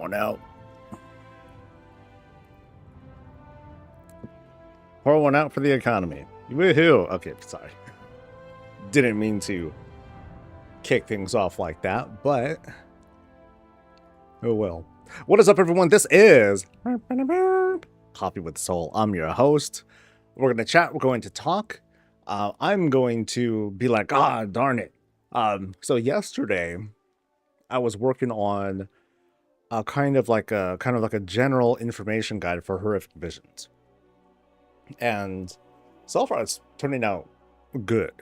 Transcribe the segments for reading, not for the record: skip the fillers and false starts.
one out. Pour one out for the economy. Woohoo! Okay, sorry. Didn't mean to kick things off like that, but oh well. What is up, everyone? This is Coffee with Soul. I'm your host. We're going to chat. We're going to talk. I'm going to be like, darn it. So yesterday, I was working on a kind of like a general information guide for horrific visions, and so far it's turning out good.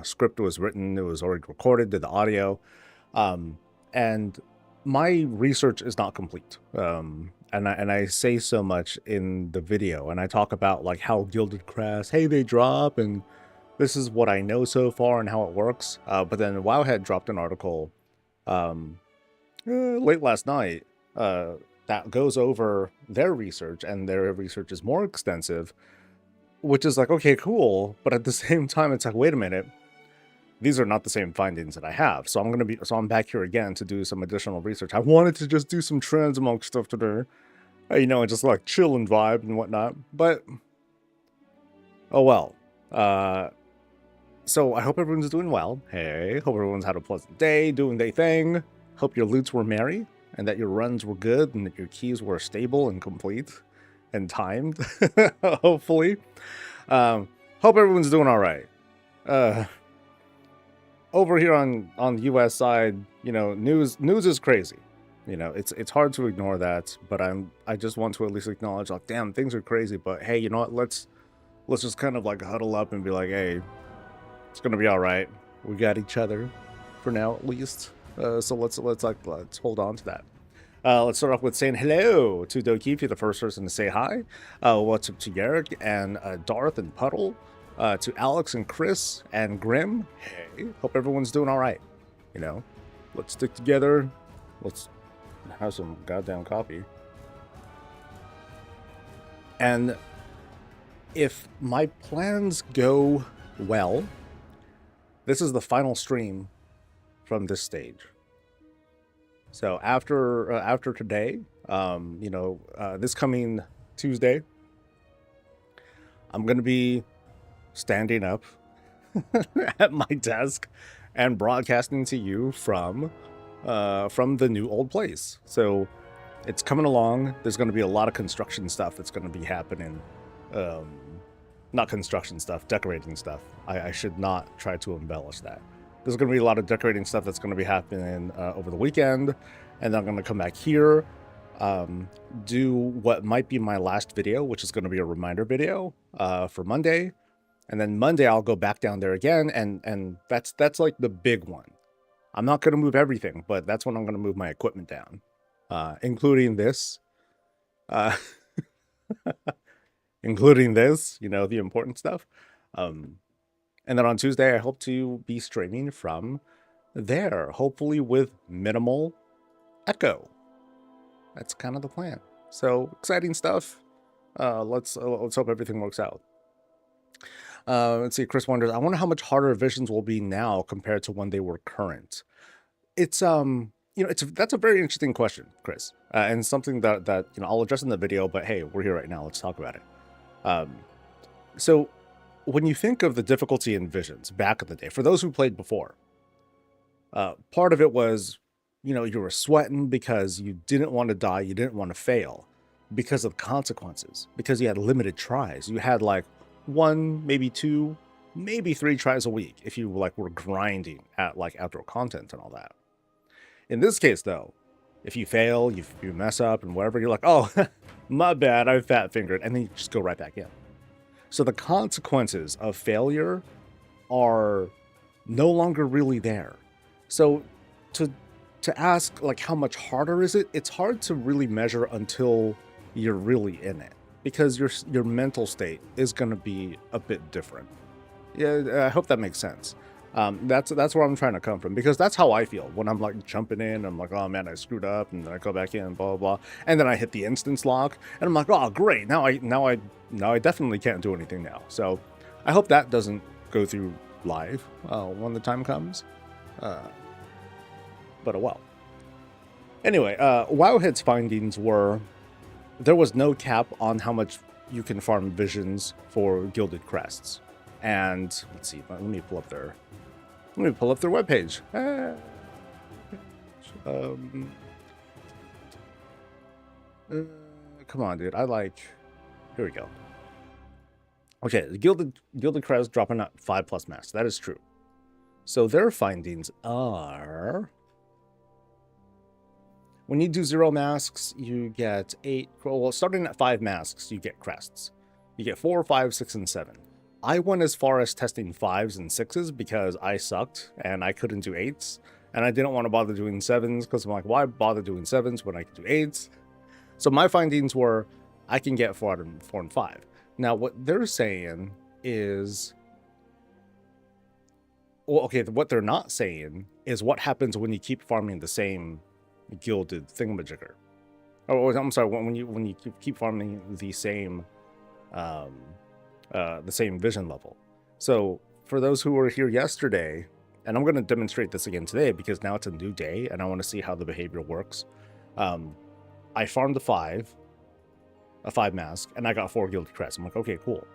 Script was written, it was already recorded, did the audio, and my research is not complete. And I say so much in the video, and I talk about like how Gilded crass, hey, they drop, and this is what I know so far and how it works. But then Wowhead dropped an article late last night that goes over their research, and their research is more extensive, which is like, okay, cool. But at the same time, it's like, wait a minute, these are not the same findings that I have. So I'm back here again to do some additional research. I wanted to just do some Transmog stuff today, and just like chill and vibe and whatnot. But oh well. So I hope everyone's doing well. Hey, hope everyone's had a pleasant day, doing their thing. Hope your loots were merry, and that your runs were good, and that your keys were stable and complete and timed. Hopefully. Hope everyone's doing all right. Over here on the US side, news is crazy. It's hard to ignore that, but I just want to at least acknowledge, like, damn, things are crazy, but hey, you know what? Let's just kind of like huddle up and be like, hey, it's gonna be all right. We got each other for now, at least. So let's hold on to that. Let's start off with saying hello to Doki, the first person to say hi. What's up to Yarrick and Darth and Puddle, to Alex and Chris and Grim. Hey, hope everyone's doing all right. Let's stick together. Let's have some goddamn coffee. And if my plans go well, this is the final stream from this stage. So after today, this coming Tuesday, I'm gonna be standing up at my desk and broadcasting to you from the new old place. So it's coming along. There's gonna be a lot of construction stuff that's gonna be happening. Not construction stuff, decorating stuff. I should not try to embellish that. There's going to be a lot of decorating stuff that's going to be happening over the weekend, and then I'm going to come back here, do what might be my last video, which is going to be a reminder video for Monday, and then Monday I'll go back down there again, and that's like the big one. I'm not going to move everything, but that's when I'm going to move my equipment down, including this, including this, the important stuff. And then on Tuesday, I hope to be streaming from there, hopefully with minimal echo. That's kind of the plan. So exciting stuff. Let's hope everything works out. Let's see. Chris wonders, I wonder how much harder visions will be now compared to when they were current. It's that's a very interesting question, Chris, and something that I'll address in the video. But hey, we're here right now. Let's talk about it. So when you think of the difficulty in visions back in the day, for those who played before, part of it was, you were sweating because you didn't want to die, you didn't want to fail because of consequences, because you had limited tries. You had like 1, maybe 2, maybe 3 tries a week if you were grinding at like outdoor content and all that. In this case, though, if you fail, you mess up and whatever, you're like, oh, my bad, I fat fingered, and then you just go right back in. So the consequences of failure are no longer really there. So to ask like how much harder is it, it's hard to really measure until you're really in it, because your mental state is going to be a bit different. Yeah, I hope that makes sense. That's where I'm trying to come from, because that's how I feel when I'm like jumping in. I'm like, oh man, I screwed up, and then I go back in, blah blah blah, and then I hit the instance lock, and I'm like, oh great, now I definitely can't do anything now. So I hope that doesn't go through live when the time comes. But well. Anyway, Wowhead's findings were there was no cap on how much you can farm visions for Gilded crests. And let's see, let me pull up their webpage. Come on, dude. Here we go. Okay, the Gilded crest dropping at 5+ masks. That is true. So their findings are, when you do 0 masks, you get 8. Well, starting at 5 masks, you get crests. You get 4, 5, 6, and 7. I went as far as testing 5s and 6s because I sucked and I couldn't do 8s. And I didn't want to bother doing 7s because I'm like, why bother doing 7s when I can do 8s? So my findings were, I can get 4 and 5. Now, what they're saying is, well, okay, what they're not saying is what happens when you keep farming the same Gilded thingamajigger. Oh, I'm sorry, when you keep farming the same vision level. So for those who were here yesterday, and I'm going to demonstrate this again today because now it's a new day and I want to see how the behavior works. I farmed a 5 mask, and I got 4 Gilded crests. I'm like, okay, cool.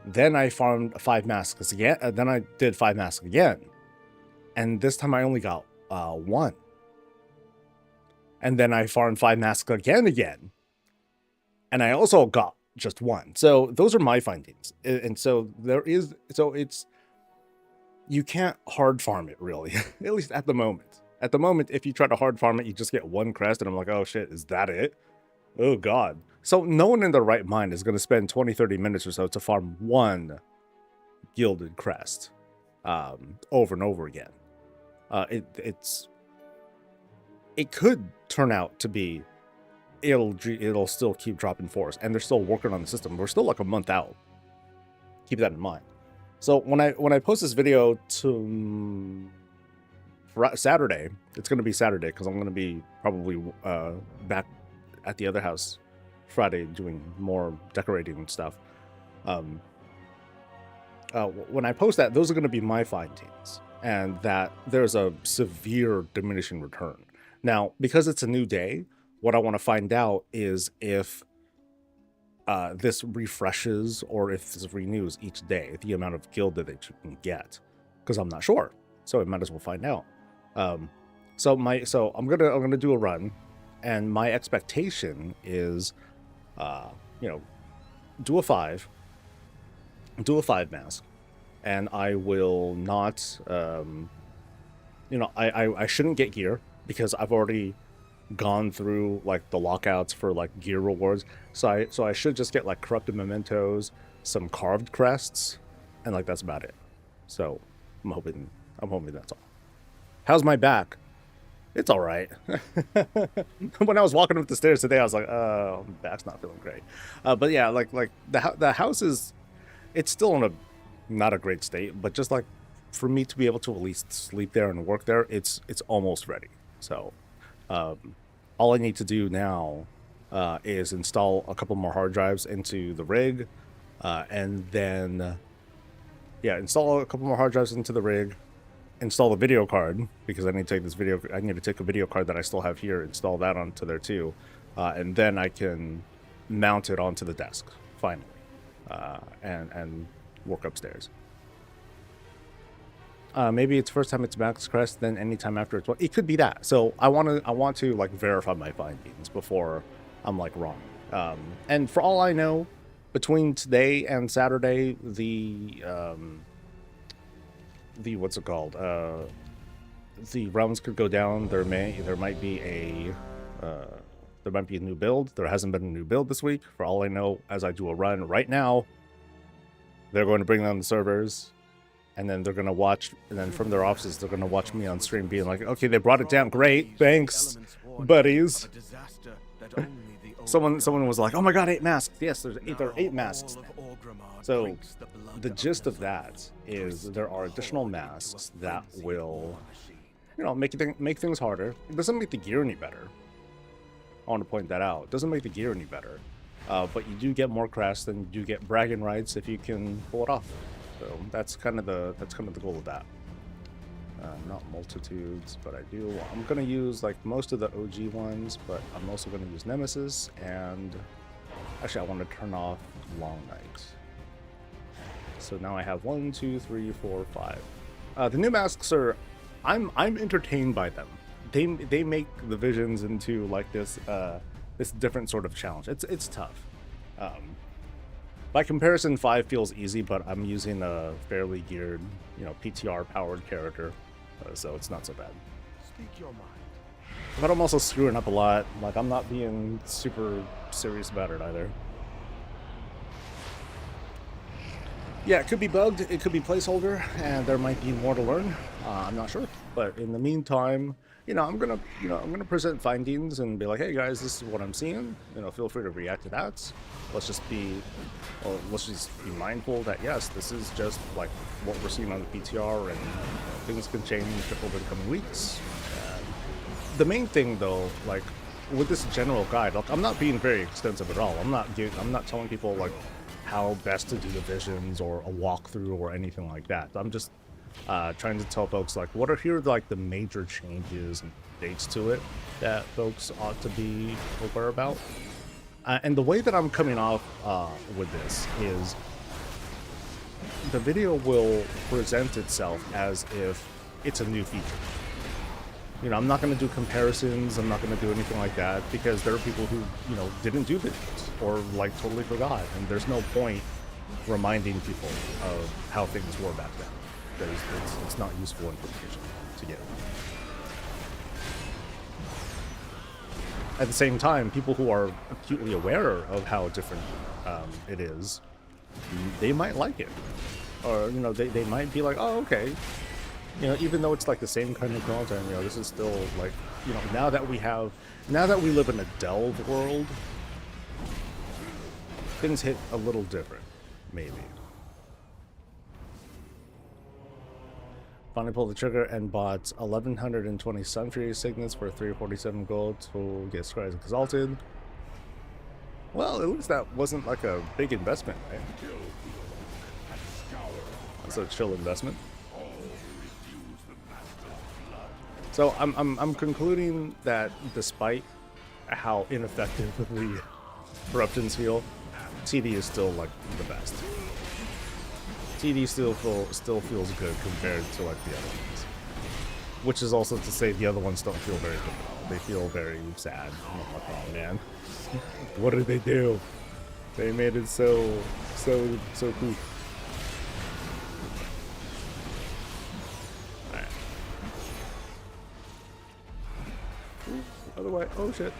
Then I farmed 5 masks again. Then I did 5 masks again, and this time I only got 1. And then I farmed 5 masks again, and I also got just 1. So those are my findings. And so you can't hard farm it really, at least at the moment. At the moment, if you try to hard farm it, you just get 1 crest, and I'm like, oh shit, is that it? Oh god. So no one in their right mind is going to spend 20-30 minutes or so to farm 1 Gilded crest over and over again. It could turn out to be it'll still keep dropping force, and they're still working on the system. We're still like a month out. Keep that in mind. So when I post this video to Saturday, it's going to be Saturday because I'm going to be probably back at the other house Friday doing more decorating and stuff. When I post that, those are going to be my findings, and that there's a severe diminishing return. Now, because it's a new day, what I want to find out is if this refreshes or if this renews each day, the amount of Gilded that you can get, because I'm not sure. So I might as well find out. So I'm gonna do a run, and my expectation is, do a 5 mask, and I will not, I shouldn't get gear because I've already gone through like the lockouts for like gear rewards. So I should just get like corrupted mementos, some carved crests, and like that's about it. So I'm hoping that's all. How's my back? It's all right. When I was walking up the stairs today, I was like, my back's not feeling great. But yeah, like the house it's still in not a great state, but just like for me to be able to at least sleep there and work there, it's almost ready. So all I need to do now is install a couple more hard drives into the rig, and then install a couple more hard drives into the rig, install the video card because I need to take a video card that I still have here, install that onto there too, and then I can mount it onto the desk finally, and work upstairs. Maybe it's first time it's max crest, then anytime after it's, it could be that. So I want to like verify my findings before I'm like wrong. And for all I know, between today and Saturday, the what's it called? The realms could go down. There might be a new build. There hasn't been a new build this week. For all I know, as I do a run right now, they're going to bring down the servers. And then they're going to watch, and then from their offices, they're going to watch me on stream being like, okay, they brought it down. Great. Thanks, buddies. Someone was like, oh my god, 8 masks. Yes, there are 8 masks. So the gist of that is there are additional masks that will, make things harder. It doesn't make the gear any better. I want to point that out. It doesn't make the gear any better. But you do get more crests, and you do get bragging rights if you can pull it off. So that's kind of the goal of that. Not multitudes, but I do. I'm gonna use like most of the OG ones, but I'm also gonna use Nemesis, and actually I want to turn off Long Night. So now I have 1, 2, 3, 4, 5. The new masks are, I'm entertained by them. They make the visions into like this this different sort of challenge. It's tough. By comparison, 5 feels easy, but I'm using a fairly geared, you know, PTR powered character, so it's not so bad. Speak your mind. But I'm also screwing up a lot. Like, I'm not being super serious about it either. Yeah, it could be bugged, it could be placeholder, and there might be more to learn. I'm not sure. But in the meantime, you know, I'm gonna present findings and be like, hey guys, this is what I'm seeing. You know, feel free to react to that. Let's just be mindful that yes, this is just like what we're seeing on the PTR, and things can change over the coming weeks. The main thing though, like with this general guide, like, I'm not being very extensive at all. I'm not telling people like how best to do the visions or a walkthrough or anything like that. I'm just trying to tell folks like what are here like the major changes and dates to it that folks ought to be aware about. And the way that I'm coming off with this is the video will present itself as if it's a new feature. You know, I'm not going to do comparisons, I'm not going to do anything like that, because there are people who, you know, didn't do visions or like totally forgot, and there's no point reminding people of how things were back then. It's not useful information to get. At the same time, people who are acutely aware of how different it is, they might like it. Or, you know, they might be like, oh, okay. You know, even though it's like the same kind of content, you know, this is still like, you know, now that we live in a delve world, things hit a little different, maybe. Finally pulled the trigger and bought 1120 Sunfury signets for 347 gold to get Scries Exalted. Well, at least that wasn't like a big investment, right? That's a chill investment. So I'm concluding that despite how ineffective the corruptions feel, TD is still like the best. TD still feels good compared to like the other ones, which is also to say the other ones don't feel very good. They feel very sad. I'm like, oh man, what did they do? They made it so cool. Otherwise, oh shit.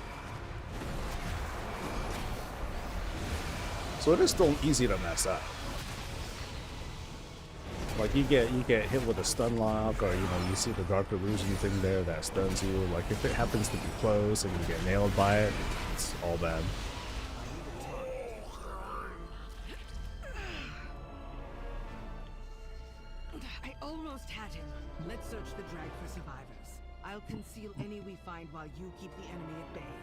So it is still easy to mess up. Like you get hit with a stun lock, or you know, you see the dark illusion thing there that stuns you. Like if it happens to be close and you get nailed by it, it's all bad. I almost had him. Let's search the drag for survivors. I'll conceal any we find while you keep the enemy at bay.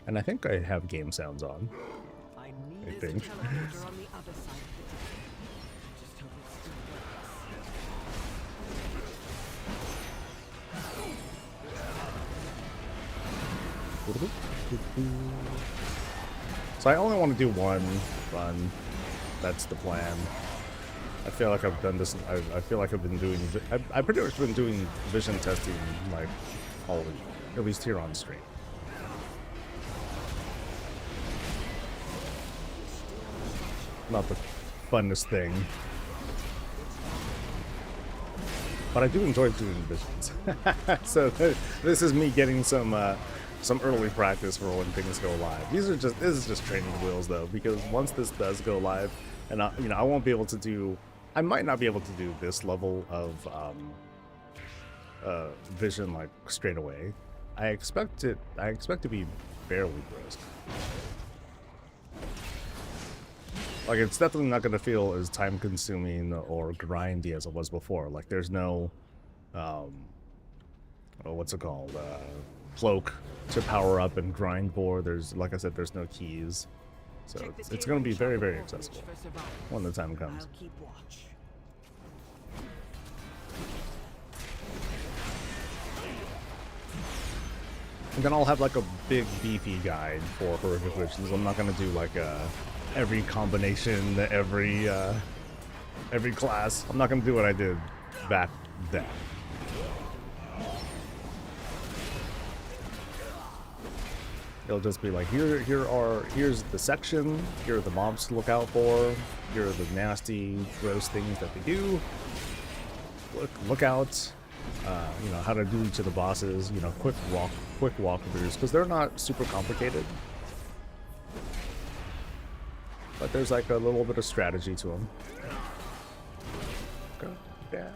And I think I have game sounds on. I think. There's a teleporter on the other side of the drag. Just hope it still So I only want to do one run. That's the plan. I feel like I've done this. I feel like I've been doing. I pretty much been doing vision testing like all week, at least here on stream. Not the funnest thing, but I do enjoy doing visions. So this is me getting some early practice for when things go live. This is just training wheels though, because once this does go live, and I won't be able to do. I might not be able to do this level of vision like straight away. I expect to be fairly brisk. Like it's definitely not going to feel as time consuming or grindy as it was before. Like there's no what's it called? Cloak to power up and grind for. There's, like I said, there's no keys. So it's going to be very, very accessible when the time comes. And then I'll have like a big beefy guide for horrific witches. I'm not gonna do like every combination, every class. I'm not gonna do what I did back then. It'll just be like here's the section, here are the mobs to look out for, here are the nasty, gross things that they do. Look out. You know, how to do each of the bosses, you know, quick walkthroughs, because they're not super complicated. But there's like a little bit of strategy to them. Go down.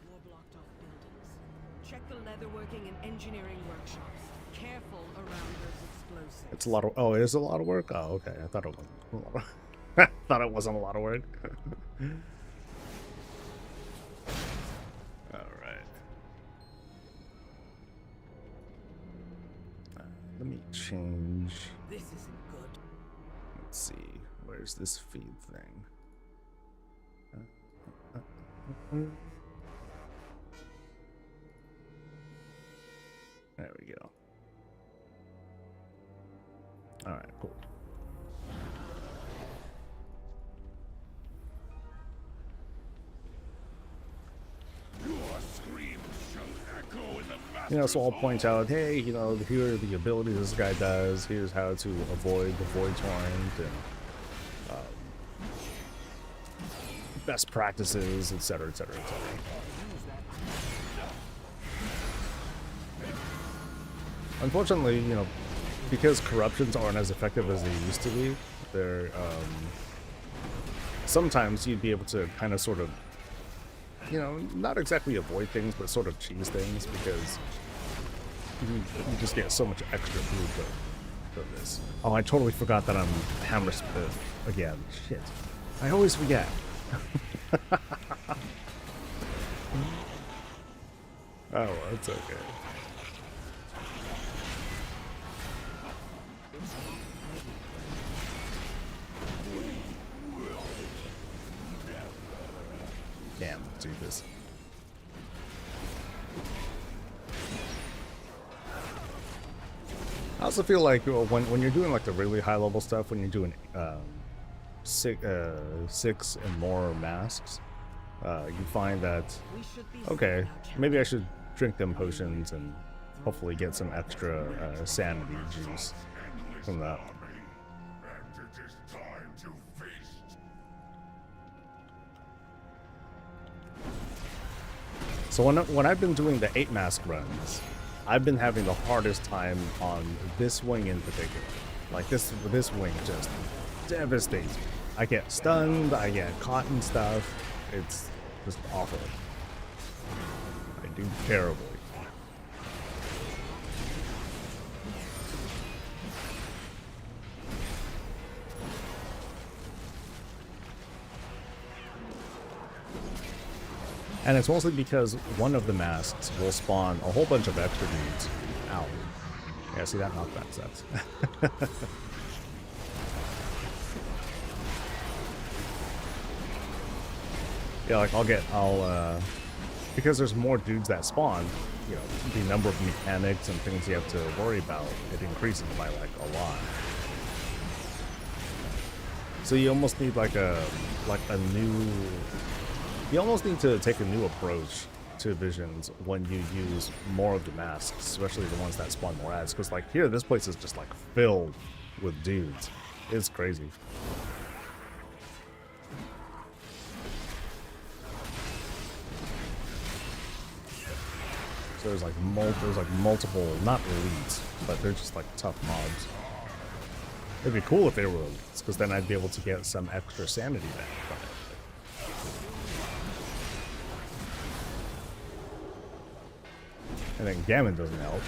More blocked off buildings. Check the leatherworking and engineering workshops. Careful around those explosives. It's a lot of, oh, it is a lot of work? Oh, okay. I thought it was a lot of I thought it wasn't a lot of work. Alright. Let me change. This isn't good. Let's see. Where's this feed thing? There we go. Alright, cool. You know, so I'll point out, hey, you know, here are the abilities this guy does. Here's how to avoid the void torrent and best practices, etc., etc., etc. Unfortunately, you know, because corruptions aren't as effective as they used to be, they're sometimes you'd be able to kind of sort of, you know, not exactly avoid things, but sort of cheese things, because you just get so much extra food from this. Oh, I totally forgot that I'm Hammersmith again. Shit. I always forget. Oh, well, it's okay. Damn, let's do this. I also feel like when you're doing like the really high level stuff, when you're doing six and more masks, you find that, okay, maybe I should drink them potions and hopefully get some extra sanity juice from that. So when I've been doing the 8 mask runs, I've been having the hardest time on this wing in particular. Like this wing just devastates me. I get stunned, I get caught in stuff. It's just awful. I do terribly. And it's mostly because one of the masks will spawn a whole bunch of extra dudes. Ow. Yeah, see, that knockback sucks. Yeah, like I'll because there's more dudes that spawn, you know, the number of mechanics and things you have to worry about, it increases by like a lot. So you almost need like a new, you almost need to take a new approach to visions when you use more of the masks, especially the ones that spawn more ads, because like here, this place is just like filled with dudes. It's crazy. So there's like multiple, not elites, but they're just like tough mobs. It'd be cool if they were elites, because then I'd be able to get some extra sanity back from it. And then Gammon doesn't help,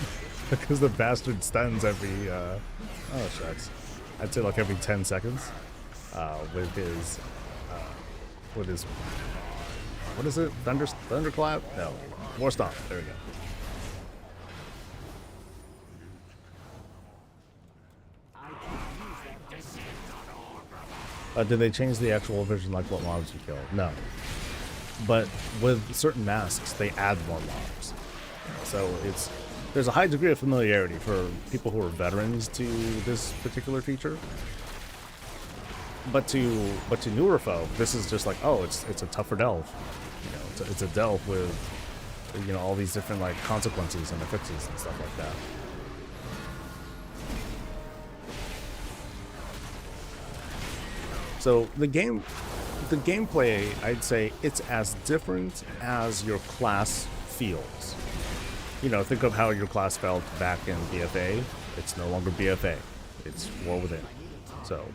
because the bastard stuns every, oh shucks, I'd say like every 10 seconds, with his, what is it, Thunderclap? No, War Stomp, there we go. Did they change the actual vision, like what mobs you kill? No. but with certain masks, they add more mobs. So there's a high degree of familiarity for people who are veterans to this particular feature. But to newer folk, this is just like, oh, it's a tougher delve. You know, it's a delve with, you know, all these different like consequences and affixes and stuff like that. So the gameplay, I'd say it's as different as your class feels. You know, think of how your class felt back in BFA. It's no longer BFA. It's War Within. So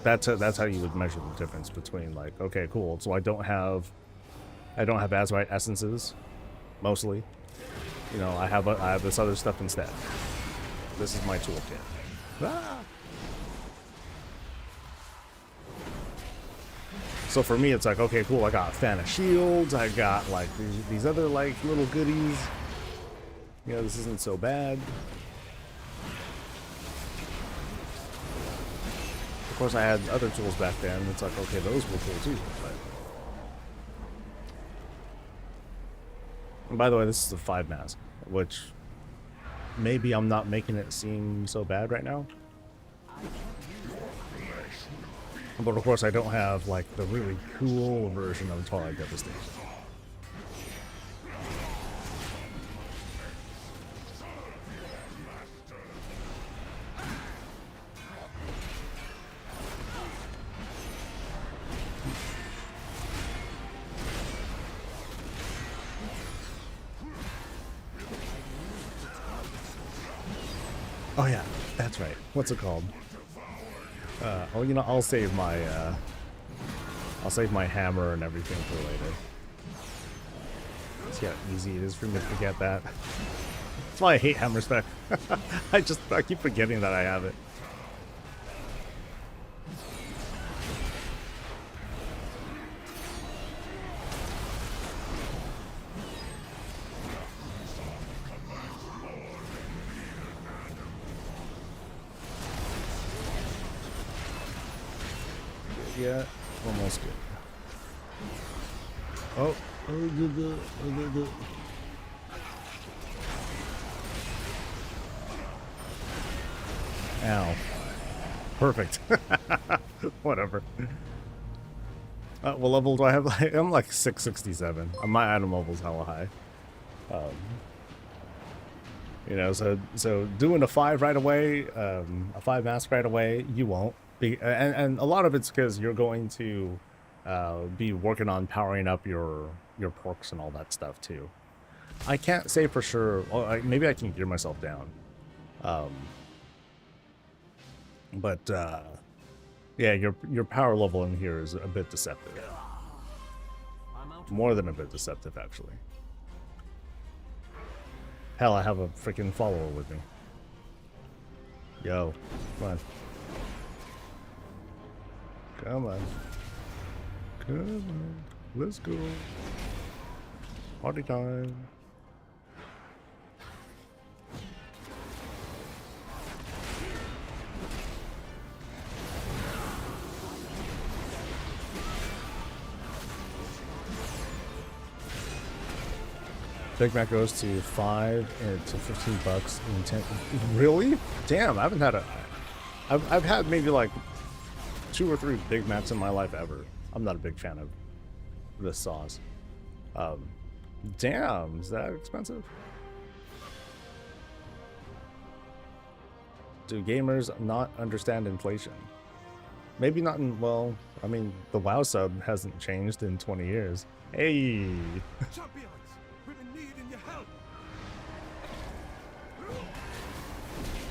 that's how you would measure the difference between like, okay, cool. So I don't have Azurite essences, mostly. You know, I have this other stuff instead. This is my toolkit. Ah! So for me, it's like, okay, cool. I got Fan of Shields. I got like these other like little goodies. You know, this isn't so bad. Of course, I had other tools back then. It's like, okay, those were cool too. But... And by the way, this is a 5 mask, which maybe I'm not making it seem so bad right now. But of course, I don't have like the really cool version of Twilight Devastation. Oh yeah, that's right. What's it called? Oh, you know, I'll save my hammer and everything for later. See how easy it is for me to forget that. That's why I hate hammer spec. I keep forgetting that I have it. Yeah, almost good. Oh, ow. Perfect. Whatever. What level do I have? I'm like 667. My item level's hella high. You know, so doing a 5 right away, a 5 mask right away, you won't. And a lot of it's because you're going to be working on powering up your porks and all that stuff too. I can't say for sure. Well, maybe I can gear myself down. But yeah, your power level in here is a bit deceptive. More than a bit deceptive, actually. Hell, I have a freaking follower with me. Yo, come on. Come on. Come on. Let's go. Party time. Big Mac goes to 5 and to $15 in 10. Really? Damn, I haven't had a... I've had maybe like 2 or 3 Big Macs in my life ever. I'm not a big fan of this sauce. Damn, is that expensive? Do gamers not understand inflation? Maybe not in, well, I mean, the WoW sub hasn't changed in 20 years. Hey! Champions, we're in need in your help.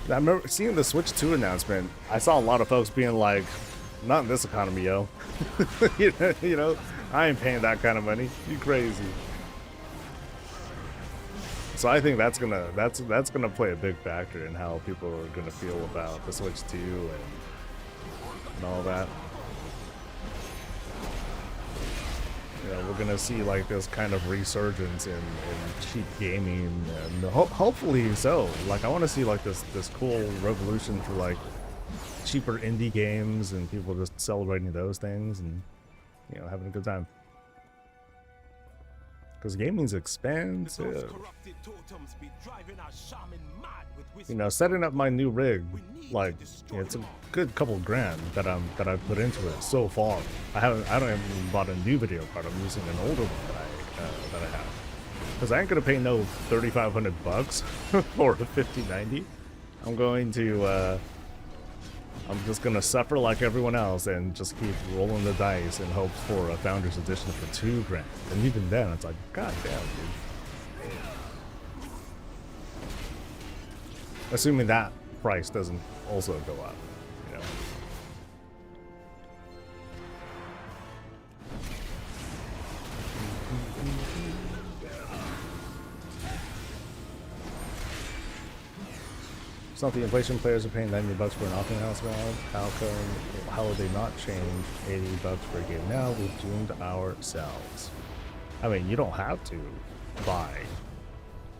I remember seeing the Switch 2 announcement. I saw a lot of folks being like, not in this economy, yo. you know, I ain't paying that kind of money. You crazy. So I think that's gonna play a big factor in how people are gonna feel about the Switch 2 and all that. You know, we're gonna see like this kind of resurgence in cheap gaming, and hopefully so. Like I want to see like this cool revolution for like cheaper indie games and people just celebrating those things and, you know, having a good time. because gaming's Those expensive. corrupted totems be driving our shaman mad with You know, whispers. setting up my new rig, We need like, to destroy it's a them all. good couple grand that I've put into it so far. I don't even bought a new video card. I'm using an older one that I have. Because I ain't gonna pay no 3,500 bucks for a 5090. I'm going to I'm just gonna suffer like everyone else and just keep rolling the dice in hopes for a Founders Edition for 2 grand. And even then, it's like, god damn, dude. Assuming that price doesn't also go up, you know. It's not the inflation players are paying 90 bucks for an auction house now. How would they not change 80 bucks for a game now? We've doomed ourselves. I mean, you don't have to buy.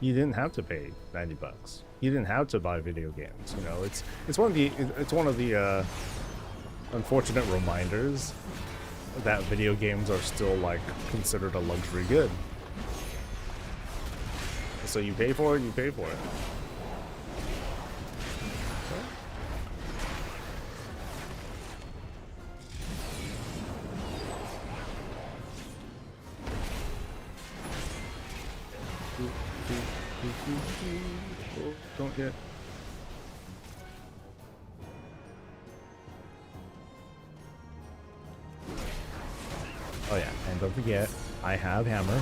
You didn't have to pay 90 bucks. You didn't have to buy video games. You know, it's one of the unfortunate reminders that video games are still like considered a luxury good. So you pay for it, you pay for it. Oh, don't get. Oh yeah, and don't forget, I have hammer.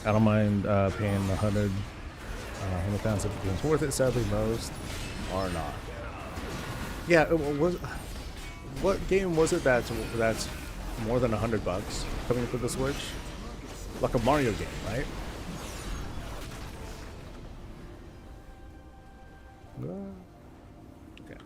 I don't mind paying 100 pounds if it's worth it. Sadly, most are not. Yeah, what game was it that's more than 100 bucks coming for the Switch? Like a Mario game, right? Okay.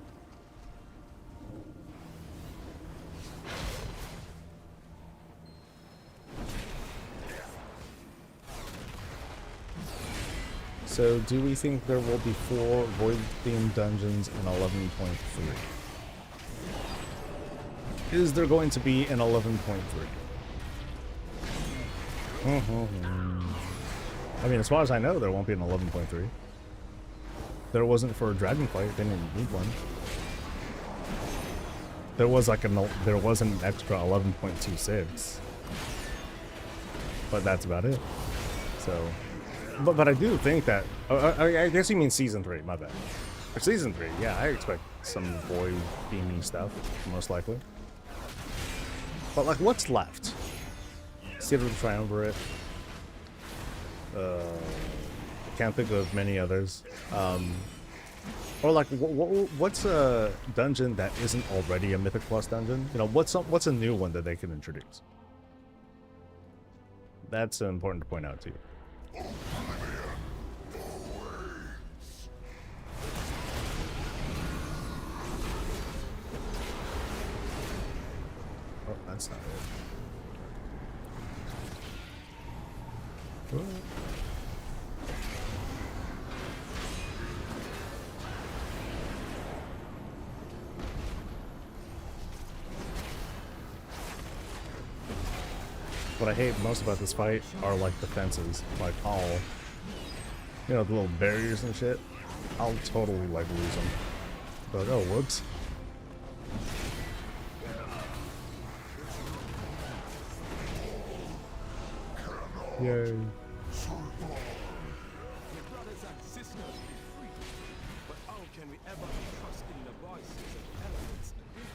So, do we think there will be 4 void-themed dungeons in 11.3? Is there going to be an 11.3? I mean, as far as I know, there won't be an 11.3. There wasn't for Dragonflight. They didn't need one. There was like there was an extra 11.26, but that's about it. So. But I do think that I guess you mean season 3. My bad. For season 3, yeah, I expect some void themey stuff, most likely. But like, what's left? City of the Triumvirate. Can't think of many others. Or like, what's a dungeon that isn't already a Mythic Plus dungeon? You know, what's a new one that they can introduce? That's important to point out too. Oh, that's not it. What I hate most about this fight are like the fences, like all, you know, the little barriers and shit. I'll totally like lose them. But oh, whoops. Yay. Your brothers and sisters be free. But how can we ever trust in the voices of elements and winds?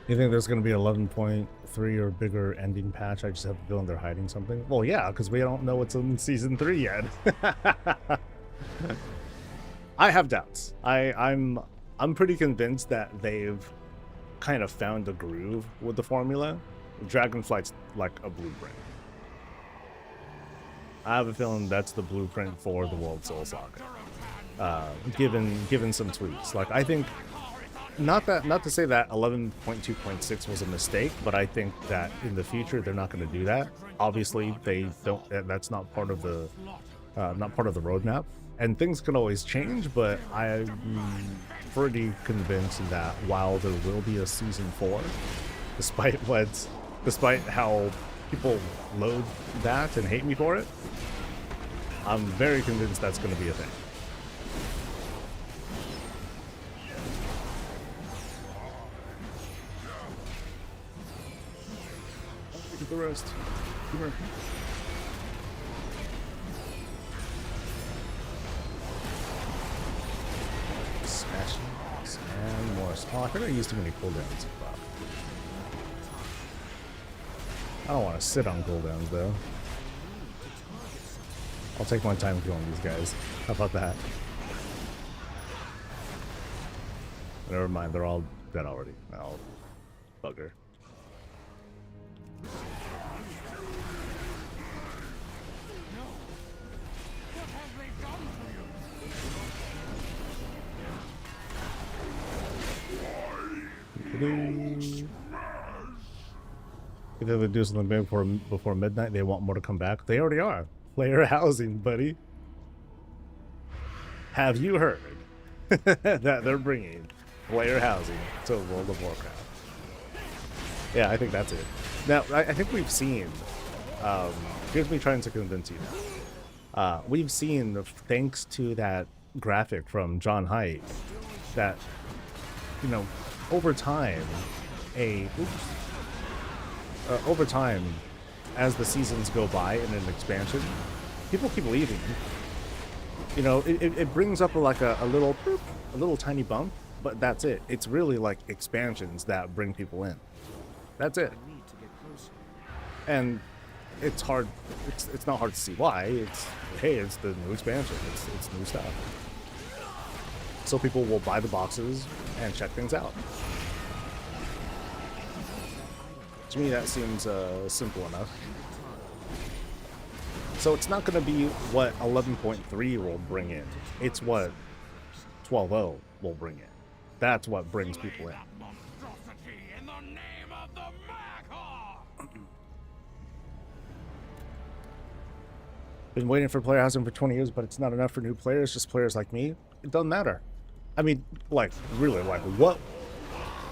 You think there's going to be 11.3 or bigger ending patch? I just have a feeling they're hiding something. Well, yeah, because we don't know what's in season 3 yet. I have doubts. I'm pretty convinced that they've kind of found a groove with the formula. Dragonflight's like a blueprint. I have a feeling that's the blueprint for the World Soul Saga. given some tweaks. Like I think not to say that 11.2.6 was a mistake, but I think that in the future they're not going to do that. Obviously, they don't. That's not part of the roadmap, and things can always change. But I'm pretty convinced that while there will be a season 4, despite how people load that and hate me for it, I'm very convinced that's going to be a thing. The roast. Come here. Smash and more. Oh, I think I used too many cooldowns. Wow. I don't want to sit on cooldowns though. I'll take my time killing these guys. How about that? Never mind, they're all dead already. Oh, bugger. If they do something big before midnight, they want more to come back. They already are. Player housing, buddy. Have you heard that they're bringing player housing to World of Warcraft? Yeah, I think that's it. Now, I think we've seen, here's me trying to convince you now. We've seen, thanks to that graphic from John Haidt, that, you know, over time, as the seasons go by in an expansion, people keep leaving. You know, it brings up like a little tiny bump, but that's it. It's really like expansions that bring people in. That's it. And it's hard. It's not hard to see why. It's the new expansion. It's new stuff. So people will buy the boxes and check things out. To me, that seems simple enough. So it's not going to be what 11.3 will bring in. It's what 12.0 will bring in. That's what brings people in. Been waiting for player housing for 20 years, but it's not enough for new players, just players like me. It doesn't matter. I mean, like, really, like, what,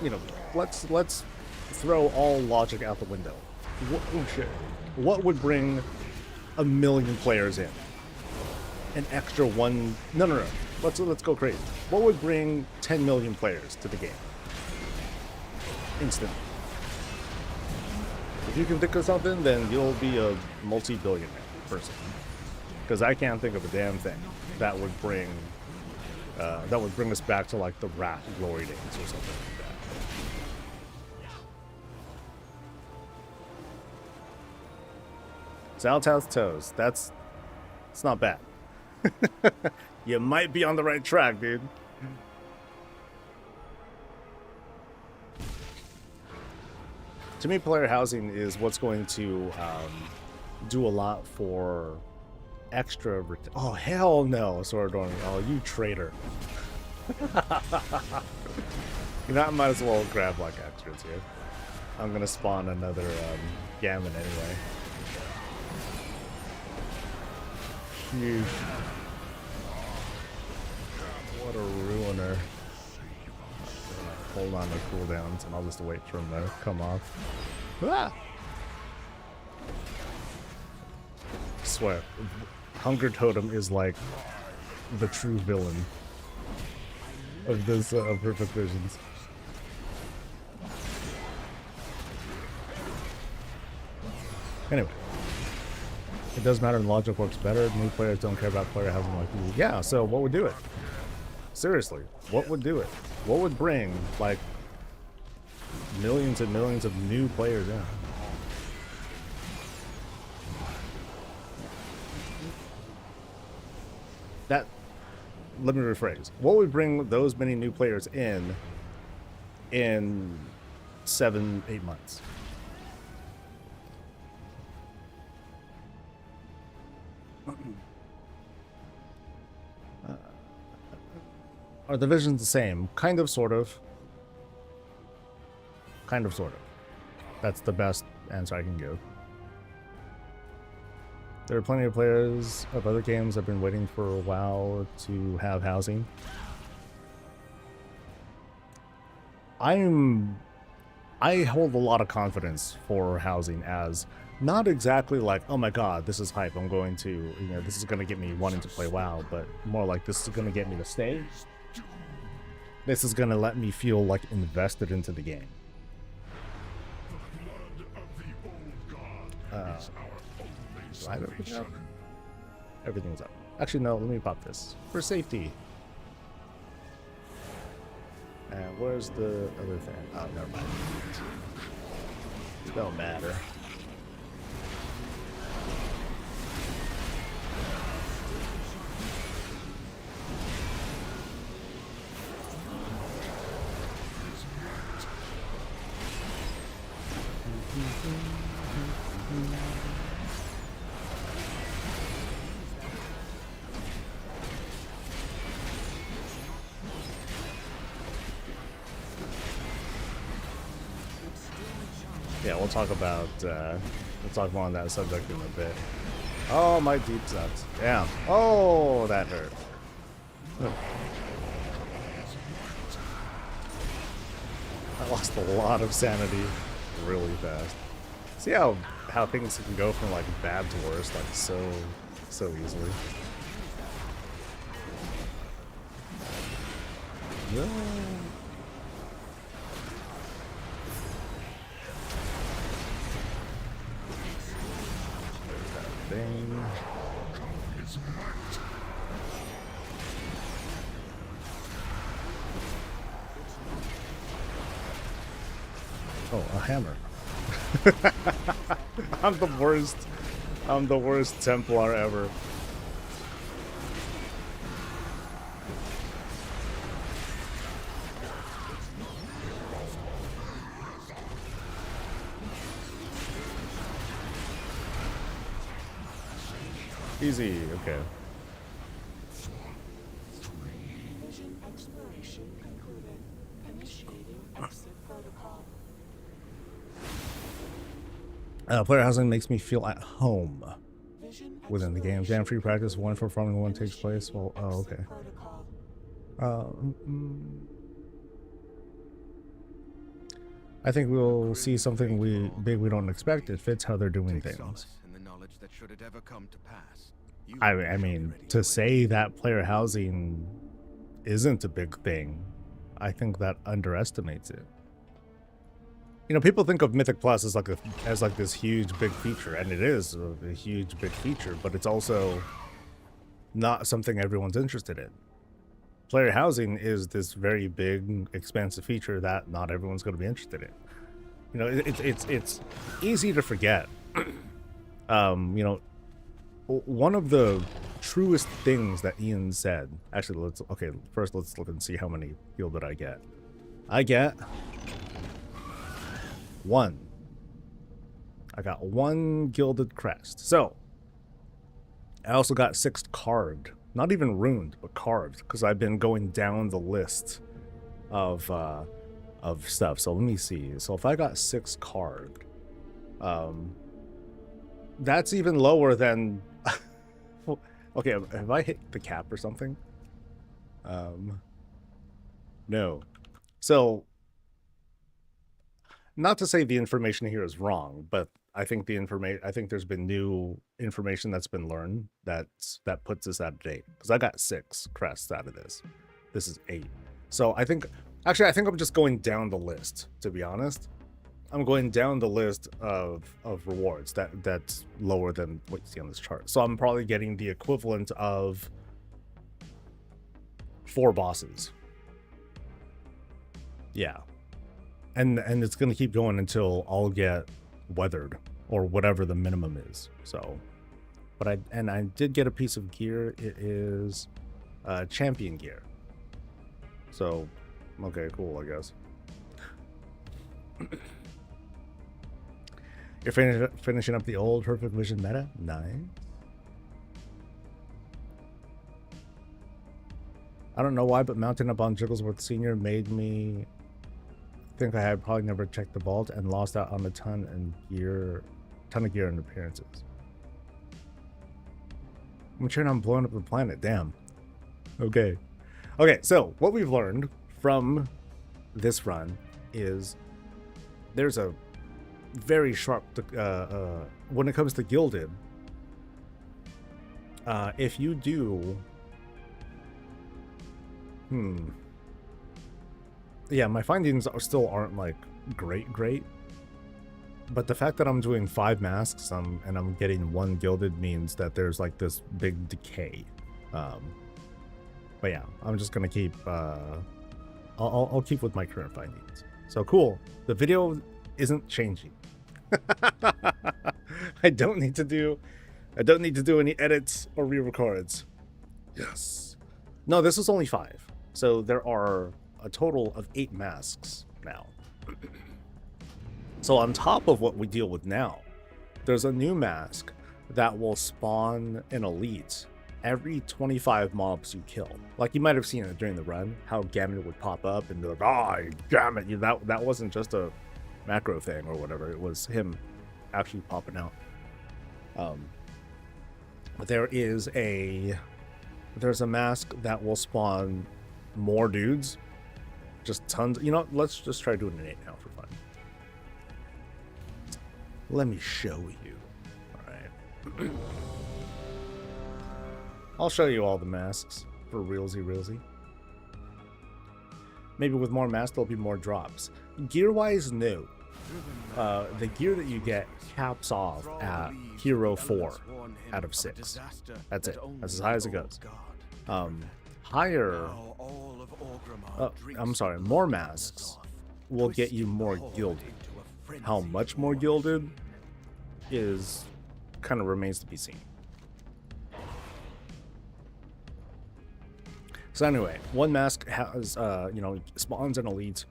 you know, let's throw all logic out the window. Oh shit. What would bring 1 million players in? An extra one, no. Let's go crazy. What would bring 10 million players to the game? Instantly. If you can think of something, then you'll be a multi-billionaire person. Because I can't think of a damn thing that would bring us back to like the Wrath glory days or something like that. Zaltow's toes. It's not bad. You might be on the right track, dude. To me, player housing is what's going to do a lot for extra. Oh hell no, Swordorn! Oh, you traitor! You know, I might as well grab like extras here. I'm gonna spawn another Gammon anyway. Huge. What a ruiner. Hold on to cooldowns, and I'll just wait for him to come off. Ah! I swear, Hunger Totem is like the true villain of this of Perfect Visions. Anyway, it does matter, and logic works better. New players don't care about player housing like you. Yeah, so what would do it? Seriously, what would do it? What would bring like millions and millions of new players in? That, let me rephrase. What would bring those many new players in 7-8 months? Are the visions the same? Kind of, sort of. Kind of, sort of. That's the best answer I can give. There are plenty of players of other games that have been waiting for a while to have housing. I hold a lot of confidence for housing as not exactly like, oh my god, this is hype, I'm going to, you know, this is going to get me wanting to play WoW, but more like this is going to get me to stay. This is going to let me feel like invested into the game. Do I have everything up? Everything's up. Actually, no, let me pop this for safety. And where's the other thing? Oh, never mind. It don't matter. Yeah, we'll talk more on that subject in a bit. Oh, my deep sucks. Damn. Oh, that hurt. I lost a lot of sanity really fast. See how things can go from like bad to worse like so easily. No. Thing. Oh, a hammer. I'm the worst. I'm the worst Templar ever. Easy, okay. Vision exploration concluded. Initiating exit protocol. Player housing makes me feel at home within the game. Jam free practice, one for farming, one takes place. Well, oh, okay. I think we'll see something big we don't expect. It fits how they're doing things. I mean, to say that player housing isn't a big thing, I think that underestimates it. You know, people think of Mythic Plus as like this huge big feature, and it is a huge big feature, but it's also not something everyone's interested in. Player housing is this very big, expansive feature that not everyone's going to be interested in. You know, it's easy to forget. You know, one of the truest things that Ian said. Actually, first let's look and see how many gilded I get. I get 1. I got 1 gilded crest. So I also got 6 carved. Not even runed, but carved, because I've been going down the list of stuff. So let me see. So if I got 6 carved, that's even lower than. Okay, have I hit the cap or something? No. So, not to say the information here is wrong, but I think there's been new information that's been learned that puts us out of date. Because I got 6 crests out of this. This is 8. So I think I'm just going down the list, to be honest. I'm going down the list of rewards that's lower than what you see on this chart. So I'm probably getting the equivalent of 4 bosses. Yeah. And it's going to keep going until I'll get weathered or whatever the minimum is. So, but I did get a piece of gear. It is champion gear. So, okay, cool, I guess. You're finishing up the old Perfect Vision meta? Nice. I don't know why, but mounting up on Jigglesworth Senior made me think I had probably never checked the vault and lost out on a ton of gear and appearances. I'm sure I'm blowing up the planet. Damn. Okay. Okay, so what we've learned from this run is there's a very sharp when it comes to Gilded. If you do yeah, my findings still aren't like great, but the fact that I'm doing 5 masks and I'm getting 1 Gilded means that there's like this big decay. But yeah, I'm just gonna keep I'll keep with my current findings. So cool, the video isn't changing. I don't need to do any edits or re-records. Yes. No, this is only 5. So there are a total of 8 masks now. So on top of what we deal with now, there's a new mask that will spawn an elite every 25 mobs you kill. Like you might have seen it during the run, how Gamut would pop up and be like, "Ah, Gamut!" That wasn't just a macro thing or whatever. It was him actually popping out. There's a mask that will spawn more dudes, just tons. You know, let's just try doing an 8 now for fun. Let me show you. All right. I'll show you all the masks for realsy. Maybe with more masks, there'll be more drops. Gear-wise, no. The gear that you get caps off at Hero 4 out of 6. That's it. That's as high as it goes. Higher... I'm sorry, more masks will get you more Gilded. How much more Gilded is kind of remains to be seen. So anyway, one mask has, spawns an elite.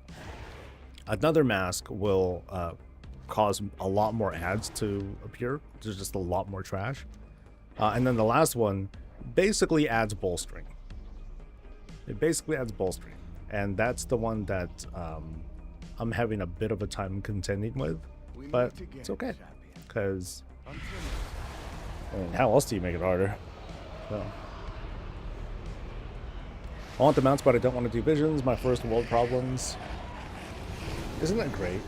Another mask will cause a lot more ads to appear. There's just a lot more trash. And then the last one basically adds Bolstering. It basically adds Bolstering. And that's the one that I'm having a bit of a time contending with. But it's okay. Because, I mean, how else do you make it harder? So. I want the mounts, but I don't want to do visions. My first world problems. Isn't that great?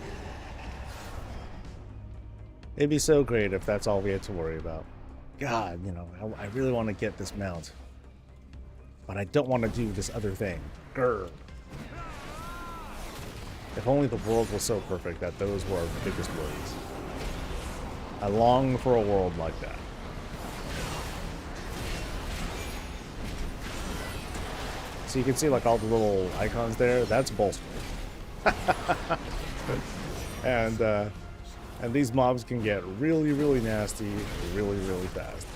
It'd be so great if that's all we had to worry about. God, I really want to get this mount. But I don't want to do this other thing. Grr. If only the world was so perfect that those were our biggest worries. I long for a world like that. So you can see like all the little icons there, that's Bolstering. And these mobs can get really, really nasty really, really fast.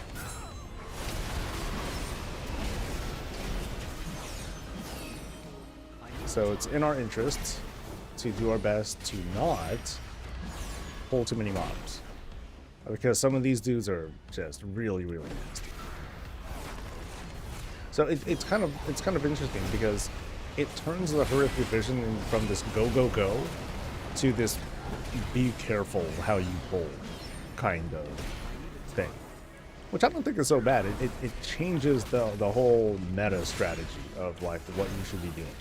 So it's in our interest to do our best to not pull too many mobs. Because some of these dudes are just really, really nasty. So it's kind of interesting because it turns the horrific vision from this go to this be careful how you pull kind of thing, which I don't think is so bad. It changes the whole meta strategy of like what you should be doing.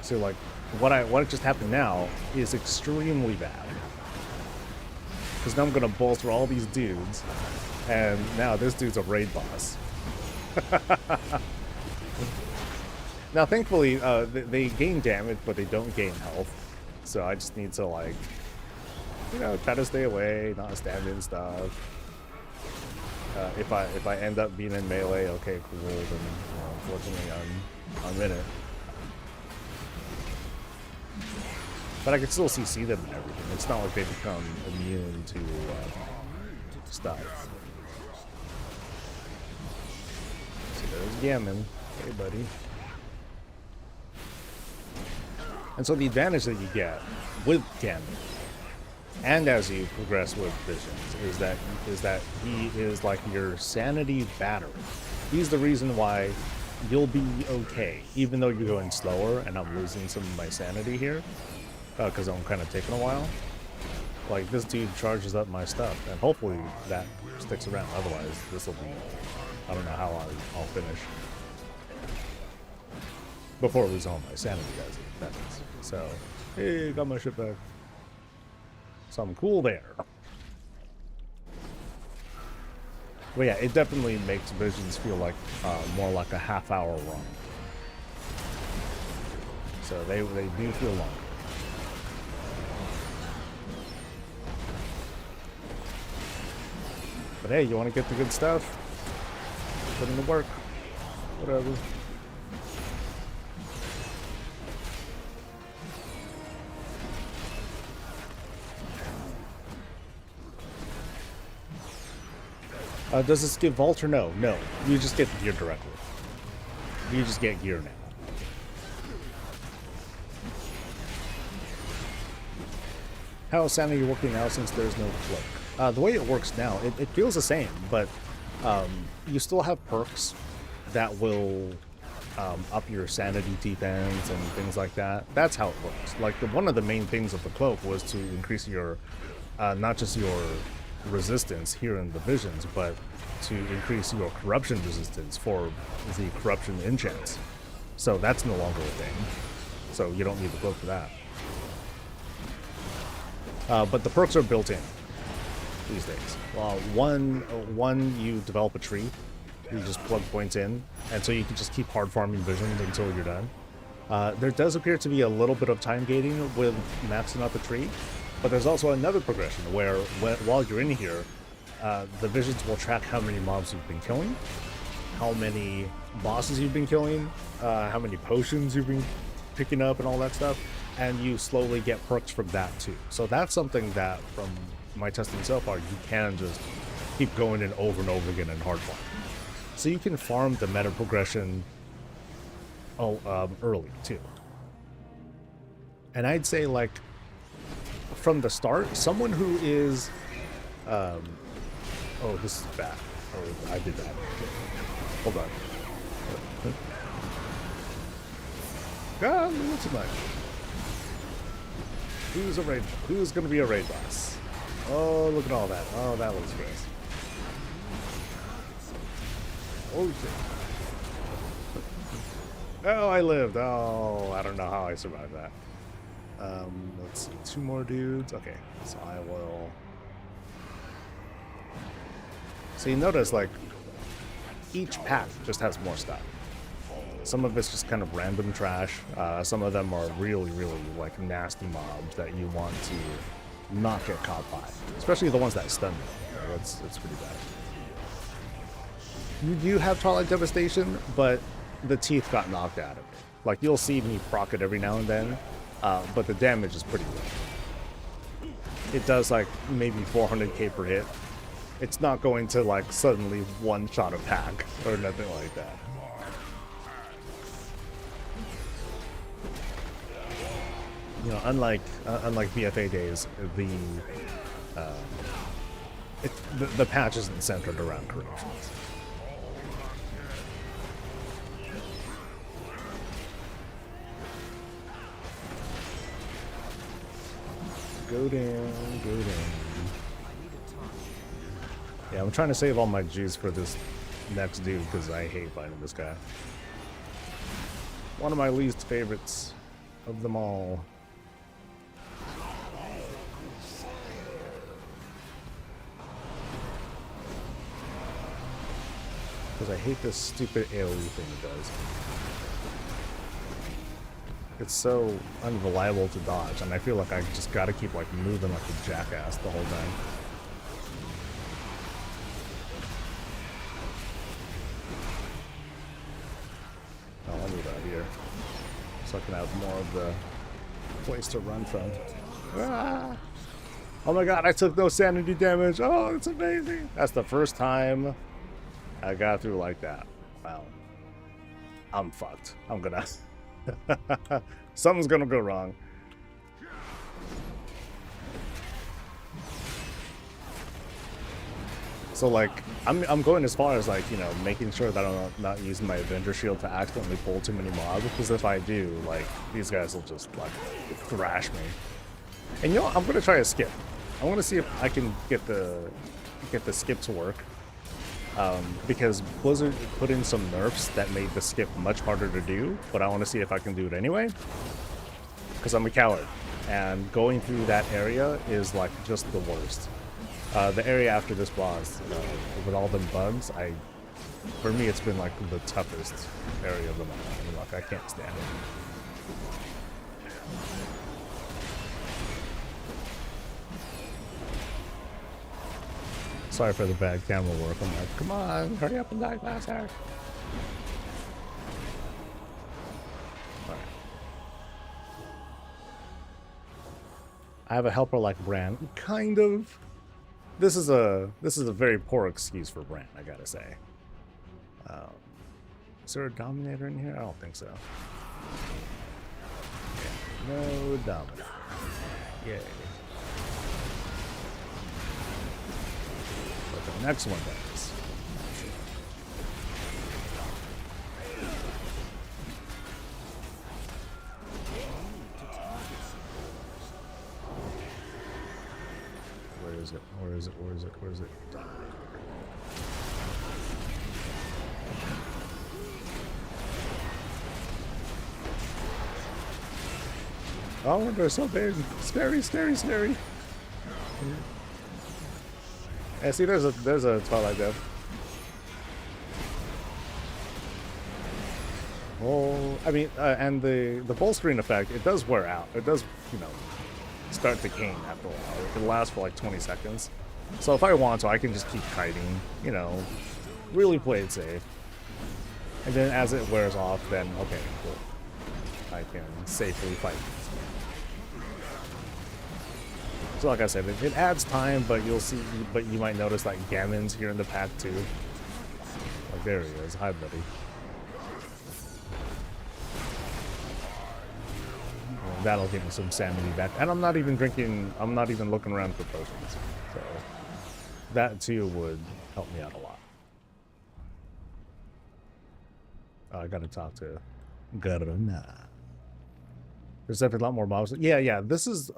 So like what just happened now is extremely bad because now I'm gonna bolster all these dudes. And now this dude's a raid boss. Now, thankfully, they gain damage, but they don't gain health. So I just need to, like, try to stay away, not stand in stuff. If I end up being in melee, okay, cool. Then unfortunately, I'm in it. But I can still CC them and everything. It's not like they become immune to stuff. There's Gammon. Hey, buddy. And so the advantage that you get with Gammon, and as you progress with Visions, is that he is like your sanity battery. He's the reason why you'll be okay, even though you're going slower and I'm losing some of my sanity here, because I'm kind of taking a while. Like, this dude charges up my stuff, and hopefully that sticks around. Otherwise, this will be, I don't know how I'll finish before losing all my sanity, guys. That is. So, hey, got my shit back. So I'm cool there. But yeah, it definitely makes Visions feel like more like a half-hour run. So they do feel long. But hey, you want to get the good stuff? Put in the work. Whatever. Does this give Vault or no? No. You just get gear directly. You just get gear now. How is sanity working now since there's no cloak? The way it works now, it feels the same, but you still have perks that will up your sanity defense and things like that. That's how it works. Like, one of the main things of the cloak was to increase your, not just your resistance here in the Visions, but to increase your corruption resistance for the corruption enchants. So that's no longer a thing. So you don't need the cloak for that. But the perks are built in these days. Well, one you develop a tree. You just plug points in, and so you can just keep hard farming Visions until you're done. There does appear to be a little bit of time gating with maxing out the tree, but there's also another progression where while you're in here, the Visions will track how many mobs you've been killing, how many bosses you've been killing, how many potions you've been picking up and all that stuff, and you slowly get perks from that too. So that's something that, from my testing so far, you can just keep going in over and over again in hard farm. So you can farm the meta progression early too. And I'd say, like, from the start, someone who is oh, this is bad. Oh, I did that. Hold on. God, not too much. Who's gonna be a raid boss? Oh, look at all that. Oh, that looks great. Oh shit. Oh, I lived. Oh, I don't know how I survived that. Let's see, 2 more dudes. Okay, so I will. So you notice, like, each pack just has more stuff. Some of it's just kind of random trash. Some of them are really, really, like, nasty mobs that you want to not get caught by. Especially the ones that stun you. That's pretty bad. You do have Twilight Devastation, but the teeth got knocked out of it. Like, you'll see me proc it every now and then, but the damage is pretty low. It does, like, maybe 400k per hit. It's not going to, like, suddenly one-shot a pack or nothing like that. You know, unlike BFA days, the patch isn't centered around corruptions. Go down, go down. Yeah, I'm trying to save all my G's for this next dude because I hate fighting this guy. One of my least favorites of them all. Because I hate this stupid AoE thing it does. It's so unreliable to dodge, and I feel like I just gotta keep, like, moving like a jackass the whole time. Oh, I'll move out here, so I can have more of the place to run from. Ah! Oh my god, I took no sanity damage! Oh, it's amazing! That's the first time I got through like that. Wow. I'm fucked. I'm gonna... Something's gonna go wrong. So like I'm going as far as like, you know, making sure that I'm not using my Avenger shield to accidentally pull too many mobs, because if I do, like these guys will just like thrash me. And you know what? I'm gonna try a skip. I want to see if I can get the skip to work. Because Blizzard put in some nerfs that made the skip much harder to do, but I want to see if I can do it anyway. Because I'm a coward, and going through that area is like just the worst. The area after this boss, with all them bugs, for me it's been like the toughest area of them all. I mean, like I can't stand it. Sorry for the bad camera work. I'm like, come on, hurry up and die faster. Alright. I have a helper like Bran. Kind of. This is a very poor excuse for Bran, I gotta say. Is there a Dominator in here? I don't think so. Yeah, no Dominator. Yay. But the next one does. Where is it? Where is it? Where is it? Where is it? Oh, they're so big. Scary, scary, scary. Yeah, see, there's a Twilight Death. Well, I mean, and the bolstering effect, it does wear out. It does, you know, start decaying after a while. It can last for like 20 seconds. So if I want to, I can just keep kiting, you know, really play it safe. And then as it wears off, then okay, cool. I can safely fight. So like I said, it adds time, but you'll see, but you might notice like Gammon's here in the pack too. Like there he is. Hi, buddy. And that'll give me some sanity back. And I'm not even looking around for potions. So that too would help me out a lot. Oh, I gotta talk to Garna. There's definitely a lot more mobs. Yeah, this is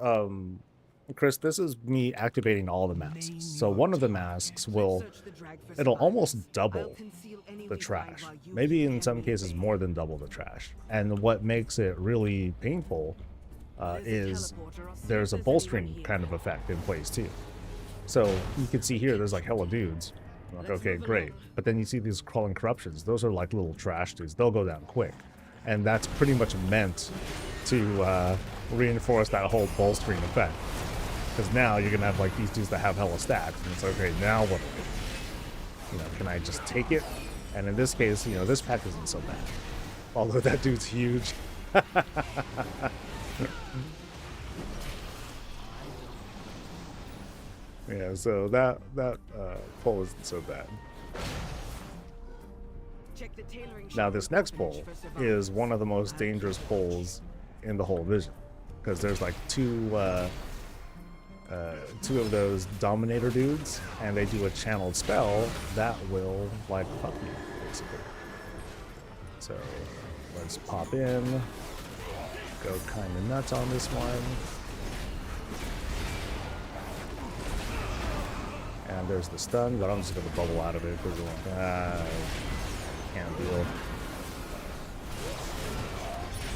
Chris, this is me activating all the masks. So one of the masks it'll almost double the trash. Maybe in some cases more than double the trash. And what makes it really painful is there's a bolstering kind of effect in place too. So you can see here, there's like hella dudes. I'm like, okay, great. But then you see these crawling corruptions. Those are like little trash dudes. They'll go down quick. And that's pretty much meant to reinforce that whole bolstering effect. Because now you're going to have like these dudes that have hella stacks. And it's okay, now what do I do? You know, can I just take it? And in this case, you know, this pack isn't so bad. Although that dude's huge. Yeah, so that pull isn't so bad. Now this next pull is one of the most dangerous pulls in the whole vision. Because there's like two of those Dominator dudes, and they do a channeled spell that will like fuck you, basically. So let's pop in, go kind of nuts on this one, and there's the stun, but I'm just gonna bubble out of it because can't deal.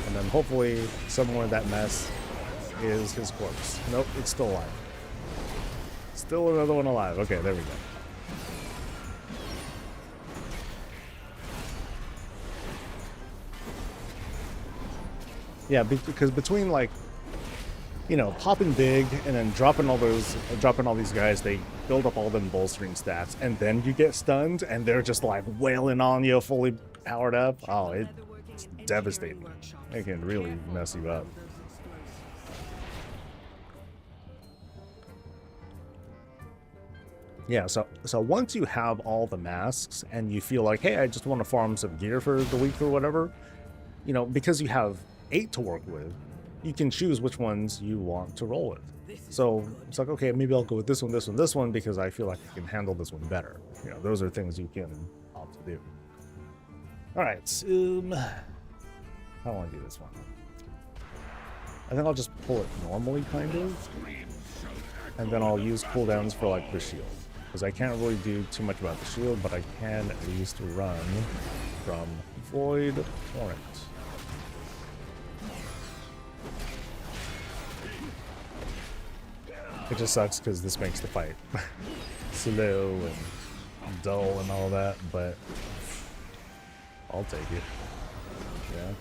And then hopefully somewhere in that mess is his corpse. Nope, it's still alive. Still another one alive. Okay, there we go. Yeah, because between like, you know, popping big and then dropping all these guys, they build up all them bolstering stats, and then you get stunned, and they're just like wailing on you, fully powered up. Oh, it's devastating. It can really mess you up. Yeah, so once you have all the masks and you feel like, hey, I just want to farm some gear for the week or whatever, you know, because you have 8 to work with, you can choose which ones you want to roll with. So it's like, okay, maybe I'll go with this one, this one, this one, because I feel like I can handle this one better. You know, those are things you can opt to do. All right, how do I do this one? I think I'll just pull it normally, kind of, and then I'll use cooldowns for like the shield, because I can't really do too much about the shield, but I can at least run from Void Torrent. It just sucks because this makes the fight slow and dull and all that, but I'll take it. Yeah.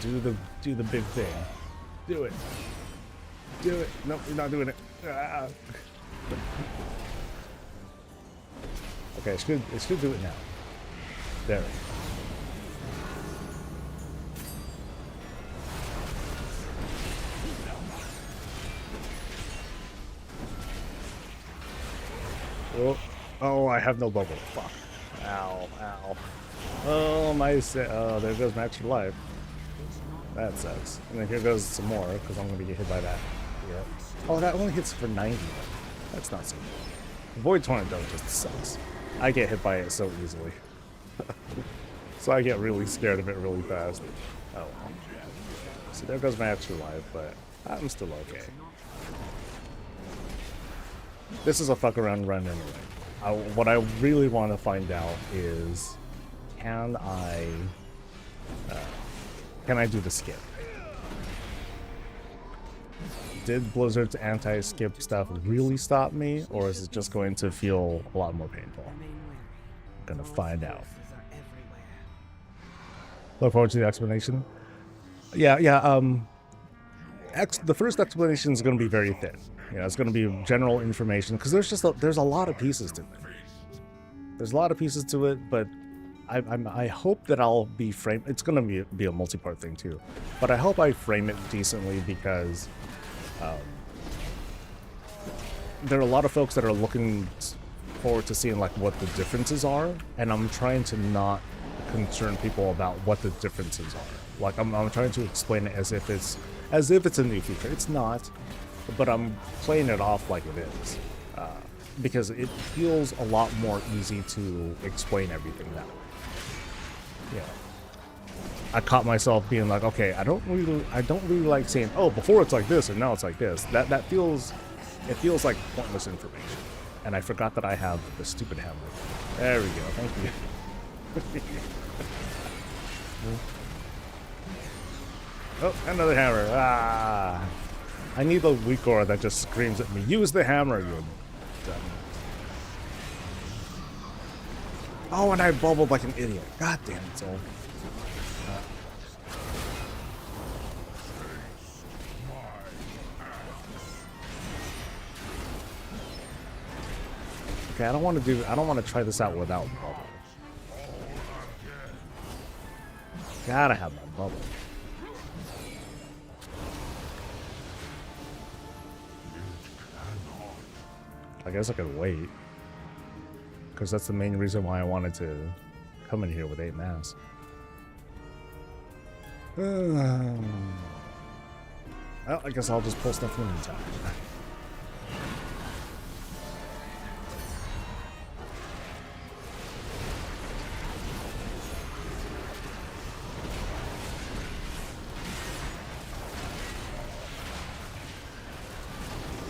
Do the big thing. Do it. Do it. Nope, you're not doing it. Ah. Okay, it should do it now. There. Oh, I have no bubble. Fuck. Ow, ow. Oh, there goes my extra life. That sucks. And then here goes some more, because I'm going to get hit by that. Yeah. Oh, that only hits for 90. That's not so good. Void Torrent, though, just sucks. I get hit by it so easily. So I get really scared of it really fast. Oh, well. So there goes my extra life, but I'm still okay. This is a fuck around run anyway. What I really want to find out is, can I do the skip? Did Blizzard's anti-skip stuff really stop me, or is it just going to feel a lot more painful? I'm gonna find out. Look forward to the explanation. Yeah. The first explanation is going to be very thin. You know, it's going to be general information because there's a lot of pieces to it. There's a lot of pieces to it, but I hope that I'll be framed. It's going to be a multi-part thing too, but I hope I frame it decently because there are a lot of folks that are looking forward to seeing like what the differences are, and I'm trying to not concern people about what the differences are. Like I'm trying to explain it as if it's a new feature. It's not, but I'm playing it off like it is because it feels a lot more easy to explain everything that way. Yeah, I caught myself being like, okay, I don't really like saying, oh, before it's like this and now it's like this. It feels like pointless information, and I forgot that I have the stupid hammer. There we go. Thank you. Oh, another hammer. Ah. I need the weak aura that just screams at me. Use the hammer, you dumb. Oh, and I bubbled like an idiot. God damn it, Soul. Okay, I don't want to try this out without bubble. Gotta have my bubble. I guess I could wait, because that's the main reason why I wanted to come in here with 8 mass. Well, I guess I'll just pull stuff in time.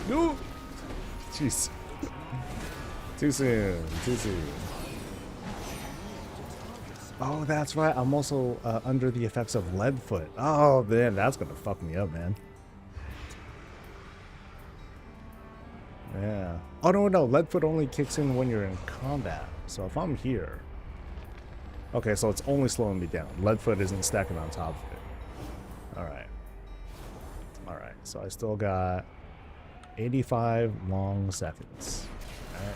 No! Jeez. Too soon. Oh, that's right. I'm also under the effects of Leadfoot. Oh, man, that's gonna fuck me up, man. Yeah. Oh, no. Leadfoot only kicks in when you're in combat. So if I'm here... Okay, so it's only slowing me down. Leadfoot isn't stacking on top of it. Alright, so I still got 85 long seconds. Alright.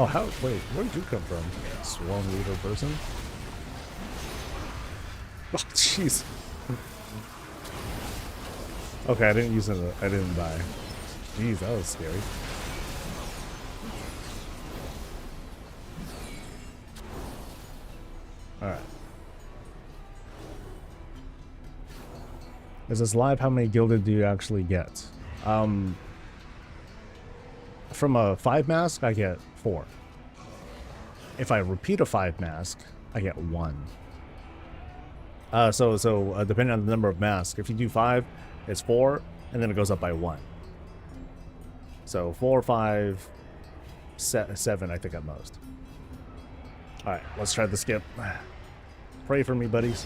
Oh, how? Wait, where did you come from? Swarm leader person? Oh, jeez. Okay, I didn't use it. I didn't die. Jeez, that was scary. Alright. Is this live? How many gilded do you actually get? From a 5 mask, I get 4. If I repeat a 5 mask, I get 1. So depending on the number of masks, if you do 5, it's 4, and then it goes up by 1. So 4, 5, 7, I think at most. Alright, let's try the skip. Pray for me, buddies.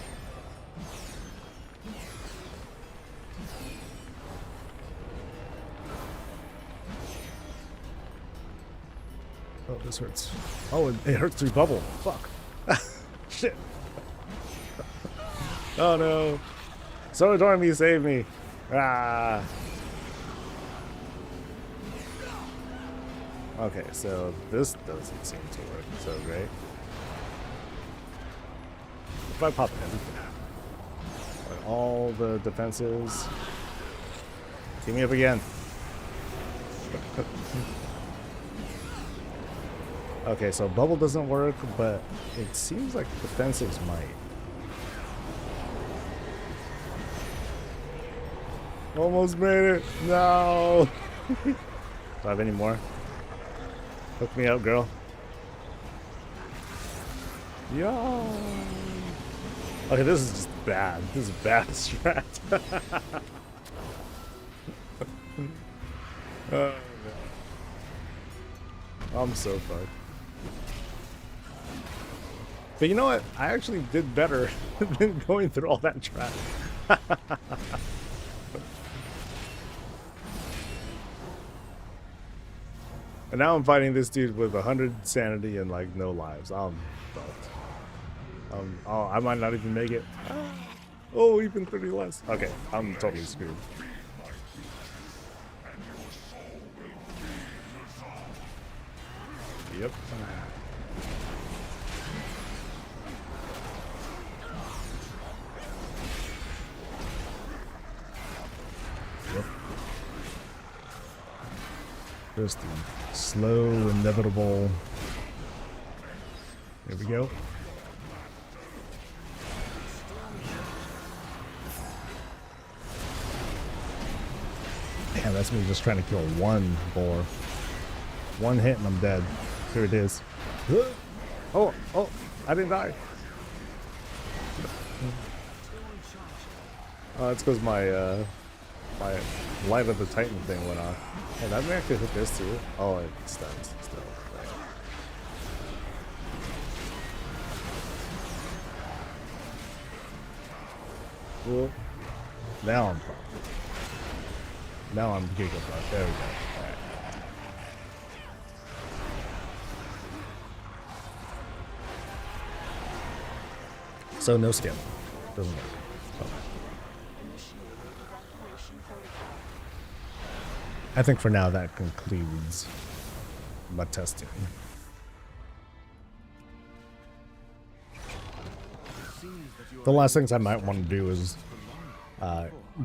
Oh, this hurts. Oh, it hurts through bubble. Fuck. Shit. Oh no. Someone join me, save me. Ah. Okay, so this doesn't seem to work so great. If I pop everything, like all the defenses, keep me up again. Okay, so bubble doesn't work, but it seems like defensives might. Almost made it. No. Do I have any more? Hook me up, girl. Yo. Okay, this is just bad. This is bad strat. Oh, no. I'm so fucked. But you know what? I actually did better than going through all that trap. And now I'm fighting this dude with 100 sanity and like no lives. I'm fucked. Oh, I might not even make it. Oh, even 30 less. Okay, I'm totally screwed. Yep. Yep. Just the slow, inevitable. There we go. Damn, that's me just trying to kill one boar. One hit and I'm dead. Here it is. Oh, I didn't die. Oh, that's because my my Light of the Titan thing went off. Hey, that may actually hit this too. Oh, it stuns still. Right. Cool. Now I'm fucked. Now I'm gigafucked. There we go. Alright. So no skim. Doesn't work. Okay. I think for now that concludes my testing. The last things I might want to do is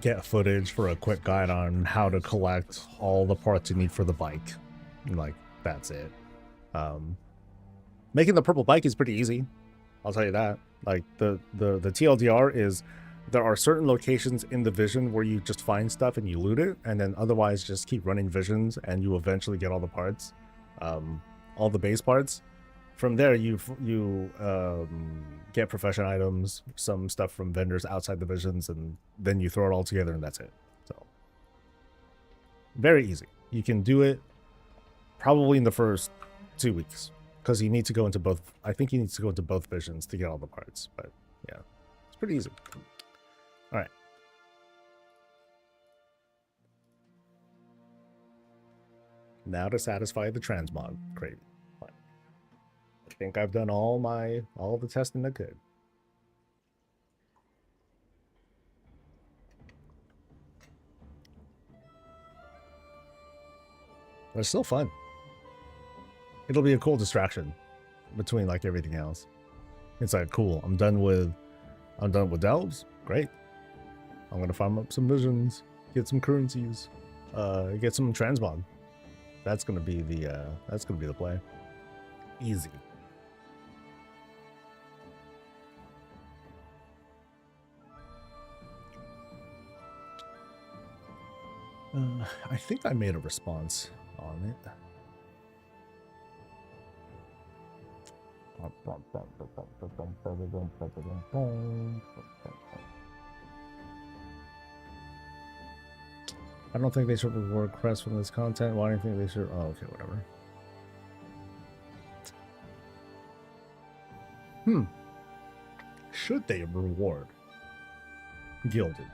get footage for a quick guide on how to collect all the parts you need for the bike. Like, that's it. Making the purple bike is pretty easy. I'll tell you that. Like, the TLDR is there are certain locations in the vision where you just find stuff and you loot it, and then otherwise just keep running visions and you eventually get all the parts, all the base parts. From there, you get profession items, some stuff from vendors outside the visions, and then you throw it all together and that's it. So, very easy. You can do it probably in the first 2 weeks because you need to go into both. I think you need to go into both visions to get all the parts, but yeah, it's pretty easy. All right. Now to satisfy the transmog crate. Fine. I think I've done all the testing I could. But it's still fun. it'll be a cool distraction between like everything else. It's like, cool, I'm done with delves. Great. I'm gonna farm up some visions, get some currencies, get some transmog. That's gonna be the play. Easy. I think I made a response on it. I don't think they should reward crests from this content. Why do you think they should? Oh, okay, whatever. Should they reward Gilded?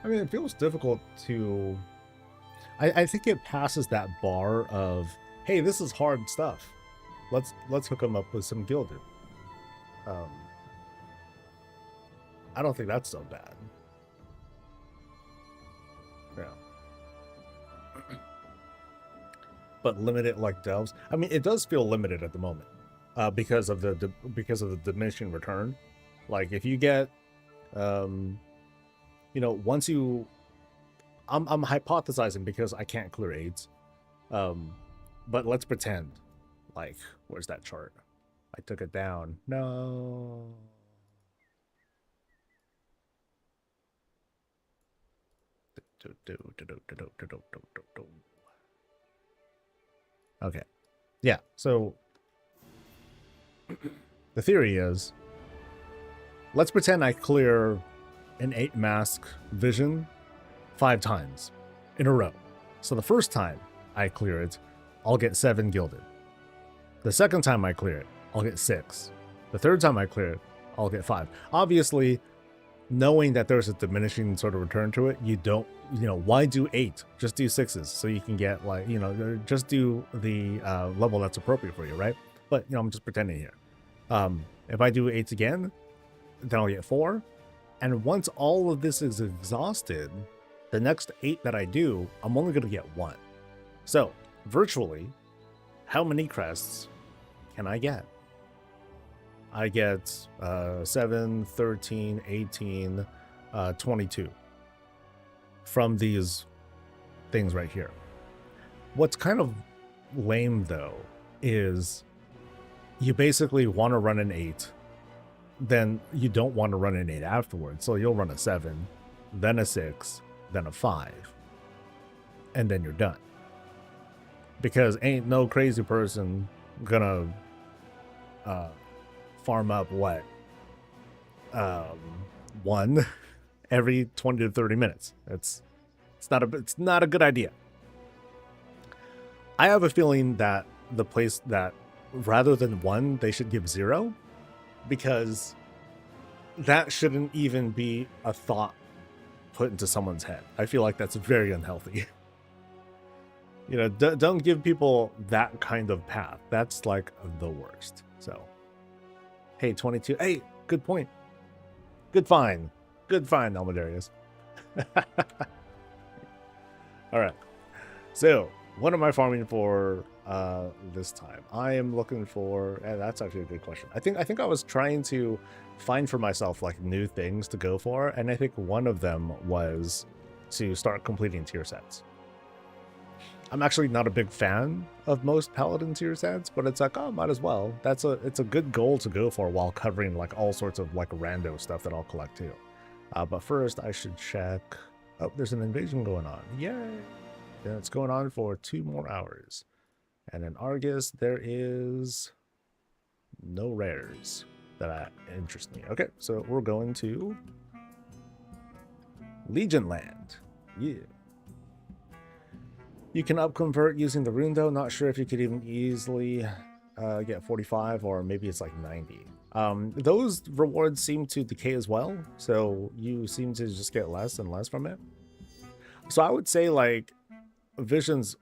I mean, it feels difficult to... I think it passes that bar of, hey, this is hard stuff. Let's hook them up with some Gilded. I don't think that's so bad. Yeah. But limited like delves. I mean, it does feel limited at the moment, because of the diminishing return. Like if you get, you know, once you, I'm hypothesizing because I can't clear AIDS, but let's pretend, like, where's that chart? I took it down. No. Okay. Yeah, so the theory is, let's pretend I clear an 8 mask vision 5 times in a row. So the first time I clear it, I'll get 7 gilded. The second time I clear it, I'll get 6. The third time I clear it, I'll get 5. Obviously, knowing that there's a diminishing sort of return to it, you don't, you know, why do 8? Just do 6s so you can get, like, you know, just do the level that's appropriate for you, right? But, you know, I'm just pretending here. If I do 8s again, then I'll get 4. And once all of this is exhausted, the next 8 that I do, I'm only going to get 1. So, virtually, how many crests can I get? I get 7, 13, 18, 22 from these things right here. What's kind of lame, though, is you basically want to run an 8, then you don't want to run an 8 afterwards. So you'll run a 7, then a 6, then a 5, and then you're done. Because ain't no crazy person gonna farm up what, 1 every 20 to 30 minutes. It's not a good idea. I have a feeling that the place that rather than 1, they should give 0, because that shouldn't even be a thought put into someone's head. I feel like that's very unhealthy. You know, don't give people that kind of path. That's like the worst. So, hey, 22. Hey, good point. Good find. Good find, Almudarius. All right. So, what am I farming for this time? I am looking for, and that's actually a good question. I think I was trying to find for myself like new things to go for, and I think one of them was to start completing tier sets. I'm actually not a big fan of most paladin tier sets, but it's like, oh, might as well. It's a good goal to go for while covering like all sorts of like rando stuff that I'll collect too. But first I should check. Oh, there's an invasion going on. Yay! And it's going on for 2 more hours. And in Argus, there is no rares that interest me. Okay, so we're going to Legion Land. Yeah. You can upconvert using the Rundo. Not sure if you could even easily get 45, or maybe it's like 90. Those rewards seem to decay as well, so you seem to just get less and less from it. So I would say like visions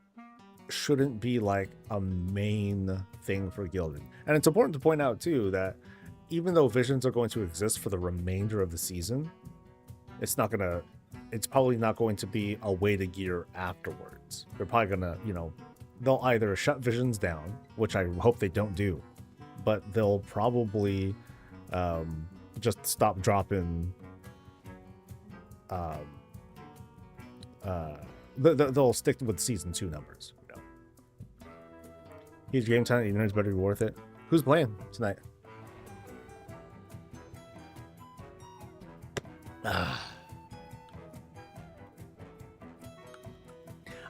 shouldn't be like a main thing for Gilded. And it's important to point out too that even though visions are going to exist for the remainder of the season, it's not gonna it's probably not going to be a way to gear afterwards. They're probably gonna, you know, they'll either shut visions down, which I hope they don't do, but they'll probably just stop dropping. They'll stick with season 2 numbers. You know, huge game time. Even it's better be worth it. Who's playing tonight?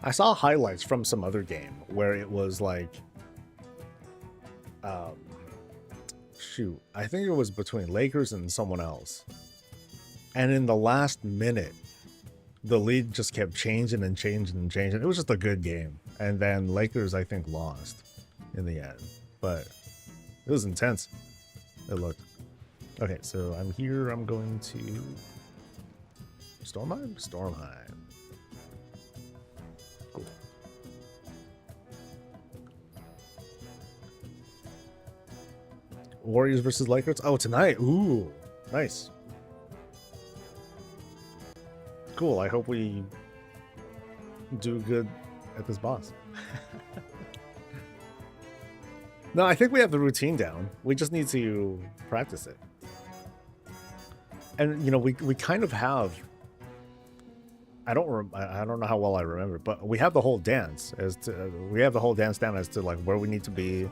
I saw highlights from some other game where it was like, shoot, I think it was between Lakers and someone else. And in the last minute, the lead just kept changing and changing and changing. It was just a good game. And then Lakers, I think, lost in the end. But it was intense. It looked. Okay, so I'm here. I'm going to Stormheim? Stormheim. Cool. Warriors versus Lakers? Oh, tonight. Ooh, nice. Cool. I hope we do good at this boss. No, I think we have the routine down. We just need to practice it. And you know, we kind of have. I don't know how well I remember, but we have the whole dance down as to like where we need to be,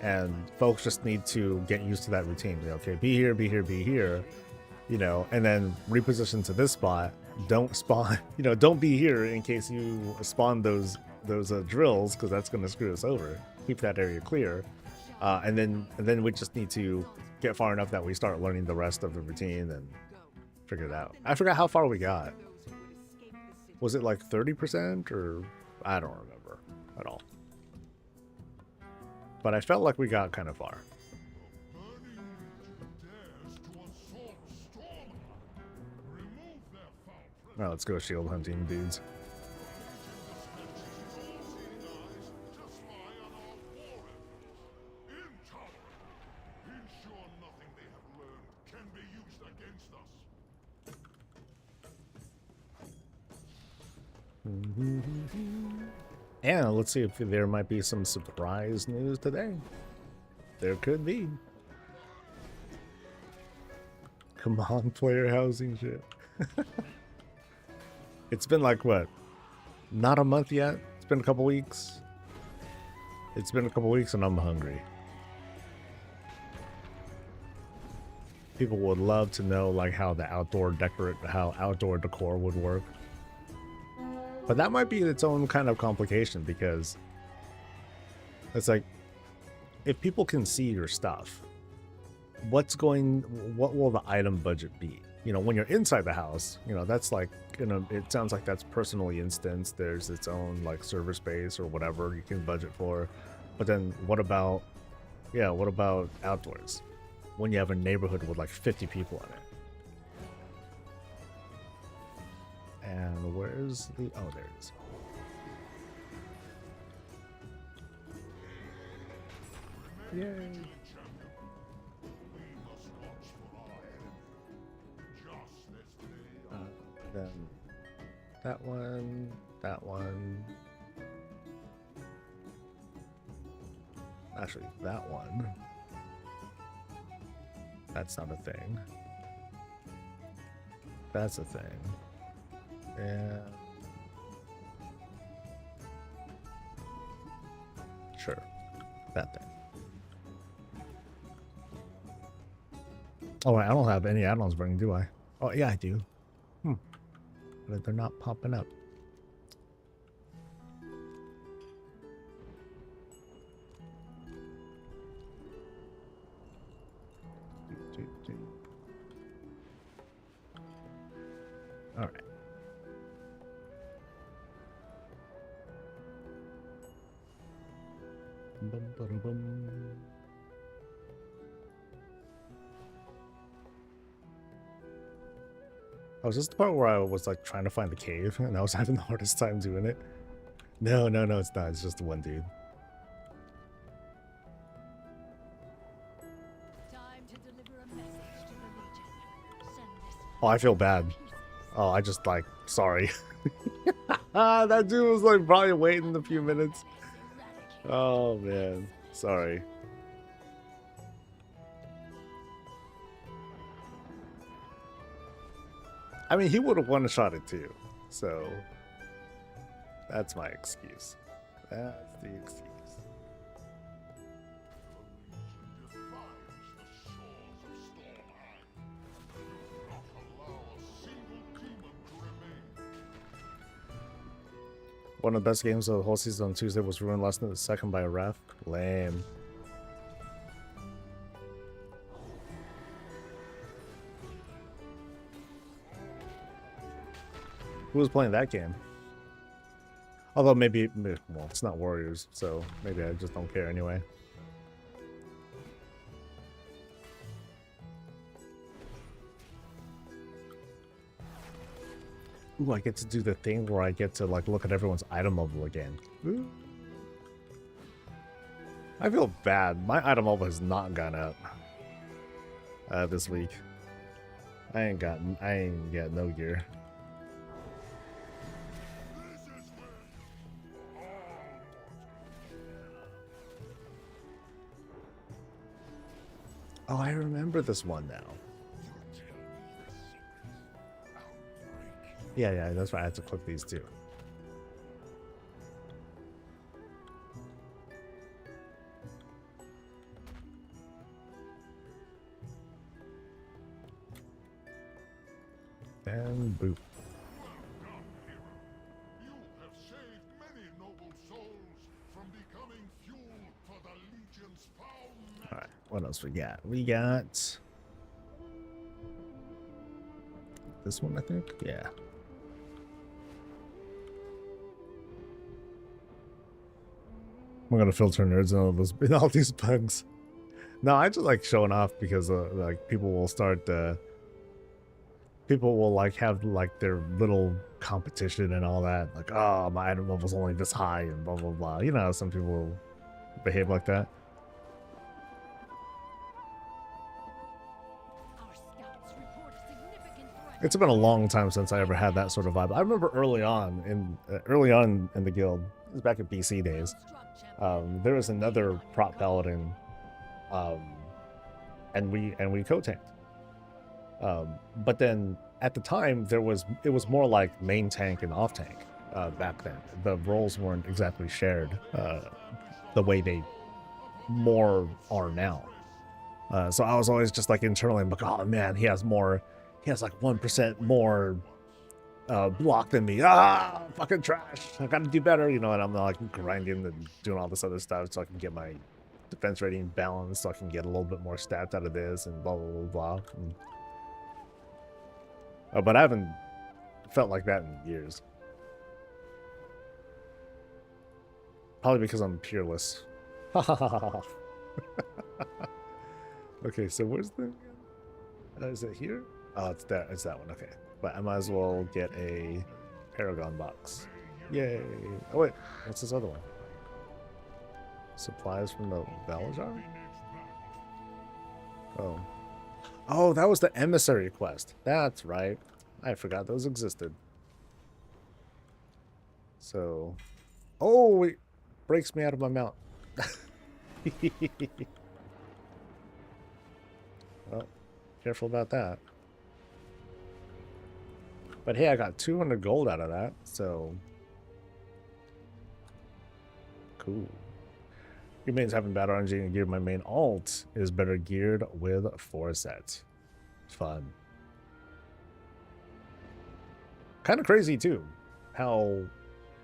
and folks just need to get used to that routine. Okay, be here, be here, be here, you know, and then reposition to this spot. Don't spawn, you know, don't be here in case you spawn those drills, because that's going to screw us over. Keep that area clear, and then we just need to get far enough that we start learning the rest of the routine and figure it out. I forgot how far we got. Was it like 30% or I don't remember at all. But I felt like we got kind of far. Now let's go shield hunting, dudes. And let's see if there might be some surprise news today. There could be. Come on, player housing shit. It's been like, what? Not a month yet? It's been a couple weeks. It's been a couple weeks and I'm hungry. People would love to know like how outdoor decor would work. But that might be its own kind of complication, because it's like, if people can see your stuff, what will the item budget be? You know, when you're inside the house, you know, that's like, you know, it sounds like that's personally instanced. There's its own like server space or whatever you can budget for. But then what about outdoors? When you have a neighborhood with like 50 people in it. And where's the... Oh, there it is. Yay. Then that one, that one. Actually, that one. That's not a thing. That's a thing. And sure, that thing. Oh, I don't have any add-ons running, do I? Oh, yeah, I do. But they're not popping up. All right. Oh, is this the part where I was like trying to find the cave and I was having the hardest time doing it? No, it's not. It's just the one dude. Time to deliver a message to the Legion. Send this Oh, I feel bad. Oh, I just like, sorry. That dude was like probably waiting a few minutes. Oh man, sorry. I mean, he would have one-shot it too, so that's my excuse. That's the excuse. One of the best games of the whole season on Tuesday was ruined last night, the second by a ref. Lame. Who was playing that game? Although maybe, well, it's not Warriors, so maybe I just don't care anyway. Ooh, I get to do the thing where I get to like look at everyone's item level again. Ooh. I feel bad. My item level has not gone up this week. I ain't got no gear. Oh, I remember this one now. Yeah, that's right. I had to click these too. And boop. You have saved many noble souls from becoming fuel for the Legion's foul men. All right, what else we got? We got this one, I think. Yeah. We're gonna filter nerds in all these bugs. No, I just like showing off because like people will start. People will like have like their little competition and all that. Like, oh, my item level's only this high and blah blah blah. You know how some people will behave like that. It's been a long time since I ever had that sort of vibe. I remember early on in the guild, it was back in BC days. There was another prop paladin, and we co-tanked. But then at the time it was more like main tank and off tank back then. The roles weren't exactly shared the way they more are now. So I was always just like internally, I'm like, oh man, he has like 1% more block than me. Ah, fucking trash. I gotta do better, you know, and I'm like grinding and doing all this other stuff so I can get my defense rating balanced, so I can get a little bit more stats out of this and blah blah blah blah. But I haven't felt like that in years. Probably because I'm peerless. Okay, so where's the... is it here? Oh, it's there. It's that one. Okay. But I might as well get a Paragon box. Yay. Oh, wait. What's this other one? Supplies from the Valajar? Oh. Oh, that was the emissary quest. That's right. I forgot those existed. So... Oh, it breaks me out of my mount. Well, careful about that. But hey, I got 200 gold out of that, so... Cool. Remains having better engineering gear. My main alt is better geared with 4 sets. Fun. Kind of crazy too, how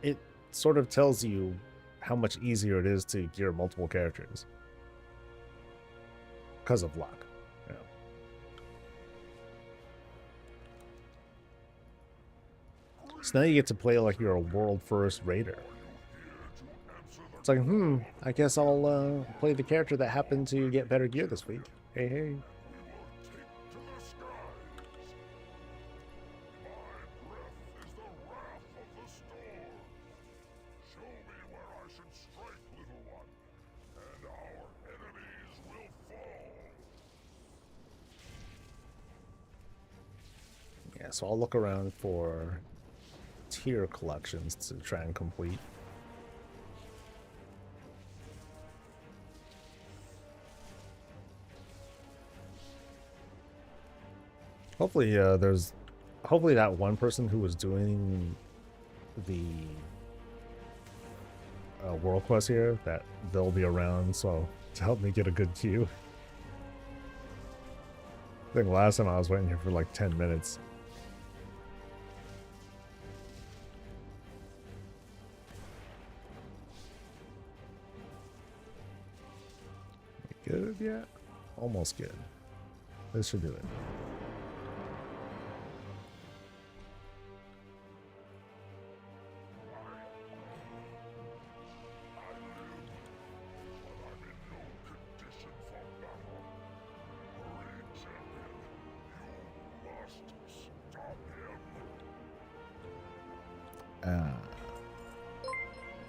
it sort of tells you how much easier it is to gear multiple characters because of luck. You know. So now you get to play like you're a world first raider. It's like, I guess I'll play the character that happened to get better gear this week. Hey, hey. so I'll look around for tier collections to try and complete. Hopefully, hopefully that one person who was doing the world quest here, that they'll be around, so to help me get a good queue. I think last time I was waiting here for like 10 minutes. Good yet? Almost good. This should do it.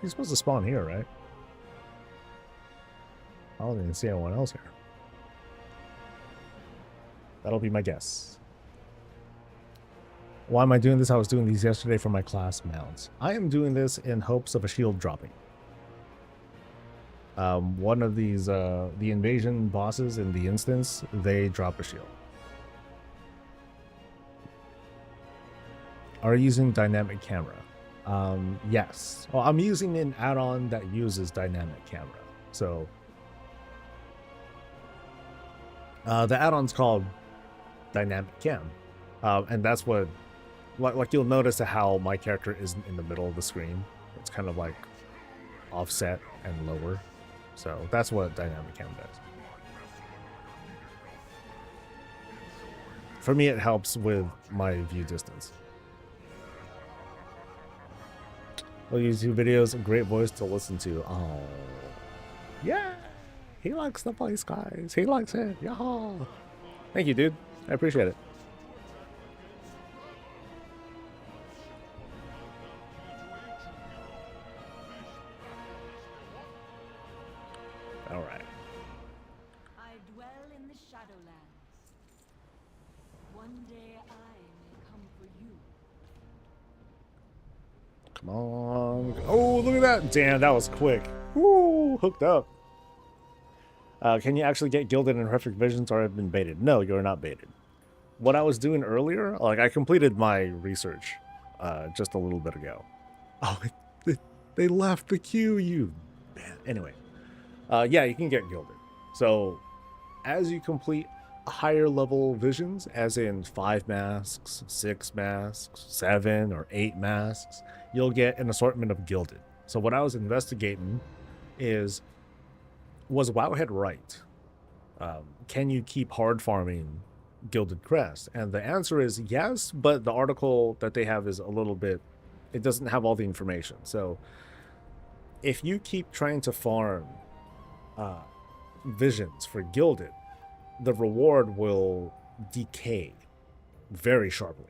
He's supposed to spawn here, right? I don't even see anyone else here. That'll be my guess. Why am I doing this? I was doing these yesterday for my class mounts. I am doing this in hopes of a shield dropping. One of these, the invasion bosses in the instance, they drop a shield. Are you using dynamic camera? Yes. Well, I'm using an add-on that uses dynamic camera. So the add-on's called Dynamic Cam, and that's what, like you'll notice how my character isn't in the middle of the screen. It's kind of like offset and lower. So that's what Dynamic Cam does. For me, it helps with my view distance. Well, YouTube videos, a great voice to listen to. Oh, yeah. He likes the voice, guys. He likes it. Yeah. Thank you, dude. I appreciate it. All right. I dwell in the Shadowlands. One day I may come for you. Come on. Oh, look at that. Damn, that was quick. Woo, hooked up. Can you actually get Gilded in Horrific Visions, or have been baited? No, you're not baited. What I was doing earlier, like I completed my research just a little bit ago. Oh, they left the queue, you man. Anyway, yeah, you can get Gilded. So as you complete higher level visions, as in 5 masks, 6 masks, 7 or 8 masks, you'll get an assortment of Gilded. So what I was investigating is, was Wowhead right? Can you keep hard farming Gilded Crest? And the answer is yes, but the article that they have is a little bit, it doesn't have all the information. So if you keep trying to farm visions for Gilded, the reward will decay very sharply.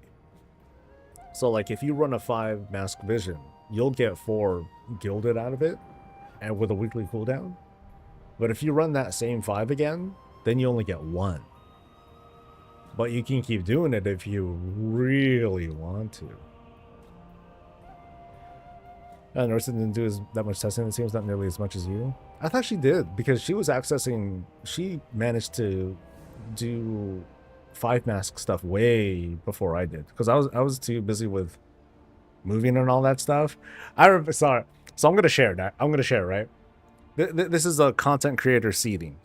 So like if you run a 5 mask vision, you'll get 4 Gilded out of it, and with a weekly cooldown. But if you run that same 5 again, then you only get 1. But you can keep doing it if you really want to. Nurse didn't do that much testing, it seems, not nearly as much as you. I thought she did, because she was accessing, she managed to do 5 mask stuff way before I did, because I was too busy with moving and all that stuff. I remember, sorry, so I'm gonna share that. I'm gonna share, right? This is a content creator seeding.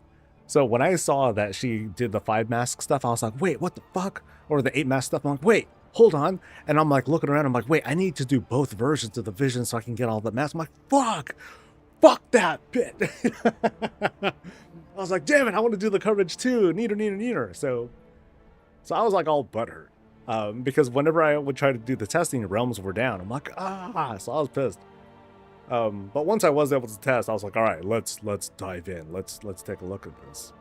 So when I saw that she did the 5 mask stuff, I was like, wait, what the fuck? Or the 8 mask stuff. I'm like, wait, hold on. And I'm like looking around. I'm like, wait, I need to do both versions of the vision so I can get all the masks. I'm like, fuck that bit. I was like, damn it, I want to do the coverage too. Neater. So I was like all butthurt. Because whenever I would try to do the testing, realms were down. I'm like, so I was pissed. But once I was able to test, I was like, all right, let's dive in. Let's take a look at this.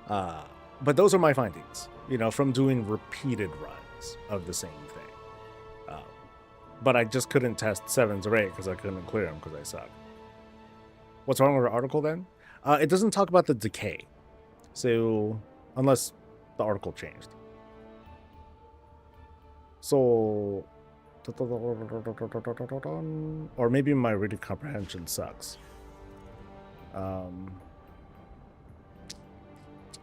But those are my findings, from doing repeated runs of the same thing. But I just couldn't test 7s or 8 because I couldn't clear them because I suck. What's wrong with the article then? It doesn't talk about the decay. So unless the article changed. So, or maybe my reading comprehension sucks.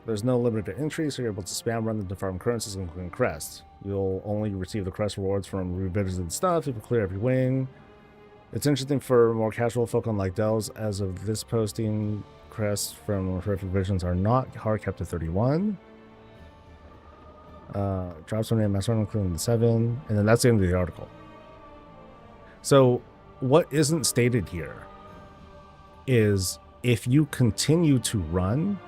There's no limited entry, so you're able to spam run the farm currencies, including crests. You'll only receive the crest rewards from revisited stuff if you clear every wing. It's interesting for more casual folk unlike Dells. As of this posting, crests from horrific visions are not hard capped to 31. Drops from the master, including the 7, and then that's the end of the article. So, what isn't stated here is if you continue to run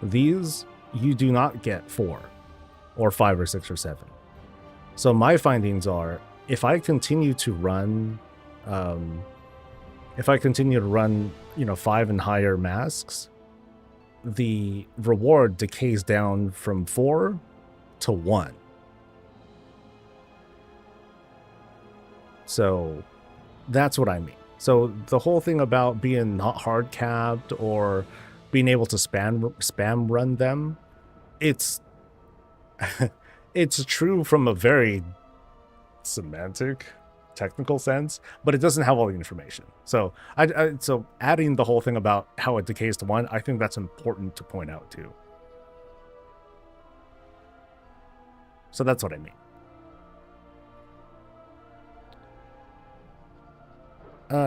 these, you do not get 4 or 5 or 6 or 7. So my findings are, if I continue to run, you know, 5 and higher masks, the reward decays down from 4 to 1. So that's what I mean. So the whole thing about being not hard capped or being able to spam run them, it's it's true from a very semantic, technical sense, but it doesn't have all the information. So so adding the whole thing about how it decays to 1, I think that's important to point out too. So that's what I mean.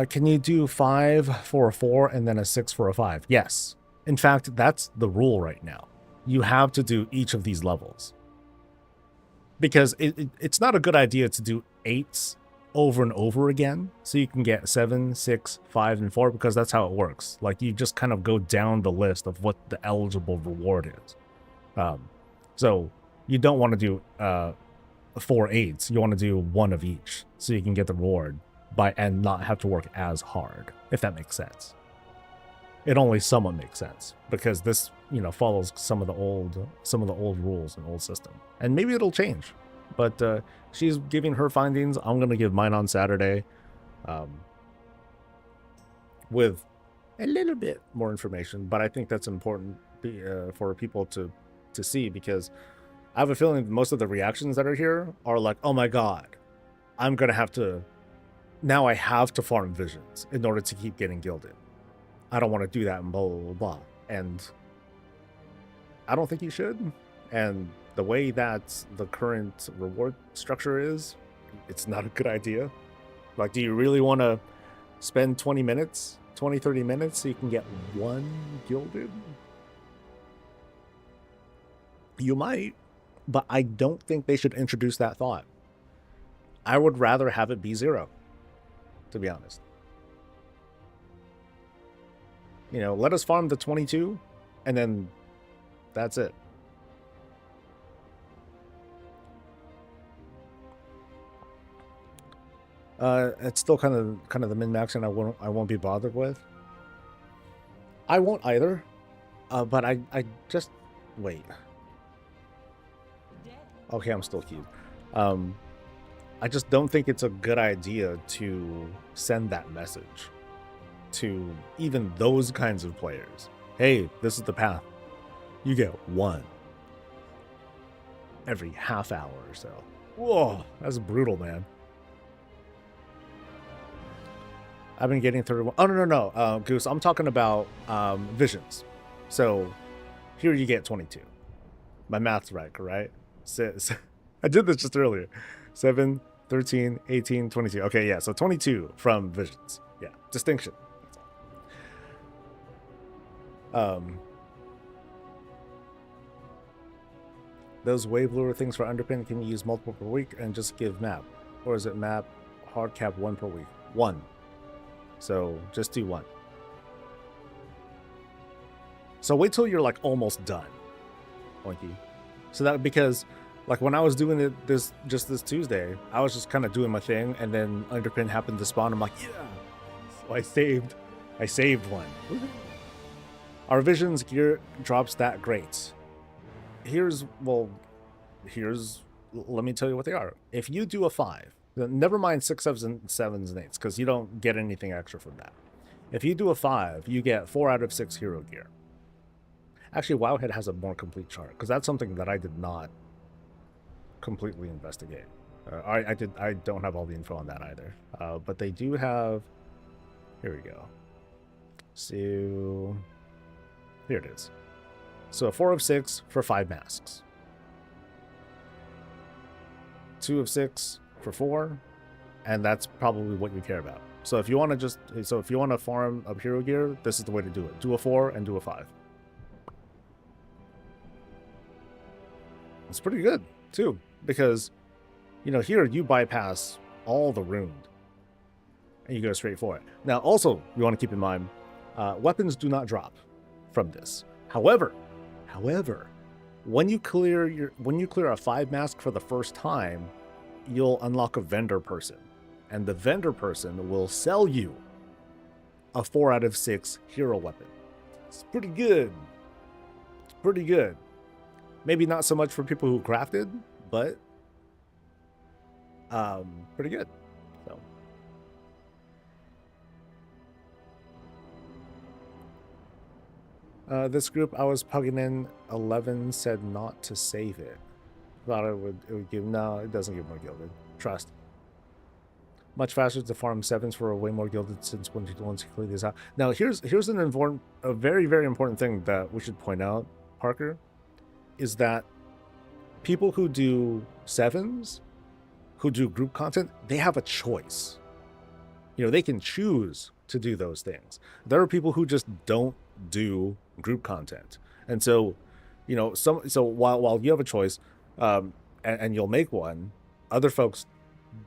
Can you do 5 for a 4 and then a 6 for a 5? Yes. In fact, that's the rule right now. You have to do each of these levels. Because it's not a good idea to do 8s over and over again, so you can get 7, 6, 5, and 4, because that's how it works. Like, you just kind of go down the list of what the eligible reward is. So you don't want to do 4 8s. You want to do 1 of each, so you can get the reward and not have to work as hard, if that makes sense. It only somewhat makes sense, because this, you know, follows some of the old rules and old system, and maybe it'll change. But she's giving her findings. I'm gonna give mine on Saturday, with a little bit more information. But I think that's important for people to see, because I have a feeling most of the reactions that are here are like, "Oh my god, I'm gonna have to now. I have to farm visions in order to keep getting gilded. I don't want to do that," and blah, blah, blah, blah. And I don't think you should. And the way that the current reward structure is, it's not a good idea. Like, do you really want to spend 20 minutes, 20, 30 minutes so you can get 1 gilded? You might, but I don't think they should introduce that thought. I would rather have it be 0, to be honest. You know, let us farm the 22, and then that's it. It's still kind of the min-max, and I won't be bothered with. I won't either. But I just wait. Okay, I'm still cute. I just don't think it's a good idea to send that message to even those kinds of players. Hey, this is the path. You get 1 every half hour or so. Whoa, that's brutal, man. I've been getting 31. Oh, no. Goose, I'm talking about visions. So here you get 22. My math's right, correct? I did this just earlier. 7, 13, 18, 22. Okay, yeah, so 22 from visions. Yeah, distinction. Those wave lure things for underpin, can you use multiple per week and just give map? Or is it map hard cap 1 per week? 1. So just do 1. So wait till you're like almost done, Oinky. So that, because like when I was doing it this Tuesday, I was just kind of doing my thing, and then underpin happened to spawn. I'm like, yeah. So I saved 1. Our visions gear drops that great. Let me tell you what they are. If you do a 5, never mind 6, 7s, and 8s, because you don't get anything extra from that. If you do a 5, you get 4 out of 6 hero gear. Actually, Wowhead has a more complete chart because that's something that I did not completely investigate. I don't have all the info on that either. But they do have. Here we go. So here it is. So 4 of 6 for 5 masks. 2 of 6 for 4, and that's probably what you care about. So if you want to farm up hero gear, this is the way to do it. Do a 4 and do a 5. It's pretty good too, because here you bypass all the ruined and you go straight for it. Now also you want to keep in mind weapons do not drop from this. However, when you clear a 5 mask for the first time, you'll unlock a vendor person, and the vendor person will sell you a 4 out of 6 hero weapon. It's pretty good. It's pretty good. Maybe not so much for people who crafted, but pretty good. So this group I was plugging in 11 said not to save it. Thought it would give. No, it doesn't give more gilded. Trust. Much faster to farm 7s for a way more gilded since once you clear this out. Now here's a very, very important thing that we should point out, Parker, is that people who do 7s, who do group content, they have a choice. They can choose to do those things. There are people who just don't do group content, and so while you have a choice, and you'll make one, other folks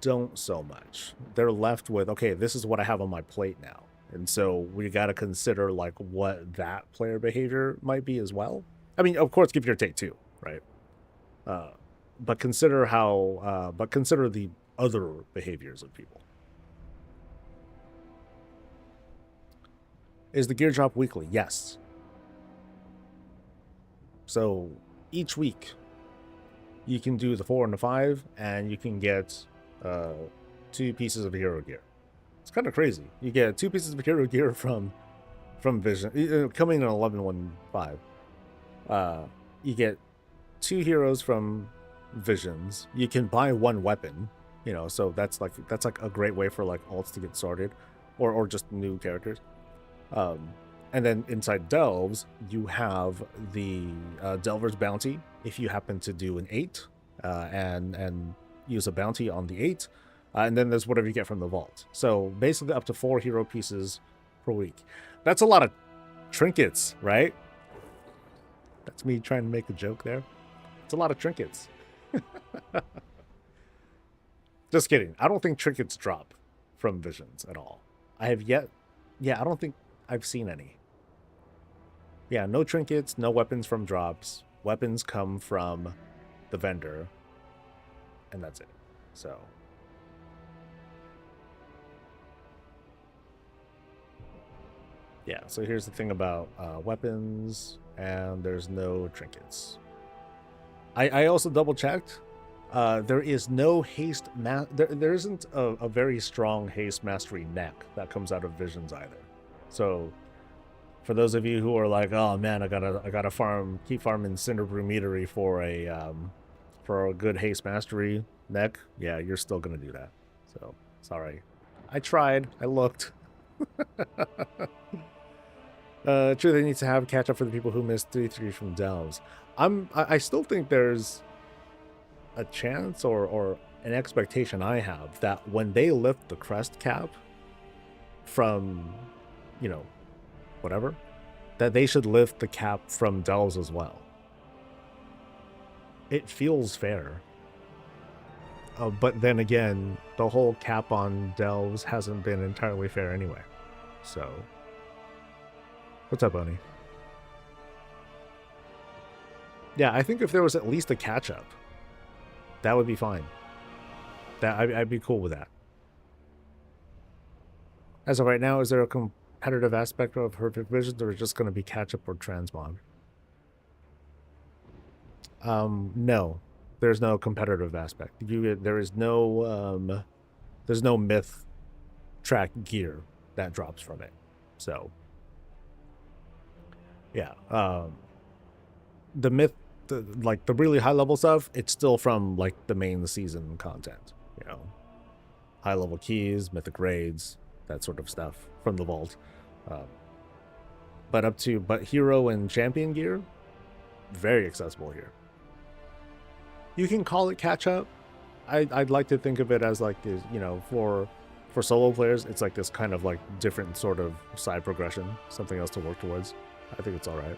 don't so much. They're left with, okay, this is what I have on my plate now, and so we got to consider like what that player behavior might be as well. I mean, of course, give your take too, right? But consider the other behaviors of people. Is the gear drop weekly? Yes. So each week you can do the 4 and the 5, and you can get 2 pieces of hero gear. It's kind of crazy. You get 2 pieces of hero gear from Vision, coming in 11.15. You get 2 heroes from Visions. You can buy 1 weapon, so that's like a great way for like alts to get started, or just new characters. And then inside Delves, you have the Delver's Bounty if you happen to do an 8 and use a bounty on the 8. And then there's whatever you get from the vault. So basically up to 4 hero pieces per week. That's a lot of trinkets, right? That's me trying to make a joke there. It's a lot of trinkets. Just kidding. I don't think trinkets drop from Visions at all. I don't think I've seen any. Yeah, no trinkets, no weapons from drops. Weapons come from the vendor, and that's it. So yeah, so here's the thing about weapons, and there's no trinkets. I also double checked. There is no haste. There isn't a very strong haste mastery neck that comes out of Visions either. So for those of you who are like, oh man, I gotta keep farming Cinderbrew Meadery for a good haste mastery neck, yeah, you're still gonna do that. So sorry. I tried. I looked. True, they need to have catch up for the people who missed 3-3 from Delves. I still think there's a chance or an expectation I have that when they lift the crest cap from, whatever, that they should lift the cap from Delves as well. It feels fair. But then again, the whole cap on Delves hasn't been entirely fair anyway. So, what's up, Bunny? Yeah, I think if there was at least a catch-up, that would be fine. I'd be cool with that. As of right now, is there a competitive aspect of Perfect Visions, or is it just going to be catch-up or transmog? No. There's no competitive aspect. There's no myth track gear that drops from it. So, yeah. the myth, like the really high level stuff, it's still from like the main season content, you know, high level keys, mythic raids, that sort of stuff from the vault. But hero and champion gear, very accessible here. You can call it catch up. I'd like to think of it as like this, you know, for solo players, it's like this kind of like different sort of side progression, something else to work towards. I think it's all right.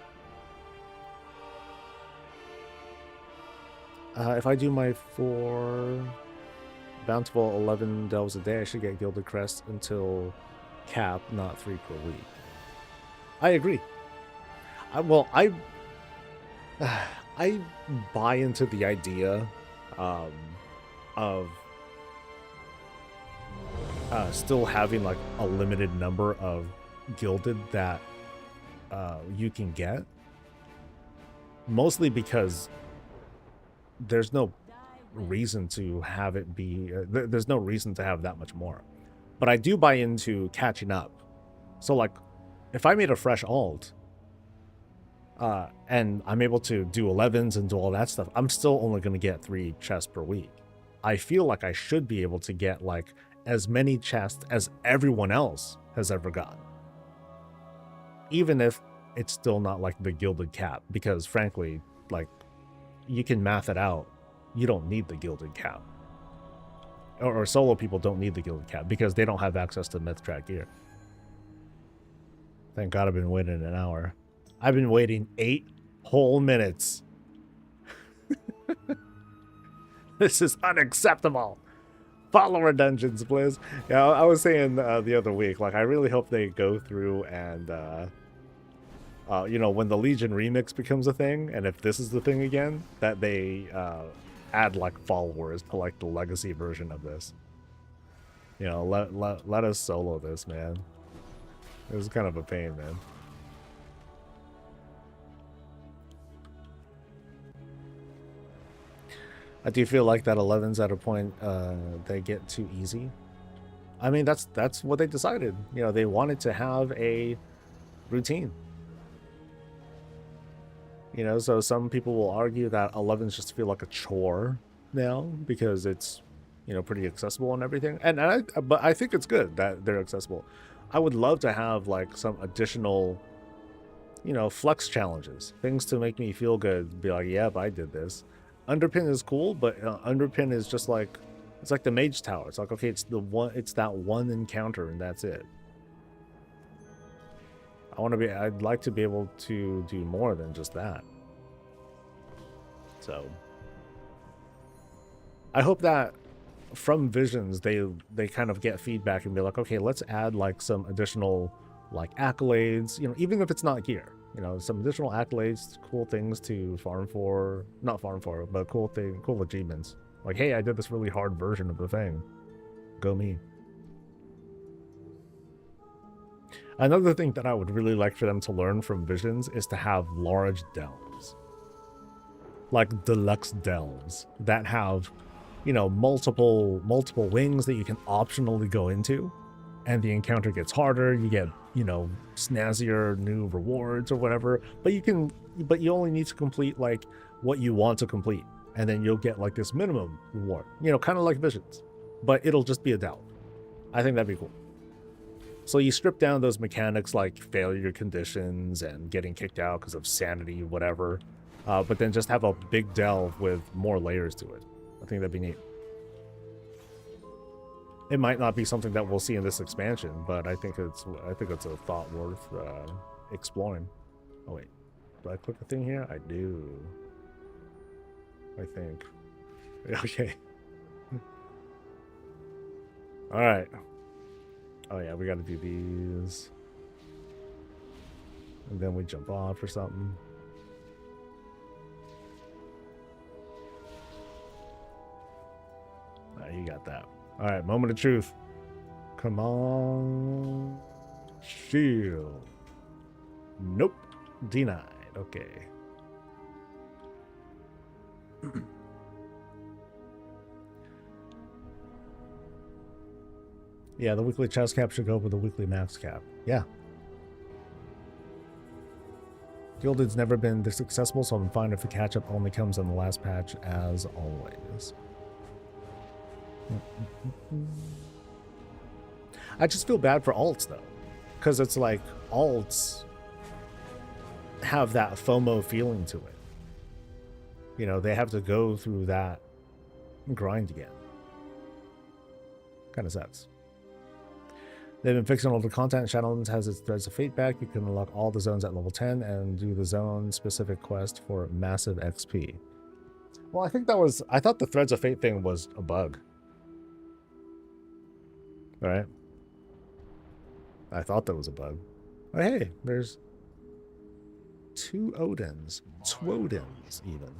If I do my 4 bountiful 11 delves a day, I should get Gilded Crest until cap, not 3 per week. I agree. I buy into the idea of still having like a limited number of Gilded that you can get, mostly because there's no reason to have it be there's no reason to have that much more. But I do buy into catching up. So like if I made a fresh alt and I'm able to do 11s and do all that stuff, I'm still only going to get 3 chests per week. I feel like I should be able to get like as many chests as everyone else has ever gotten, even if it's still not like the Gilded cap, because frankly, like, you can math it out. You don't need the Gilded cap, or solo people don't need the Gilded cap because they don't have access to myth track gear. Thank God I've been waiting an hour. I've been waiting 8 whole minutes. This is unacceptable. Follower dungeons, Blizz. Yeah, I was saying the other week, like, I really hope they go through and, you know, when the Legion remix becomes a thing, and if this is the thing again, that they add, like, followers to, like, the legacy version of this. You know, let us solo this, man. It was kind of a pain, man. I do feel like that 11's at a point they get too easy. I mean, that's what they decided. You know, they wanted to have a routine. You know, so some people will argue that 11's just feel like a chore now because it's, you know, pretty accessible and everything. But I think it's good that they're accessible. I would love to have like some additional, you know, flex challenges, things to make me feel good. Be like, yep, I did this. Underpin is cool, but Underpin is just like, it's like the Mage Tower. It's like, okay, it's that one encounter and that's it. I'd like to be able to do more than just that. So I hope that from Visions they kind of get feedback and be like, okay, let's add like some additional like accolades, you know, even if it's not gear, you know, some additional accolades, cool things to farm for, not farm for, but cool achievements. Like, hey, I did this really hard version of the thing. Go me. Another thing that I would really like for them to learn from Visions is to have large delves. Like deluxe delves that have, you know, multiple wings that you can optionally go into, and the encounter gets harder. You get, you know, snazzier new rewards or whatever, but you only need to complete like what you want to complete, and then you'll get like this minimum reward, you know, kind of like Visions, but it'll just be a delve. I think that'd be cool. So you strip down those mechanics like failure conditions and getting kicked out because of sanity, whatever, but then just have a big delve with more layers to it. I think that'd be neat. It might not be something that we'll see in this expansion, but I think it's a thought worth exploring. Oh wait, do I click a thing here? I do. I think. Okay. All right. Oh yeah, we got to do these, and then we jump off or something. You got that. All right, moment of truth. Come on, shield. Nope, denied. Okay. Yeah, the weekly chest cap should go with the weekly max cap. Yeah. Gilded's never been this accessible, so I'm fine if the catch-up only comes in the last patch, as always. I just feel bad for alts, though. Because it's like, alts have that FOMO feeling to it. You know, they have to go through that grind again. Kind of sucks. They've been fixing all the content. Shadowlands has its Threads of Fate back. You can unlock all the zones at level 10 and do the zone-specific quest for massive XP. Well, I think that was... I thought the Threads of Fate thing was a bug. Right? I thought that was a bug. Oh, hey, there's 2 Odins. Twodins, even.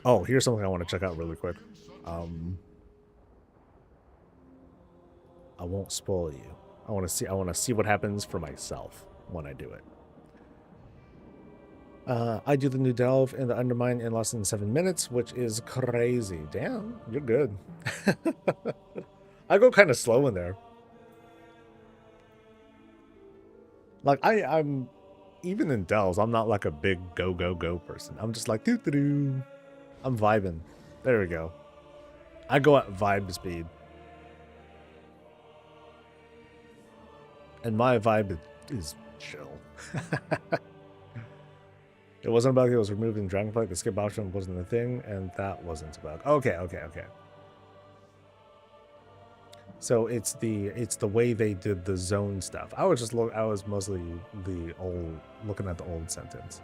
Oh, here's something I want to check out really quick. I won't spoil you. I want to see what happens for myself when I do it. I do the new delve in the Undermine in less than 7 minutes, which is crazy. Damn, you're good. I go kind of slow in there. Like I'm even in delves, I'm not like a big go person. I'm just like doo-doo-doo. I'm vibing. There we go. I go at vibe speed. And my vibe is chill. It wasn't a bug, it was removed in Dragonflight. The skip option wasn't a thing, and that wasn't a bug. Okay. So it's the way they did the zone stuff. I was mostly looking at the old sentence.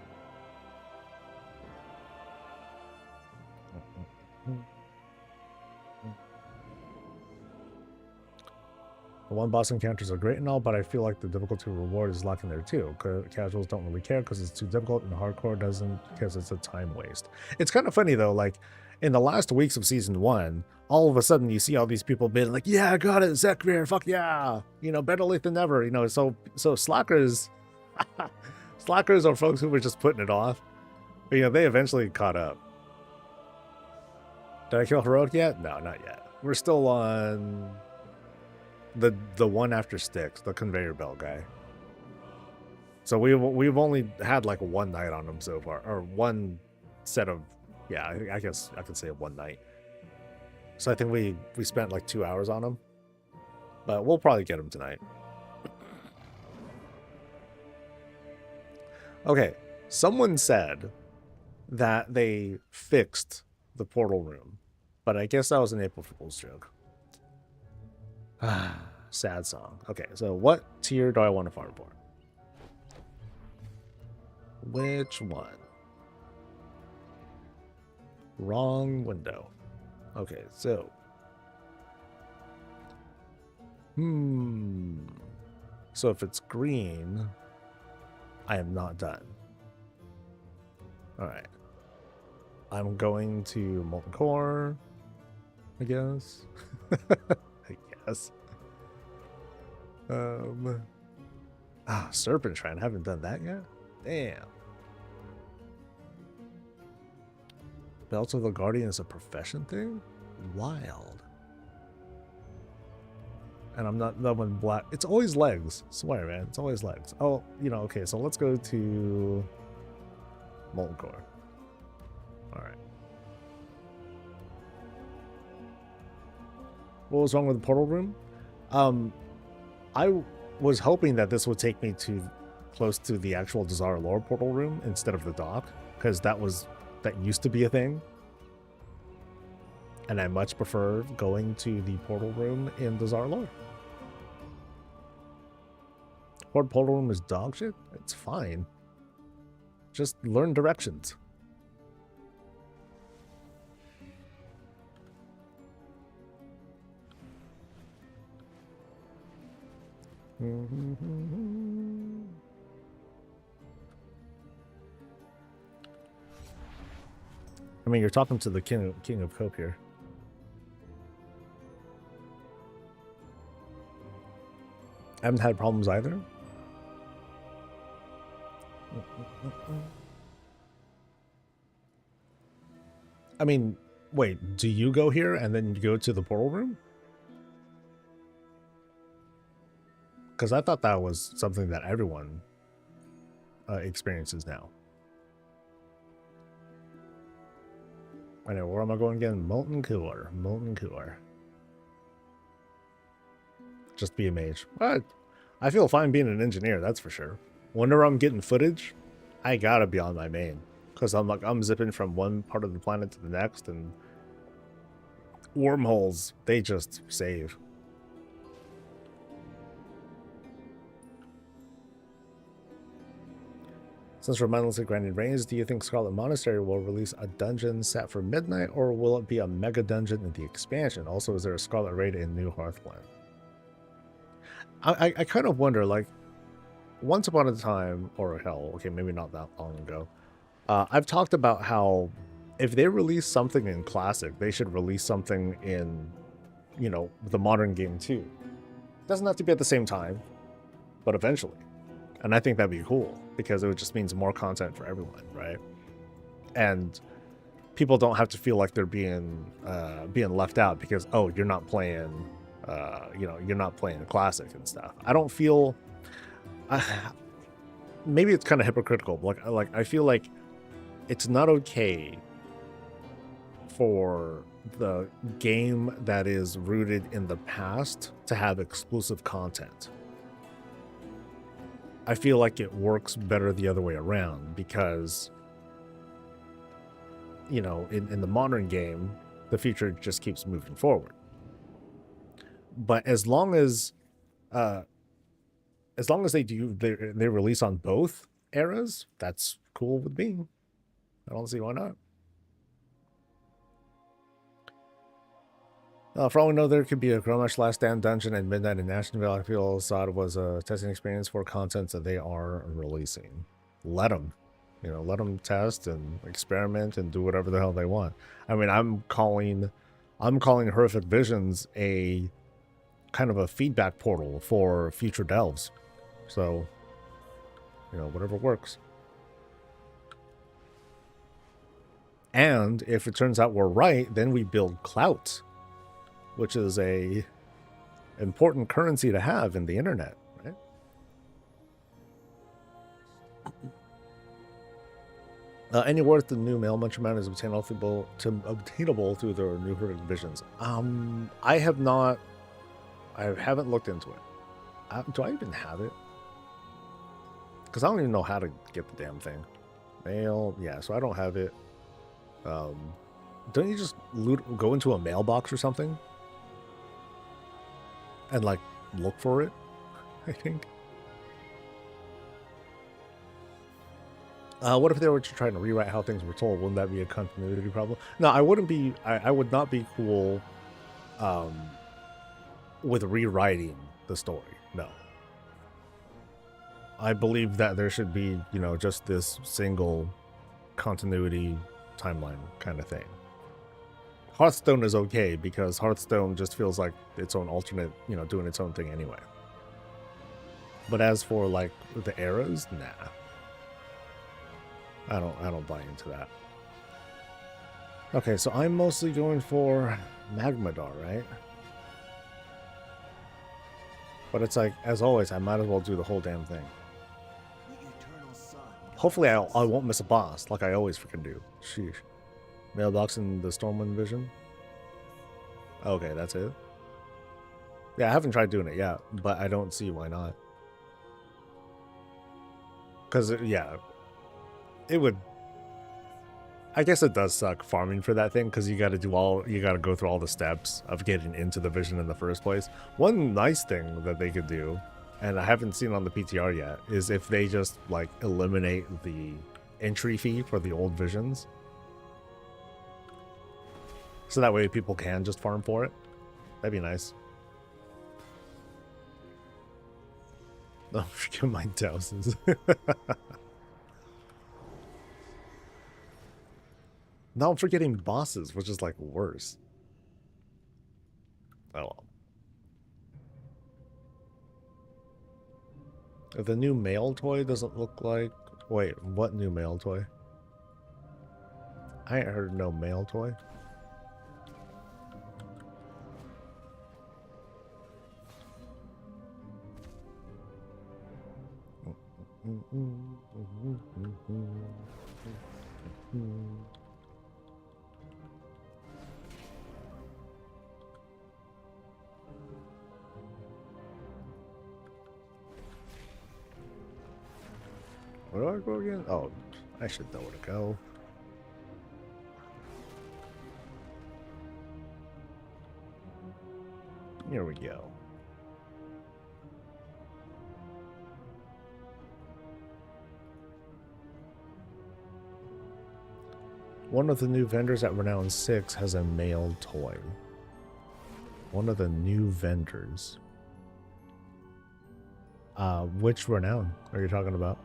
The one boss encounters are great and all, but I feel like the difficulty reward is lacking there too. Casuals don't really care because it's too difficult, and hardcore doesn't because it's a time waste. It's kind of funny though, like in the last weeks of season 1, all of a sudden you see all these people being like, yeah, I got it, Zekrir, fuck yeah, you know, better late than never, you know. So slackers slackers are folks who were just putting it off, but you know, they eventually caught up. Did I kill Heroic yet? No, not yet. We're still on the one after Styx, the conveyor belt guy. So we've only had like one night on him so far, or one set of, yeah, I guess I could say one night. So I think we spent like 2 hours on him, but we'll probably get him tonight. Okay, someone said that they fixed the portal room, but I guess that was an April Fool's joke. Sad song. Okay, so what tier do I want to farm for? Which one? Wrong window. Okay, so so if it's green, I am not done. All right, I'm going to Molten Core, I guess. I guess. Serpent Shrine. Haven't done that yet. Damn. Belt of the Guardian is a profession thing? Wild. And I'm not that one black. It's always legs. Swear, man. It's always legs. Oh, you know, okay, so let's go to Molten Core. Alright. What was wrong with the portal room? I was hoping that this would take me to close to the actual Desire Lore portal room instead of the dock, because that used to be a thing. And I much prefer going to the portal room in Desire Lore. Portal room is dog shit? It's fine. Just learn directions. I mean, you're talking to the king of Cope here. I haven't had problems either. I mean, wait, do you go here and then you go to the portal room? Because I thought that was something that everyone experiences now. I know, where am I going again? Molten Cooler. Molten Cooler. Just be a mage. But I feel fine being an engineer, that's for sure. Whenever I'm getting footage, I gotta be on my main. Because I'm zipping from one part of the planet to the next, and wormholes, they just save. Since we're mindlessly grinding range, do you think Scarlet Monastery will release a dungeon set for midnight, or will it be a mega dungeon in the expansion? Also, is there a Scarlet Raid in New Hearthland? I kind of wonder, like, once upon a time, or hell, okay, maybe not that long ago, I've talked about how if they release something in Classic, they should release something in, you know, the modern game too. Doesn't have to be at the same time, but eventually. And I think that'd be cool, because it just means more content for everyone, right? And people don't have to feel like they're being left out because, oh, you're not playing, you know, you're not playing Classic and stuff. I don't feel, maybe it's kind of hypocritical, but like I feel like it's not okay for the game that is rooted in the past to have exclusive content. I feel like it works better the other way around, because, you know, in the modern game, the future just keeps moving forward. But as long as they release on both eras, that's cool with me. I don't see why not. For all we know, there could be a Grommash Last Stand dungeon at midnight in Ashtonville. I feel Assad was a testing experience for content that they are releasing. Let them. You know, let them test and experiment and do whatever the hell they want. I mean, I'm calling Horrific Visions a kind of a feedback portal for future delves. So, you know, whatever works. And if it turns out we're right, then we build clout, which is a important currency to have in the internet, right? Any worth the new mail muncher mount is obtainable through the new Horrific Visions. I haven't looked into it. Do I even have it? Because I don't even know how to get the damn thing. Mail, yeah, so I don't have it. Don't you just go into a mailbox or something and like look for it? I think. What if they were trying to rewrite how things were told? Wouldn't that be a continuity problem? No, I wouldn't be. I would not be cool with rewriting the story. No. I believe that there should be, you know, just this single continuity timeline kind of thing. Hearthstone is okay because Hearthstone just feels like its own alternate, you know, doing its own thing anyway. But as for like the eras, nah. I don't buy into that. Okay, so I'm mostly going for Magmadar, right? But it's like, as always, I might as well do the whole damn thing. Hopefully I won't miss a boss, like I always freaking do. Sheesh. Mailbox in the Stormwind Vision? Okay, that's it? Yeah, I haven't tried doing it yet, but I don't see why not. Because, yeah, it would... I guess it does suck farming for that thing, because you gotta go through all the steps of getting into the vision in the first place. One nice thing that they could do, and I haven't seen on the PTR yet, is if they just, like, eliminate the entry fee for the old visions. So that way people can just farm for it. That'd be nice. Oh, forget my douses. Now I'm forgetting bosses, which is like worse. Oh well. If the new mail toy doesn't look like... Wait, what new mail toy? I ain't heard no mail toy. Where do I go again? Oh, I should know where to go. Here we go. One of the new vendors at Renown 6 has a male toy. One of the new vendors. Which Renown are you talking about?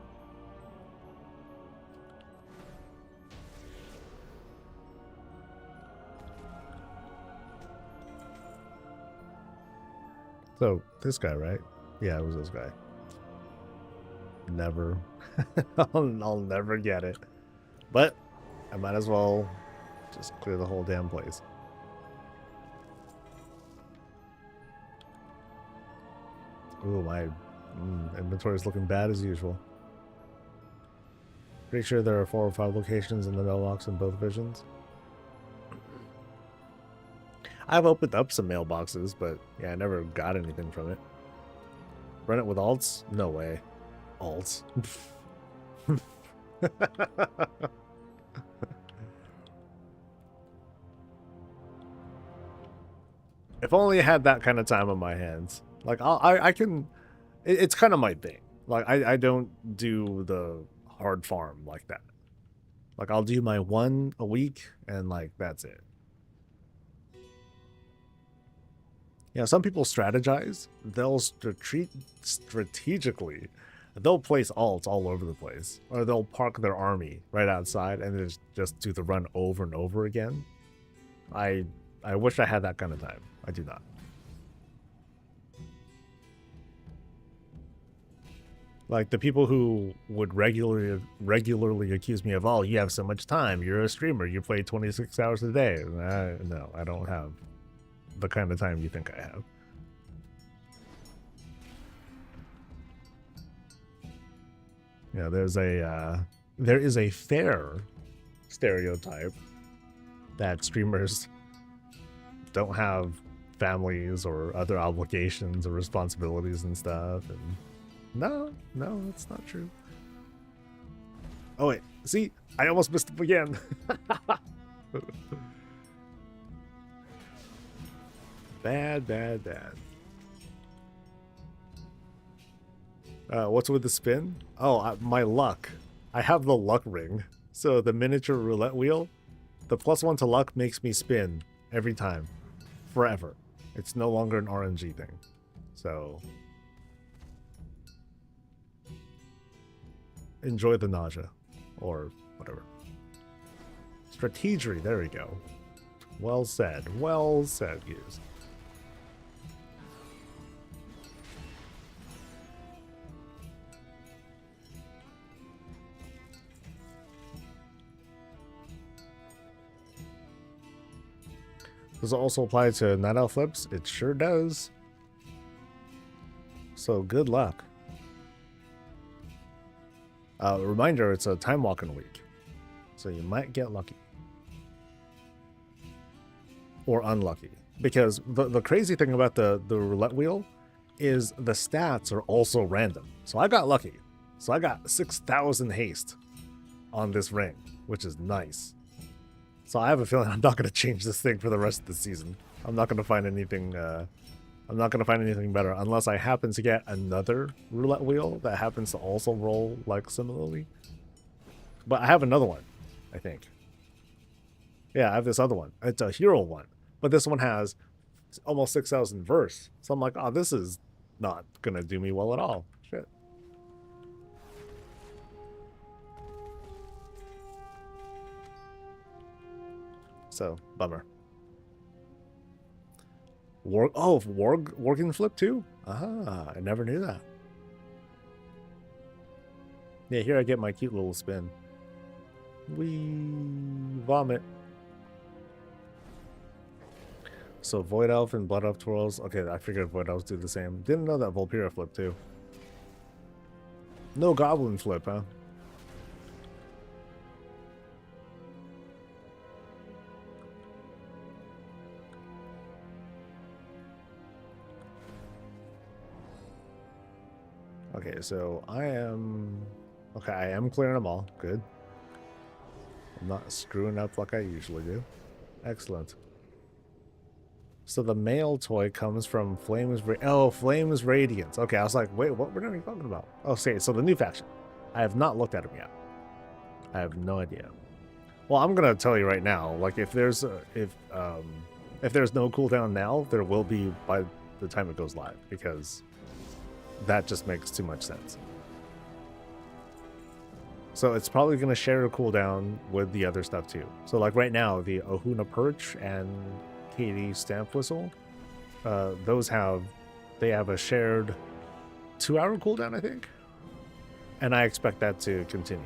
So, this guy, right? Yeah, it was this guy. Never. I'll never get it. But I might as well just clear the whole damn place. Ooh, my inventory is looking bad as usual. Pretty sure there are 4 or 5 locations in the mailbox in both visions. I've opened up some mailboxes, but yeah, I never got anything from it. Run it with alts? No way. Alts. If only I had that kind of time on my hands. Like, I can... It's kind of my thing. Like, I don't do the hard farm like that. Like, I'll do my 1 a week, and, like, that's it. Yeah, some people strategize. They'll strategically, they'll place alts all over the place. Or they'll park their army right outside and just do the run over and over again. I wish I had that kind of time. I do not. Like, the people who would regularly accuse me of, oh, you have so much time, you're a streamer, you play 26 hours a day. No, I don't have the kind of time you think I have. Yeah, there is a fair stereotype that streamers don't have families or other obligations or responsibilities and stuff, and no, that's not true. Oh wait, see, I almost missed him again. Bad. What's with the spin? Oh, my luck. I have the luck ring. So the miniature roulette wheel, the +1 to luck makes me spin every time. Forever. It's no longer an RNG thing. So enjoy the nausea. Or whatever. Strategery, there we go. Well said, Gears. Does it also apply to Night Owl flips? It sure does. So good luck. Reminder, it's a time walking week. So you might get lucky. Or unlucky. Because the crazy thing about the roulette wheel is the stats are also random. So I got lucky. So I got 6,000 haste on this ring, which is nice. So I have a feeling I'm not going to change this thing for the rest of the season. I'm not going to find anything. I'm not going to find anything better unless I happen to get another roulette wheel that happens to also roll like similarly. But I have another one, I think. Yeah, I have this other one. It's a hero one, but this one has almost 6,000 verse. So I'm like, oh, this is not going to do me well at all. Shit. So, bummer. Working flip too? Ah, I never knew that. Yeah, here I get my cute little spin. Vomit. So Void Elf and Blood Elf twirls. Okay, I figured Void Elves do the same. Didn't know that Volpira flip too. No goblin flip, huh? Okay, so I am clearing them all. Good. I'm not screwing up like I usually do. Excellent. So the male toy comes from Flames Radiance. Okay, I was like, wait, what were we talking about? Oh, okay, so the new faction. I have not looked at them yet. I have no idea. Well, I'm gonna tell you right now, like if there's no cooldown now, there will be by the time it goes live, because that just makes too much sense. So it's probably going to share a cooldown with the other stuff too. So like right now, the Ohuna Perch and Katie Stamp Whistle, they have a shared 2-hour cooldown, I think. And I expect that to continue.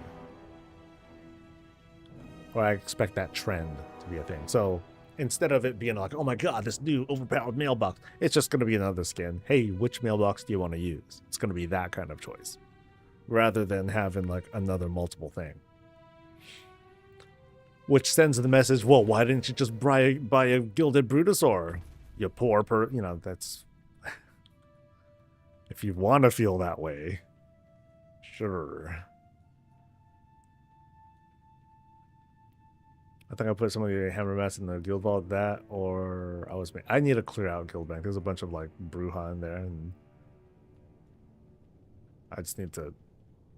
Or I expect that trend to be a thing. So instead of it being like, oh my god, this new overpowered mailbox, it's just going to be another skin. Hey, which mailbox do you want to use? It's going to be that kind of choice, rather than having like another multiple thing. Which sends the message, well, why didn't you just buy a Gilded Brutosaur? You poor that's... If you want to feel that way, sure. I think I put some of the hammer mats in the guild vault, I need to clear out guild bank. There's a bunch of like Bruja in there, and I just need to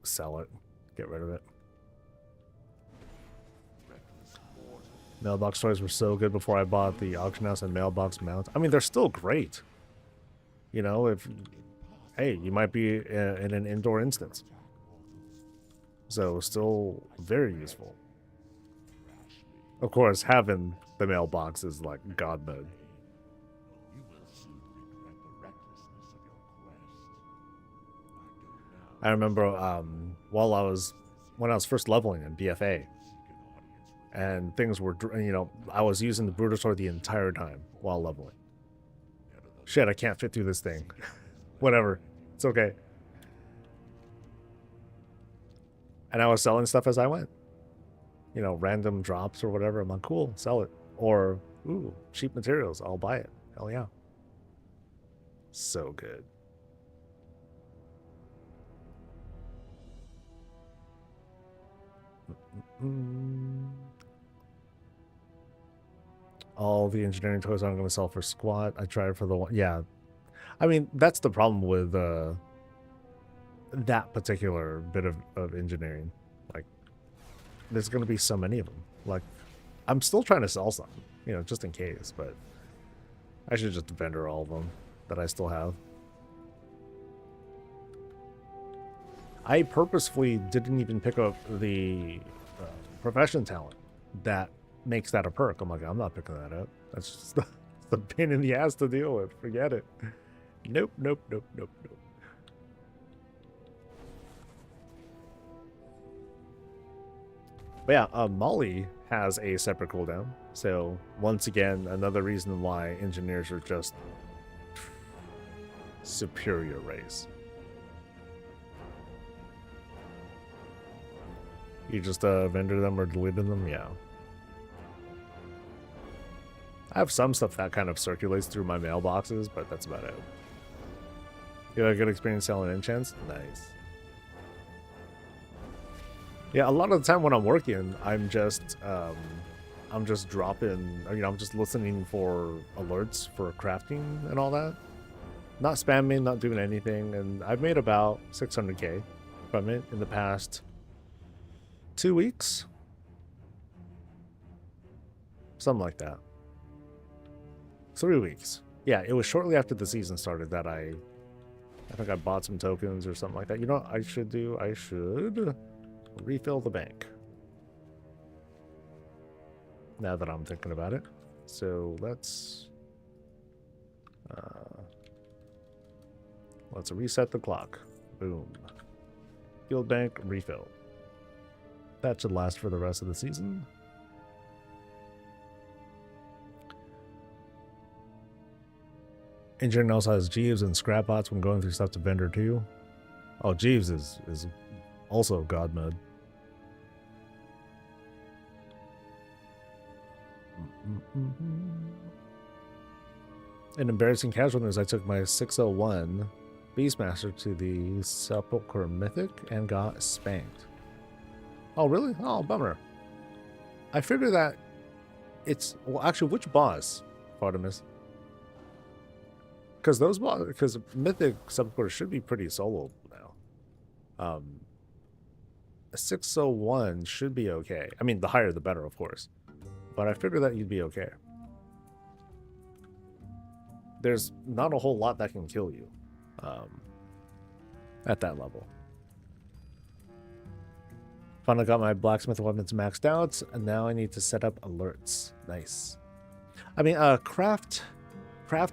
sell it, get rid of it. Mailbox toys were so good before I bought the auction house and mailbox mounts. I mean, they're still great. You know, hey, you might be in an indoor instance. So still very useful. Of course, having the mailbox is like God mode. I remember when I was first leveling in BFA, and things were, I was using the Brutosaur the entire time while leveling. Shit, I can't fit through this thing. Whatever, it's okay. And I was selling stuff as I went. Random drops or whatever. I'm like, cool, sell it. Or, ooh, cheap materials, I'll buy it. Hell yeah. So good. All the engineering toys aren't going to sell for squat. I tried for the one. Yeah. I mean, that's the problem with that particular bit of engineering. Like, there's going to be so many of them. Like, I'm still trying to sell some, just in case, but I should just vendor all of them that I still have. I purposefully didn't even pick up the profession talent that makes that a perk. I'm like, I'm not picking that up. That's just the pain in the ass to deal with. Forget it. Nope, nope, nope, nope, nope. But yeah, Molly has a separate cooldown. So once again, another reason why engineers are just superior race. You just vendor them or deleted them? Yeah. I have some stuff that kind of circulates through my mailboxes, but that's about it. You had a good experience selling enchants? Nice. Yeah, a lot of the time when I'm working, I'm just dropping, I'm just listening for alerts for crafting and all that. Not spamming, not doing anything, and I've made about 600k from it in the past 2 weeks. Something like that. 3 weeks. Yeah, it was shortly after the season started that I think I bought some tokens or something like that. You know what I should do? I should refill the bank. Now that I'm thinking about it. So let's reset the clock. Boom. Guild bank refill. That should last for the rest of the season. Engineering also has Jeeves and scrap bots when going through stuff to vendor too. Oh, Jeeves is Also God mode. In embarrassing casual news, I took my 601 Beastmaster to the Sepulchre Mythic and got spanked. Oh, really? Oh, bummer. I figured that it's... Well, actually, which boss, Artemis? Because those bosses... Because Mythic Sepulchre should be pretty solo now. A 601 should be okay. I mean, the higher the better, of course. But I figured that you'd be okay. There's not a whole lot that can kill you at that level. Finally got my blacksmith weapons maxed out, and now I need to set up alerts. Nice. I mean, craft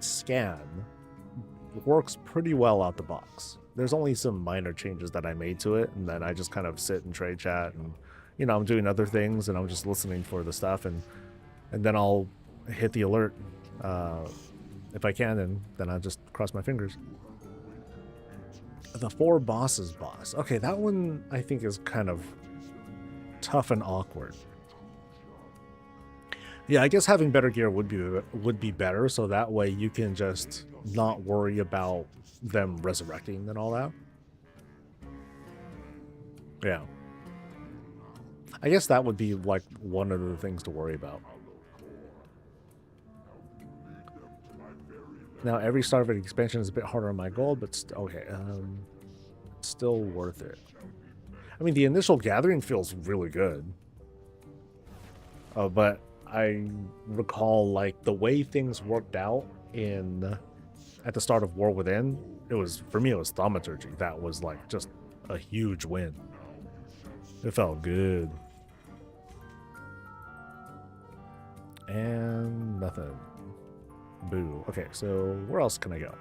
scan works pretty well out the box. There's only some minor changes that I made to it, and then I just kind of sit and trade chat, and you know, I'm doing other things, and I'm just listening for the stuff, and then I'll hit the alert if I can, and then I'll just cross my fingers. The 4 bosses boss. Okay, that one I think is kind of tough and awkward. Yeah, I guess having better gear would be better, so that way you can just not worry about them resurrecting and all that. Yeah. I guess that would be like one of the things to worry about. Now every start of an expansion is a bit harder on my gold, but okay, still worth it. I mean, the initial gathering feels really good. But I recall like the way things worked out at the start of War Within. It was, for me, it was Thaumaturgy. That was like just a huge win. It felt good. And nothing. Boo. Okay, so where else can I go?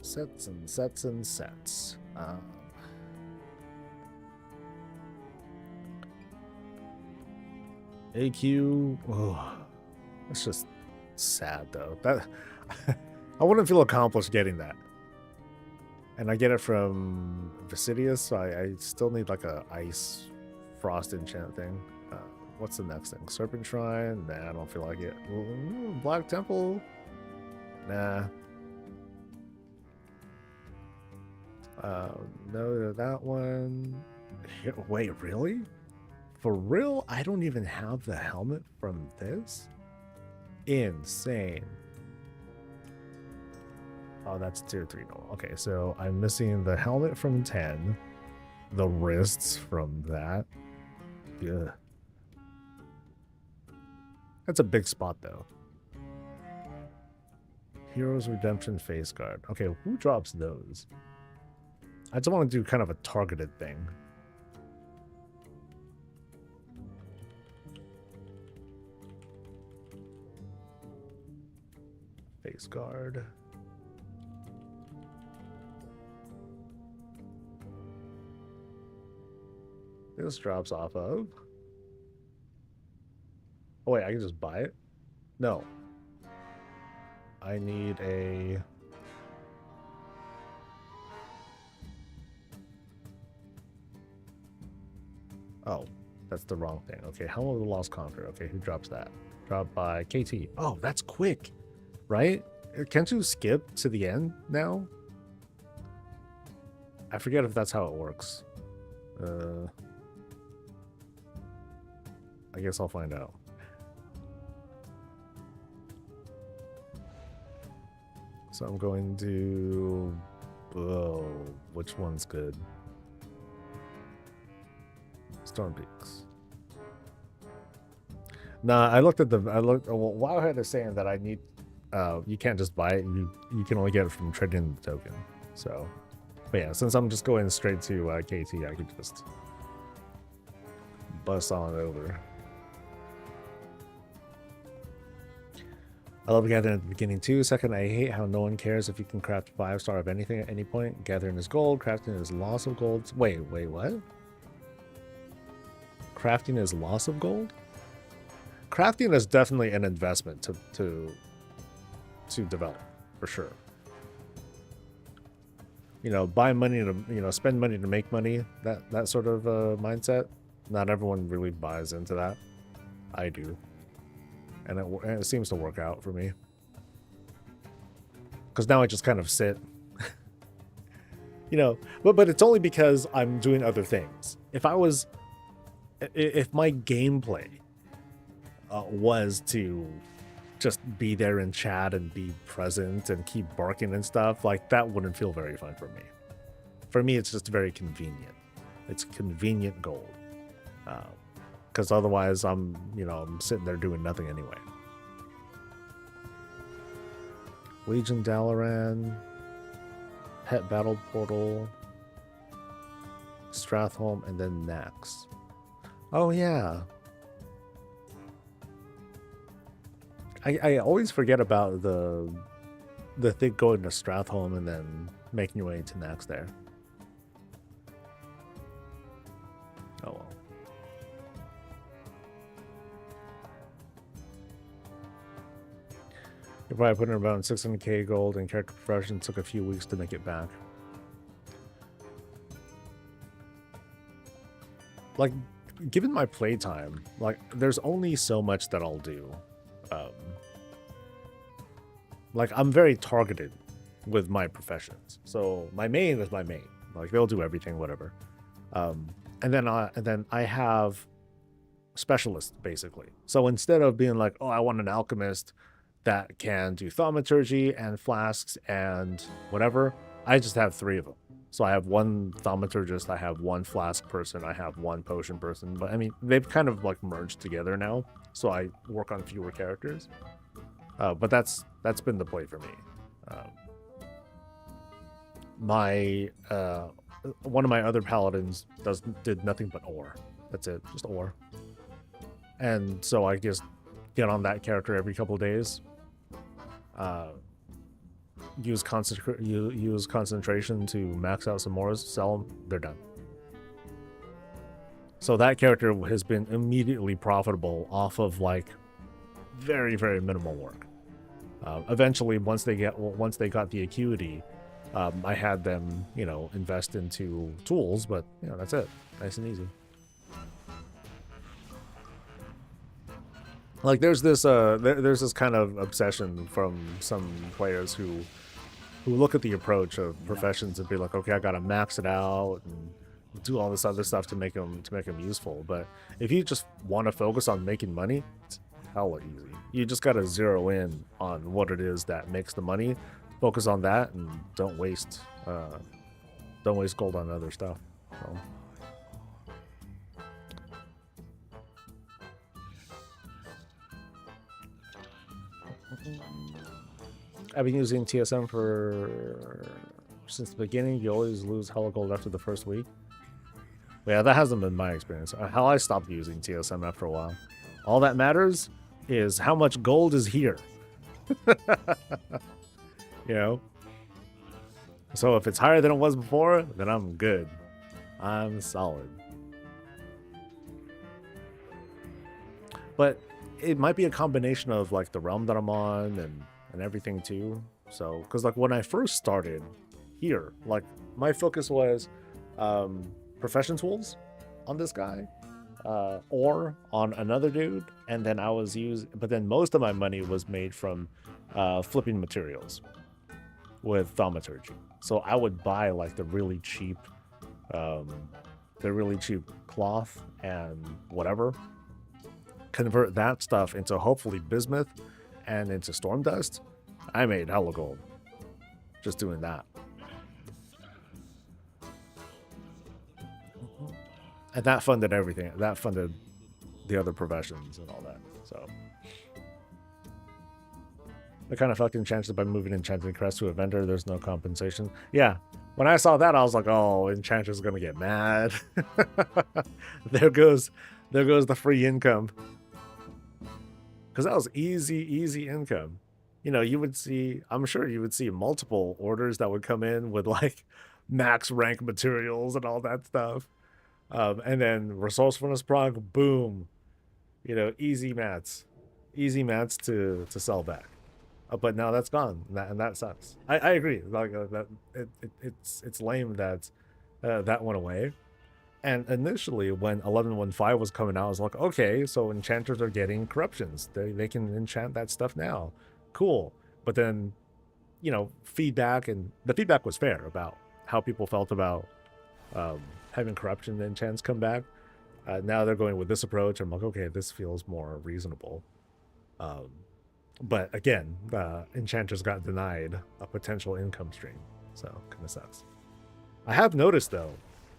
Sets and sets and sets. AQ. Oh, it's just sad though. That I wouldn't feel accomplished getting that. And I get it from Vicidius, so I still need like a ice frost enchant thing. What's the next thing? Serpent Shrine? Nah, I don't feel like it. Ooh, Black Temple? Nah. No to that one. Wait, really? For real? I don't even have the helmet from this? Insane. Oh, that's tier 3 normal. Okay, so I'm missing the helmet from 10. The wrists from that. Ugh. That's a big spot, though. Heroes Redemption Face Guard. Okay, who drops those? I just want to do kind of a targeted thing. Face Guard. This drops off of... Oh wait, I can just buy it? No. I need a... Oh, that's the wrong thing. Okay, Helm of the Lost Conqueror. Okay, who drops that? Dropped by KT. Oh, that's quick, right? Can't you skip to the end now? I forget if that's how it works. I guess I'll find out. So I'm going to... Oh, which one's good? Storm Peaks. Nah, I looked. Well, Wildhead is saying that I need... you can't just buy it. You can only get it from trading the token. So, but yeah, since I'm just going straight to KT, I could just bust on it over. I love gathering at the beginning too. Second, I hate how no one cares if you can craft 5-star of anything at any point. Gathering is gold, crafting is loss of gold. Wait, what? Crafting is loss of gold? Crafting is definitely an investment to develop, for sure. buy money to, spend money to make money, that sort of mindset. Not everyone really buys into that. I do. And it seems to work out for me. Because now I just kind of sit. But it's only because I'm doing other things. If my gameplay was to just be there in chat and be present and keep barking and stuff, like that wouldn't feel very fun for me. For me, it's just very convenient. It's convenient gold. Because otherwise I'm sitting there doing nothing anyway. Legion Dalaran, Pet Battle Portal, Stratholme, and then Nax. Oh yeah. I always forget about the thing going to Stratholme and then making your way to Nax there. Oh well. You're probably putting around 600k gold, and character progression took a few weeks to make it back. Like, given my playtime, like, there's only so much that I'll do. Like, I'm very targeted with my professions. So my main is my main. Like, they'll do everything, whatever. And then I have specialists, basically. So instead of being like, oh, I want an alchemist that can do thaumaturgy and flasks and whatever, I just have 3 of them. So I have one thaumaturgist, I have one flask person, I have one potion person. But I mean, they've kind of like merged together now, so I work on fewer characters. But that's been the play for me. One of my other paladins did nothing but ore. That's it, just ore. And so I just get on that character every couple of days. Use concentration to max out some ores, sell them, they're done. So that character has been immediately profitable off of like very, very minimal work. Eventually, once they got the acuity, I had them, invest into tools, but that's it, nice and easy. Like there's this kind of obsession from some players who look at the approach of professions and be like, okay, I gotta max it out and do all this other stuff to make them useful. But if you just want to focus on making money, it's hella easy. You just gotta zero in on what it is that makes the money, focus on that, and don't waste gold on other stuff. So. I've been using TSM since the beginning. You always lose hella gold after the first week. But yeah, that hasn't been my experience. Hell, I stopped using TSM after a while. All that matters is how much gold is here. So if it's higher than it was before, then I'm good. I'm solid. But it might be a combination of like the realm that I'm on and everything too. So because like when I first started here, like my focus was profession tools on this guy, or on another dude, and then but then most of my money was made from flipping materials with thaumaturgy. So I would buy like the really cheap cloth and whatever, convert that stuff into hopefully bismuth and into storm dust. I made hella gold just doing that. And that funded everything. That funded the other professions and all that. So I kind of fucking chanced it by moving Enchanted Crest to a vendor. There's no compensation. Yeah. When I saw that, I was like, oh, Enchanter's gonna get mad. There goes the free income. Because that was easy income. You would see, I'm sure you would see multiple orders that would come in with like max rank materials and all that stuff. And then resourcefulness prog, boom. Easy mats to sell back. But now that's gone, and that sucks. I agree. Like that, it's lame that that went away. And initially, when 11.1.5 was coming out, I was like, okay, so enchanters are getting corruptions. They can enchant that stuff now. Cool. But then, you know, feedback, and the feedback was fair about how people felt about having corruption enchants come back. Now they're going with this approach. I'm like, okay, this feels more reasonable. But again, enchanters got denied a potential income stream. So kind of sucks. I have noticed, though,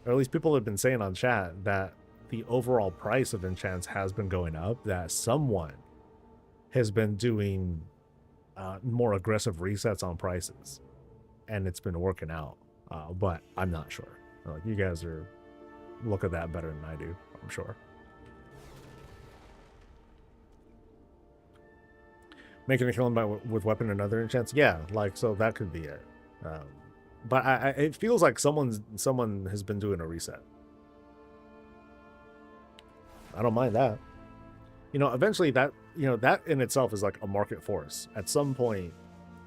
or at least people have been saying on chat, that the overall price of enchants has been going up, that someone has been doing more aggressive resets on prices, and it's been working out. But I'm not sure. Like, you guys are look at that better than I do, I'm sure. Making a killing with weapon and other enchants, yeah, like, so that could be it. But it feels like someone has been doing a reset. I don't mind that. You know, eventually that in itself is like a market force. At some point,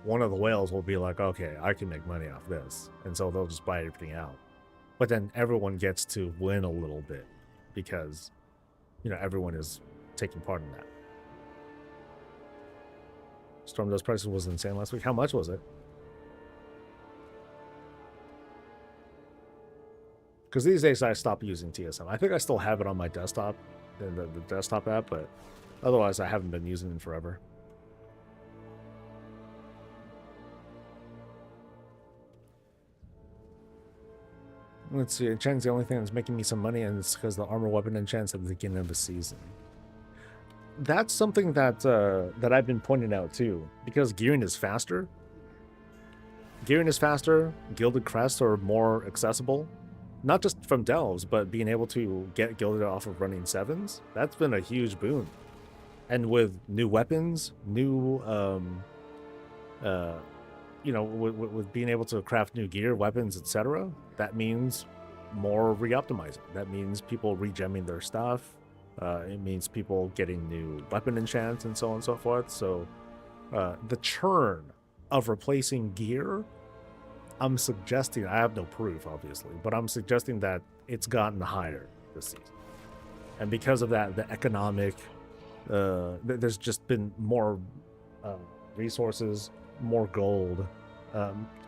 one of the whales will be like, okay, I can make money off this, and so they'll just buy everything out. But then everyone gets to win a little bit because, you know, everyone is taking part in that. Storm Dust prices was insane last week. How much was it? Because these days I stopped using TSM. I think I still have it on my desktop, in the desktop app, but otherwise I haven't been using it in forever. Let's see, enchant's the only thing that's making me some money, and it's because the armor weapon enchants at the beginning of the season. That's something that that I've been pointing out too, because gearing is faster. Gilded crests are more accessible. Not just from delves, but being able to get gilded off of running 7s. That's been a huge boon. And with new weapons, new, you know, with being able to craft new gear, weapons, etc., that means more re-optimizing. That means people regemming their stuff. It means people getting new weapon enchants and so on and so forth. So the churn of replacing gear, I'm suggesting, I have no proof, obviously, but I'm suggesting that it's gotten higher this season. And because of that, the economic, there's just been more resources, more gold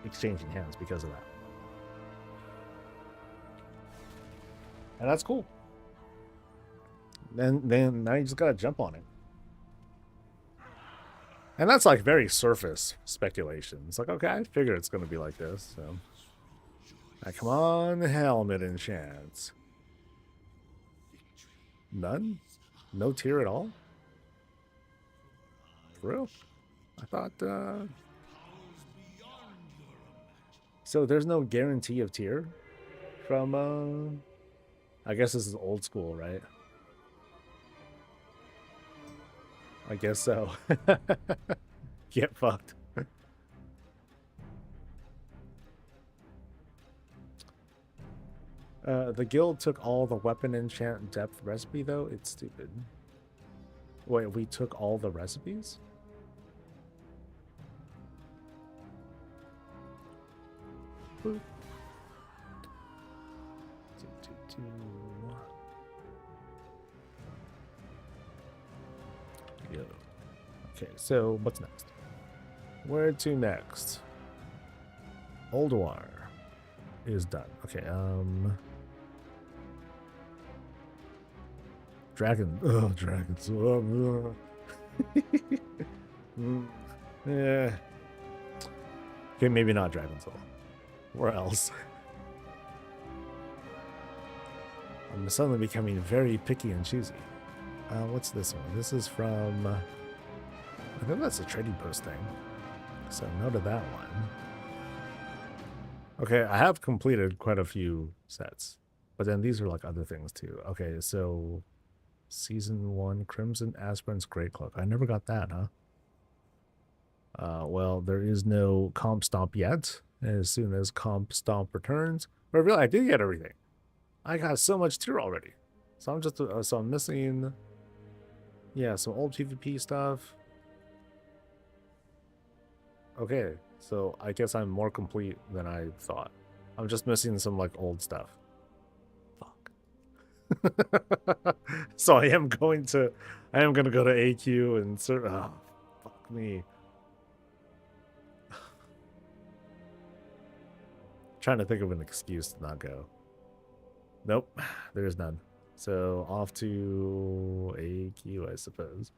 exchanging hands because of that. And that's cool. Then now you just gotta jump on it. And that's like very surface speculation. It's like, okay, I figure it's gonna be like this. So, come on, helmet enchants. None? No tier at all? For real? I thought. So there's no guarantee of tier from. I guess this is old school, right? I guess so. Get fucked. The guild took all the weapon enchant depth recipe, though. It's stupid. Wait, we took all the recipes? Boop. Yeah. Okay, so what's next? Where to next? Ulduar is done. Okay, Dragon. Oh, dragons. Yeah. Okay, maybe not Dragon Soul. Where else? I'm suddenly becoming very picky and choosy. What's this one? This is from... I think that's a trading post thing. So no to that one. Okay, I have completed quite a few sets. But then these are like other things too. Okay, so... Season 1, Crimson Aspirant's Great Cloak. I never got that, huh? Well, there is no Comp Stomp yet. As soon as Comp Stomp returns... But really, I did get everything. I got so much tier already. So I'm just... so I'm missing... Yeah, some old PvP stuff. Okay, so I guess I'm more complete than I thought. I'm just missing some like old stuff. Fuck. So I am going to go to AQ and oh, fuck me. Trying to think of an excuse to not go. Nope, there's none. So off to AQ, I suppose.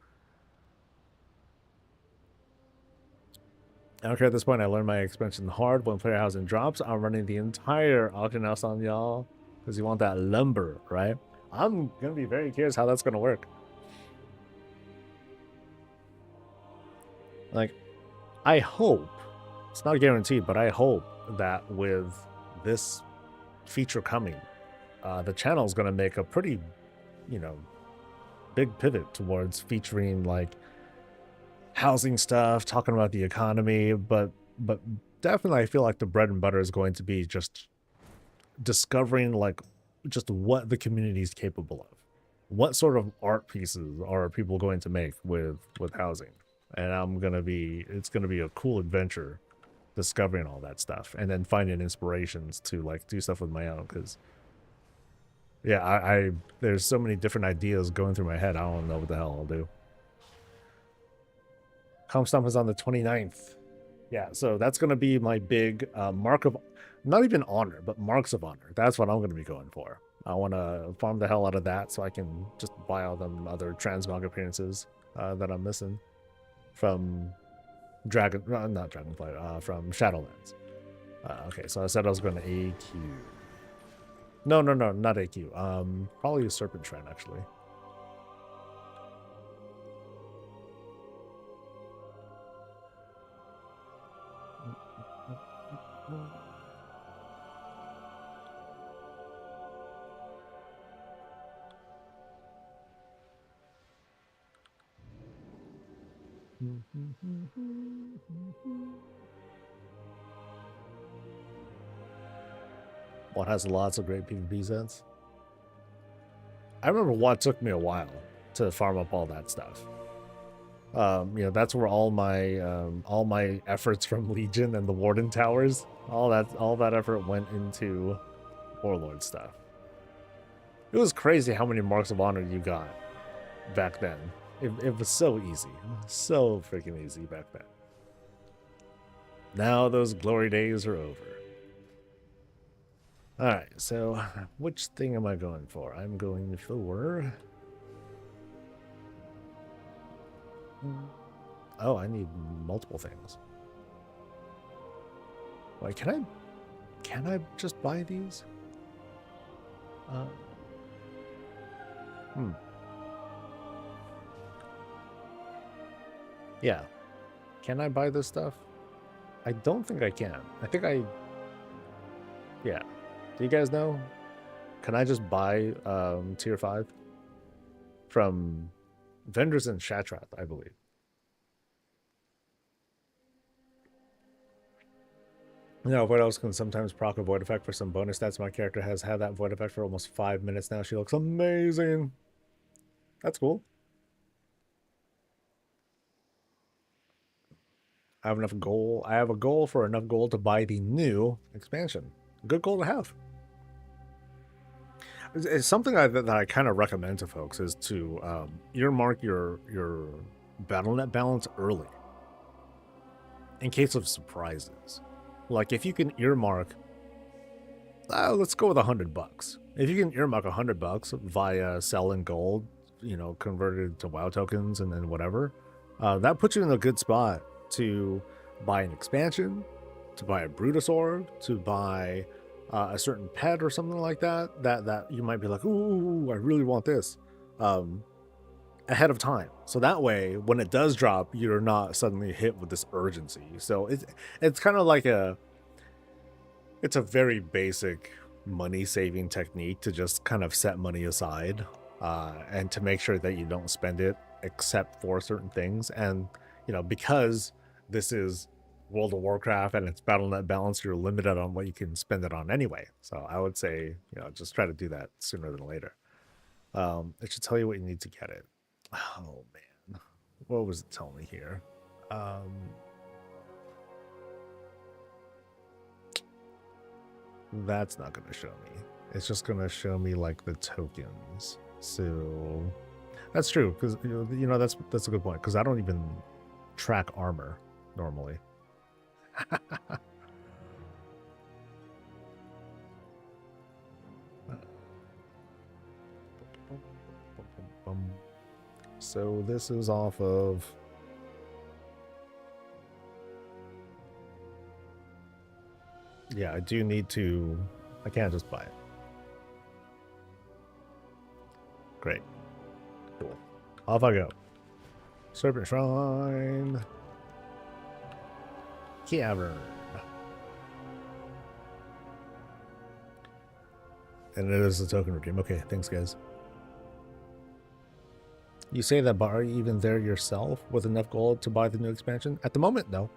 I don't care at this point. I learned my expansion hard. When player housing drops, I'm running the entire auction house on y'all because you want that lumber, right? I'm gonna be very curious how that's gonna work. Like, I hope it's not guaranteed, but I hope that with this feature coming, the channel is gonna make a pretty, you know, big pivot towards featuring like housing stuff, talking about the economy, but definitely I feel like the bread and butter is going to be just discovering like just what the community is capable of. What sort of art pieces are people going to make with housing? And it's gonna be a cool adventure discovering all that stuff and then finding inspirations to like do stuff with my own, because yeah, I there's so many different ideas going through my head. I don't know what the hell I'll do. Comp Stomp is on the 29th. Yeah, so that's going to be my big mark of, not even honor, but marks of honor. That's what I'm going to be going for. I want to farm the hell out of that so I can just buy all them other Transmog appearances that I'm missing from not Dragonflight, from Shadowlands. Okay, so I said I was going to AQ. No, not AQ. Probably a Serpent Shrine, actually. What has lots of great PvP sets? I remember what took me a while to farm up all that stuff. You know, that's where all my efforts from Legion and the Warden Towers, all that effort went into Warlord stuff. It was crazy how many marks of honor you got back then. It was so easy, so freaking easy back then. Now those glory days are over. All right, so which thing am I going for? I'm going for. Oh, I need multiple things. Wait, can I just buy these? Yeah. Can I buy this stuff? I don't think I can. Yeah. Do you guys know? Can I just buy tier 5 from vendors in Shattrath, I believe? No, Void Elves can sometimes proc a Void Effect for some bonus stats. My character has had that Void Effect for almost 5 minutes now. She looks amazing. That's cool. I have enough gold. I have a goal for enough gold to buy the new expansion. Good goal to have. It's something that I kind of recommend to folks is to earmark your BattleNet balance early in case of surprises. Like if you can earmark, let's go with $100. If you can earmark $100 via selling gold, you know, converted to WoW tokens and then whatever, that puts you in a good spot to buy an expansion, to buy a Brutus orb, to buy a certain pet or something like that, that you might be like, ooh, I really want this, ahead of time. So that way, when it does drop, you're not suddenly hit with this urgency. So it's kind of like it's a very basic money saving technique to just kind of set money aside and to make sure that you don't spend it except for certain things. And, you know, because this is World of Warcraft and it's BattleNet balance, you're limited on what you can spend it on anyway. So I would say, you know, just try to do that sooner than later. It should tell you what you need to get it. Oh man, what was it telling me here? that's not going to show me. It's just going to show me like the tokens. So that's true, because you know that's a good point, because I don't even track armor normally. So this is off of yeah, I do need to I can't just buy it. Great. Cool. Off I go. Serpent Shrine. Cavern. And it is a token redeem. Okay, thanks guys. You say that, but are you even there yourself with enough gold to buy the new expansion? At the moment, no.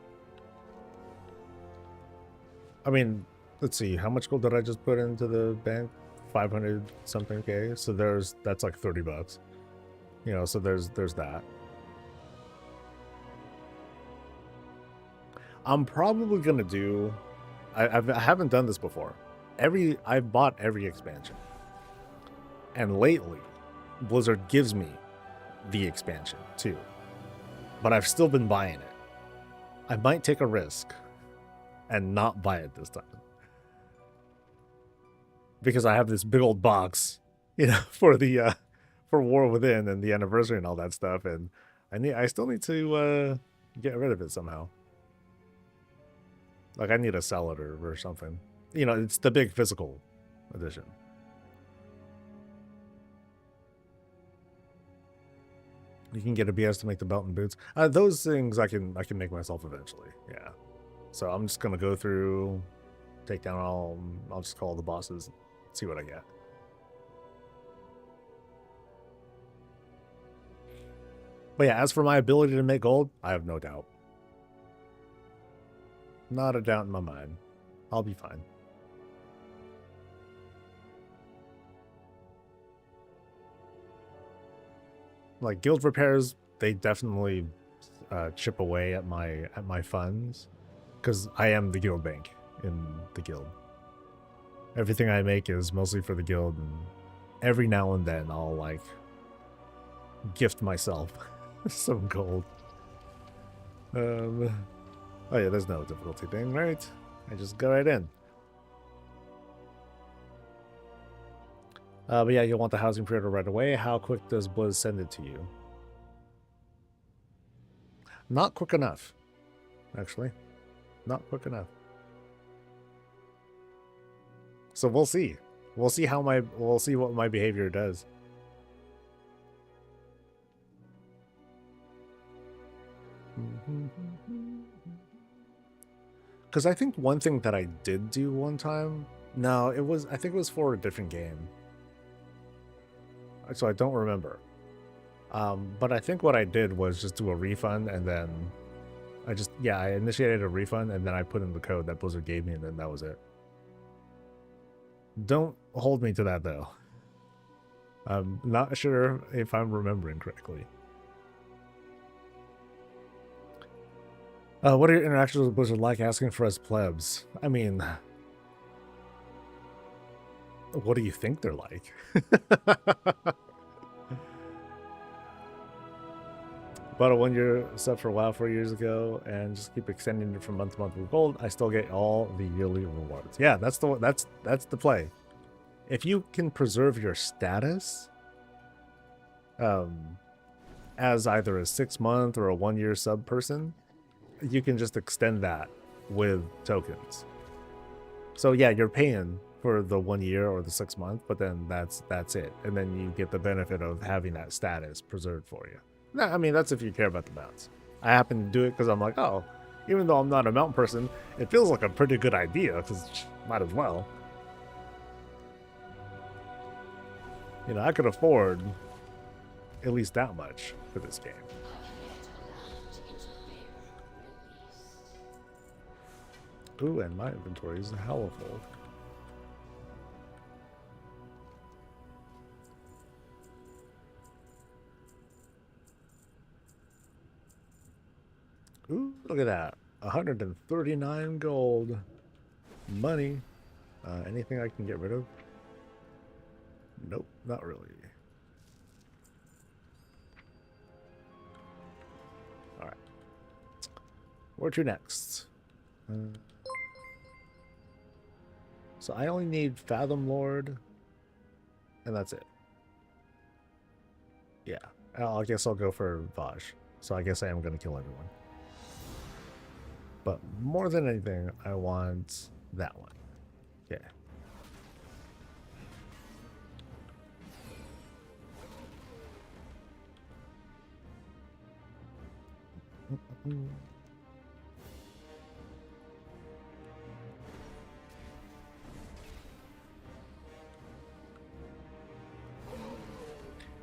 I mean, let's see, how much gold did I just put into the bank? 500 something K. So that's like 30 bucks. You know, so there's that. I'm probably gonna do I haven't done this before. I've bought every expansion. And lately, Blizzard gives me the expansion too. But I've still been buying it. I might take a risk and not buy it this time. Because I have this big old box, you know, for the for War Within and the anniversary and all that stuff, and I still need to get rid of it somehow. Like I need to sell it or something. You know, it's the big physical edition. You can get a BS to make the belt and boots. Those things I can make myself eventually. Yeah. So I'm just gonna go through, take down I'll just call the bosses, see what I get. But yeah, as for my ability to make gold, I have no doubt. Not a doubt in my mind. I'll be fine. Like guild repairs, they definitely chip away at my funds, because I am the guild bank in the guild. Everything I make is mostly for the guild, and every now and then I'll like gift myself some gold. Oh yeah, there's no difficulty thing, right? I just go right in. But yeah, you'll want the housing pre-order right away. How quick does Blizz send it to you? Not quick enough, actually. Not quick enough. So we'll see. We'll see what my behavior does. Because I think one thing that I did do one time, no, I think it was for a different game. So I don't remember. But I think what I did was just do a refund, and then I initiated a refund, and then I put in the code that Blizzard gave me, and then that was it. Don't hold me to that though. I'm not sure if I'm remembering correctly. What are your interactions with Blizzard like, asking for us plebs? I mean, what do you think they're like? Bought a 1-year sub for WoW 4 years ago, and just keep extending it from month to month with gold. I still get all the yearly rewards. Yeah, that's the play. If you can preserve your status, as either a 6-month or a 1-year sub person, you can just extend that with tokens. So yeah, you're paying for the 1 year or the 6 month, but then that's it, and then you get the benefit of having that status preserved for you. I mean, that's if you care about the mounts. I happen to do it because I'm like, oh, even though I'm not a mount person, it feels like a pretty good idea, because might as well. You know, I could afford at least that much for this game. Ooh, and my inventory is hella full. Ooh, look at that. 139 gold. Money. Anything I can get rid of? Nope, not really. Alright. Where to next? So I only need Fathom Lord, and that's it. Yeah, I guess I'll go for Vaj. So I guess I am going to kill everyone. But more than anything, I want that one. Yeah.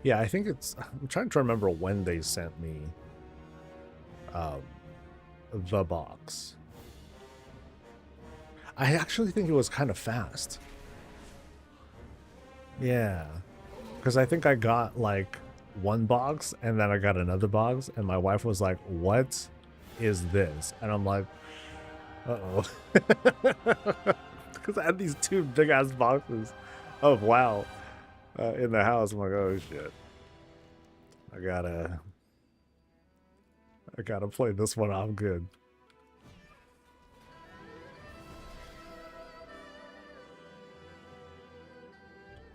Yeah, I think it's... I'm trying to remember when they sent me the box. I actually think it was kind of fast. Yeah. Because I think I got like one box and then I got another box and my wife was like, what is this? And I'm like, uh-oh. Because I had these two big ass boxes of WoW in the house. I'm like, oh shit. I gotta play this one off good.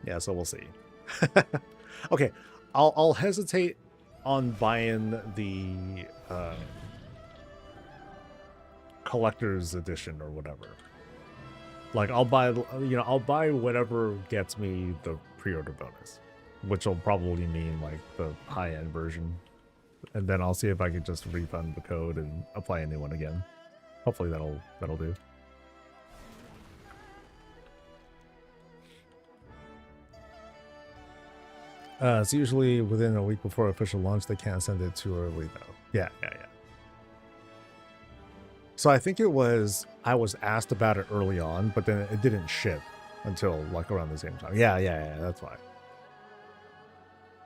Yeah, so we'll see. Okay, I'll hesitate on buying the collector's edition or whatever. Like I'll buy whatever gets me the pre-order bonus, which will probably mean like the high-end version, and then I'll see if I can just refund the code and apply a new one again. Hopefully that'll do. It's usually within a week before official launch. They can't send it too early though. Yeah. So I think I was asked about it early on, but then it didn't ship until like around the same time. Yeah, that's why.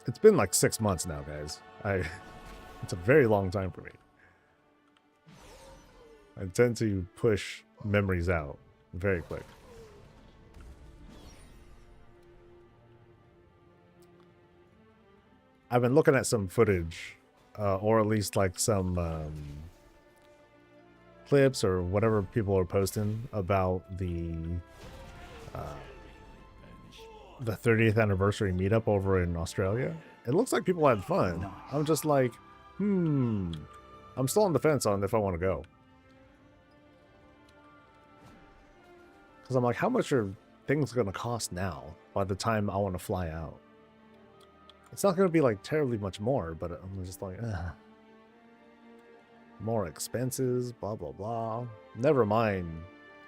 It's been like 6 months now, guys. It's a very long time for me. I tend to push memories out very quick. I've been looking at some footage, or at least like some clips or whatever people are posting about the 30th anniversary meetup over in Australia. It looks like people had fun. I'm just like, I'm still on the fence on if I want to go. Because I'm like, how much are things going to cost now by the time I want to fly out? It's not going to be like terribly much more, but I'm just like, more expenses, blah, blah, blah. Never mind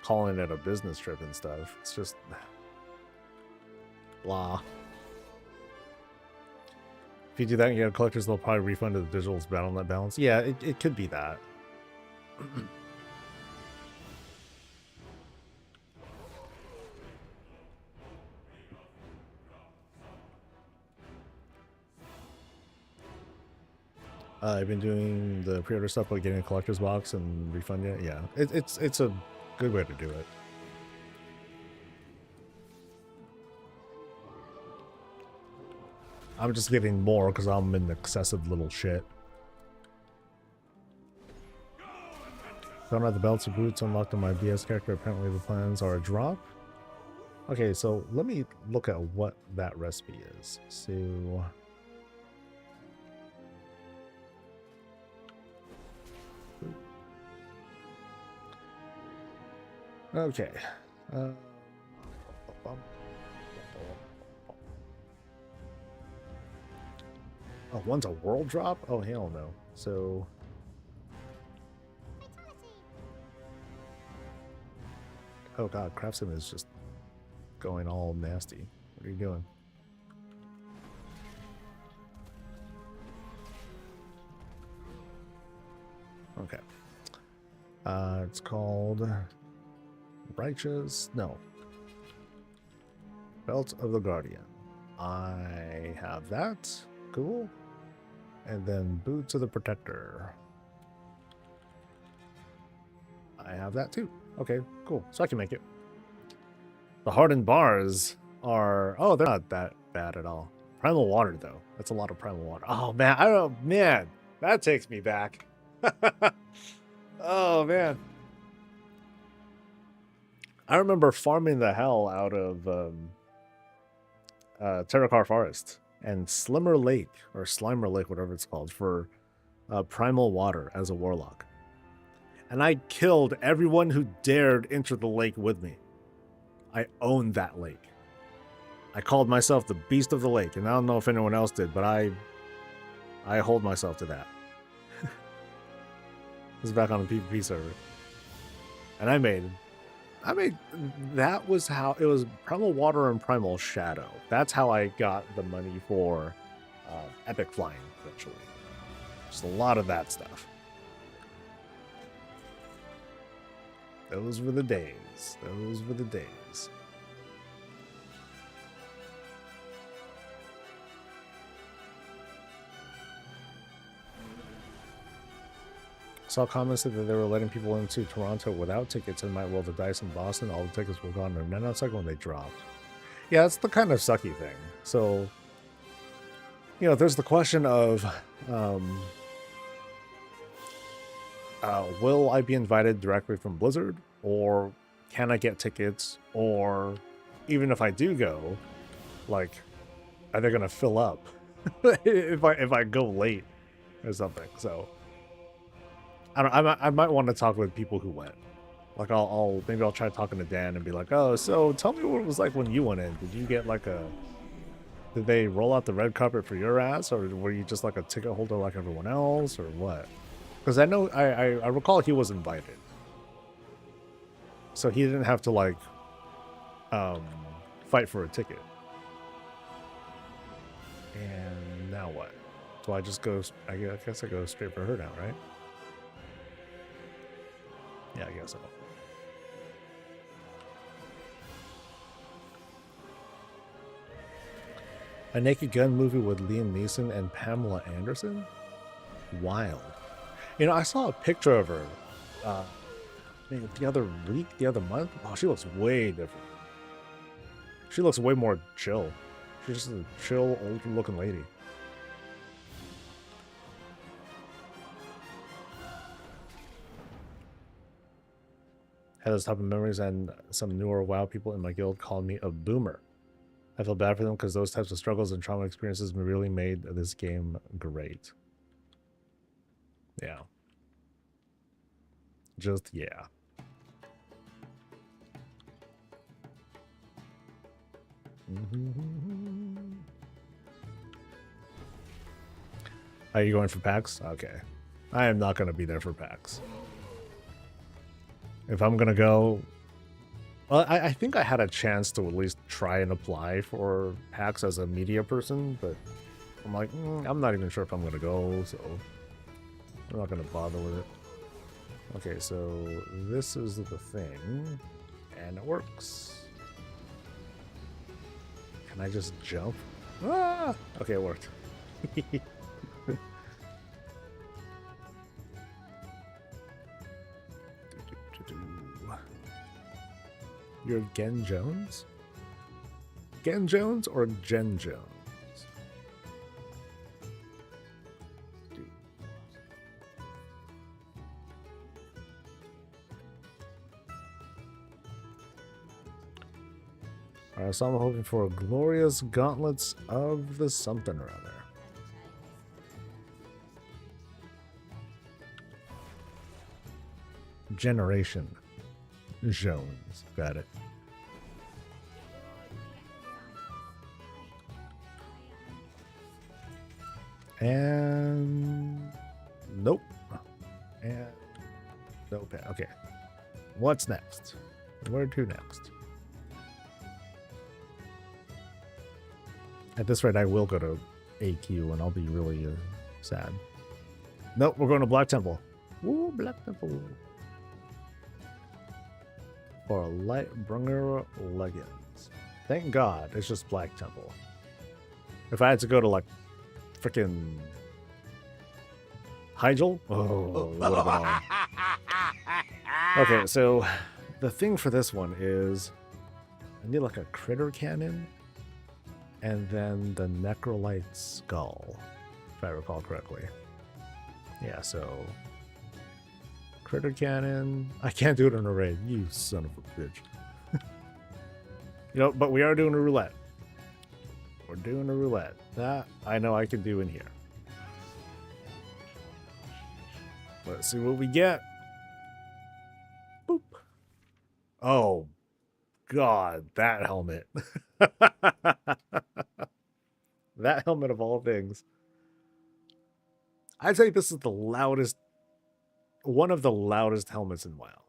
calling it a business trip and stuff. It's just blah. If you do that and you have collectors, they'll probably refund the digital's BattleNet balance. Yeah, it could be that. I've been doing the pre-order stuff by getting a collector's box and refund it. Yeah, it's a good way to do it. I'm just getting more because I'm an excessive little shit. Don't have the belts or boots unlocked on my BS character. Apparently the plans are a drop. Okay, so let me look at what that recipe is. So... okay. Oh, one's a world drop? Oh, hell no. So... oh god, Craftsman is just going all nasty. What are you doing? Okay. It's called... Righteous... no. Belt of the Guardian. I have that. Cool. And then Boots of the Protector. I have that too. Okay, cool. So I can make it. The hardened bars are... Oh, they're not that bad at all. Primal water, though. That's a lot of primal water. Oh, man. I don't... Man, that takes me back. Oh, man. I remember farming the hell out of Terracar Forest and Slimer Lake, or Slimer Lake, whatever it's called, for primal water as a warlock. And I killed everyone who dared enter the lake with me. I owned that lake. I called myself the Beast of the Lake, and I don't know if anyone else did, but I hold myself to that. This is back on the PvP server. And I made that was how it was. Primal Water and Primal Shadow. That's how I got the money for Epic Flying eventually. Just a lot of that stuff. Those were the days. Those were the days. Saw comments that they were letting people into Toronto without tickets and might roll the dice in Boston. All the tickets were gone in a nanoseconds when they dropped. Yeah, that's the kind of sucky thing. So, you know, there's the question of, will I be invited directly from Blizzard, or can I get tickets, or even if I do go, like, are they gonna fill up if I go late or something? So. I might want to talk with people who went. Like maybe I'll try talking to Dan and be like, oh, so tell me what it was like when you went in. Did you get like did they roll out the red carpet for your ass, or were you just like a ticket holder like everyone else, or what? Because I know I recall he was invited, so he didn't have to like fight for a ticket. And now what? So I just go. I guess I go straight for her now, right? Yeah, I guess so. A Naked Gun movie with Liam Neeson and Pamela Anderson? Wild. You know, I saw a picture of her maybe the other month. Oh, she looks way different. She looks way more chill. She's just a chill, older looking lady. Had those type of memories, and some newer WoW people in my guild called me a boomer. I feel bad for them because those types of struggles and trauma experiences really made this game great. Yeah. Just, yeah. Are you going for PAX? Okay. I am not going to be there for PAX. If I'm going to go... Well, I think I had a chance to at least try and apply for PAX as a media person, but I'm like, I'm not even sure if I'm going to go, so I'm not going to bother with it. Okay, so this is the thing, and it works. Can I just jump? Ah! Okay, it worked. You're Gen Jones? Gen Jones or Jen Jones? Alright, so I'm hoping for glorious gauntlets of the something or other. Generation Jones. Got it. And nope. And nope. Okay. What's next? Where to next? At this rate, I will go to AQ and I'll be really sad. Nope, we're going to Black Temple. Woo, Black Temple. For Lightbringer leggings. Thank God it's just Black Temple. If I had to go to like freaking Hyjal, oh, it would have been on. Okay, so the thing for this one is I need like a critter cannon, and then the necrolite skull, if I recall correctly. Yeah, so critter cannon. I can't do it in a raid. You son of a bitch. You know, but we are doing a roulette. We're doing a roulette. That I know I can do in here. Let's see what we get. Boop. Oh, God, that helmet. That helmet of all things. I'd say this is the loudest, one of the loudest helmets in WoW.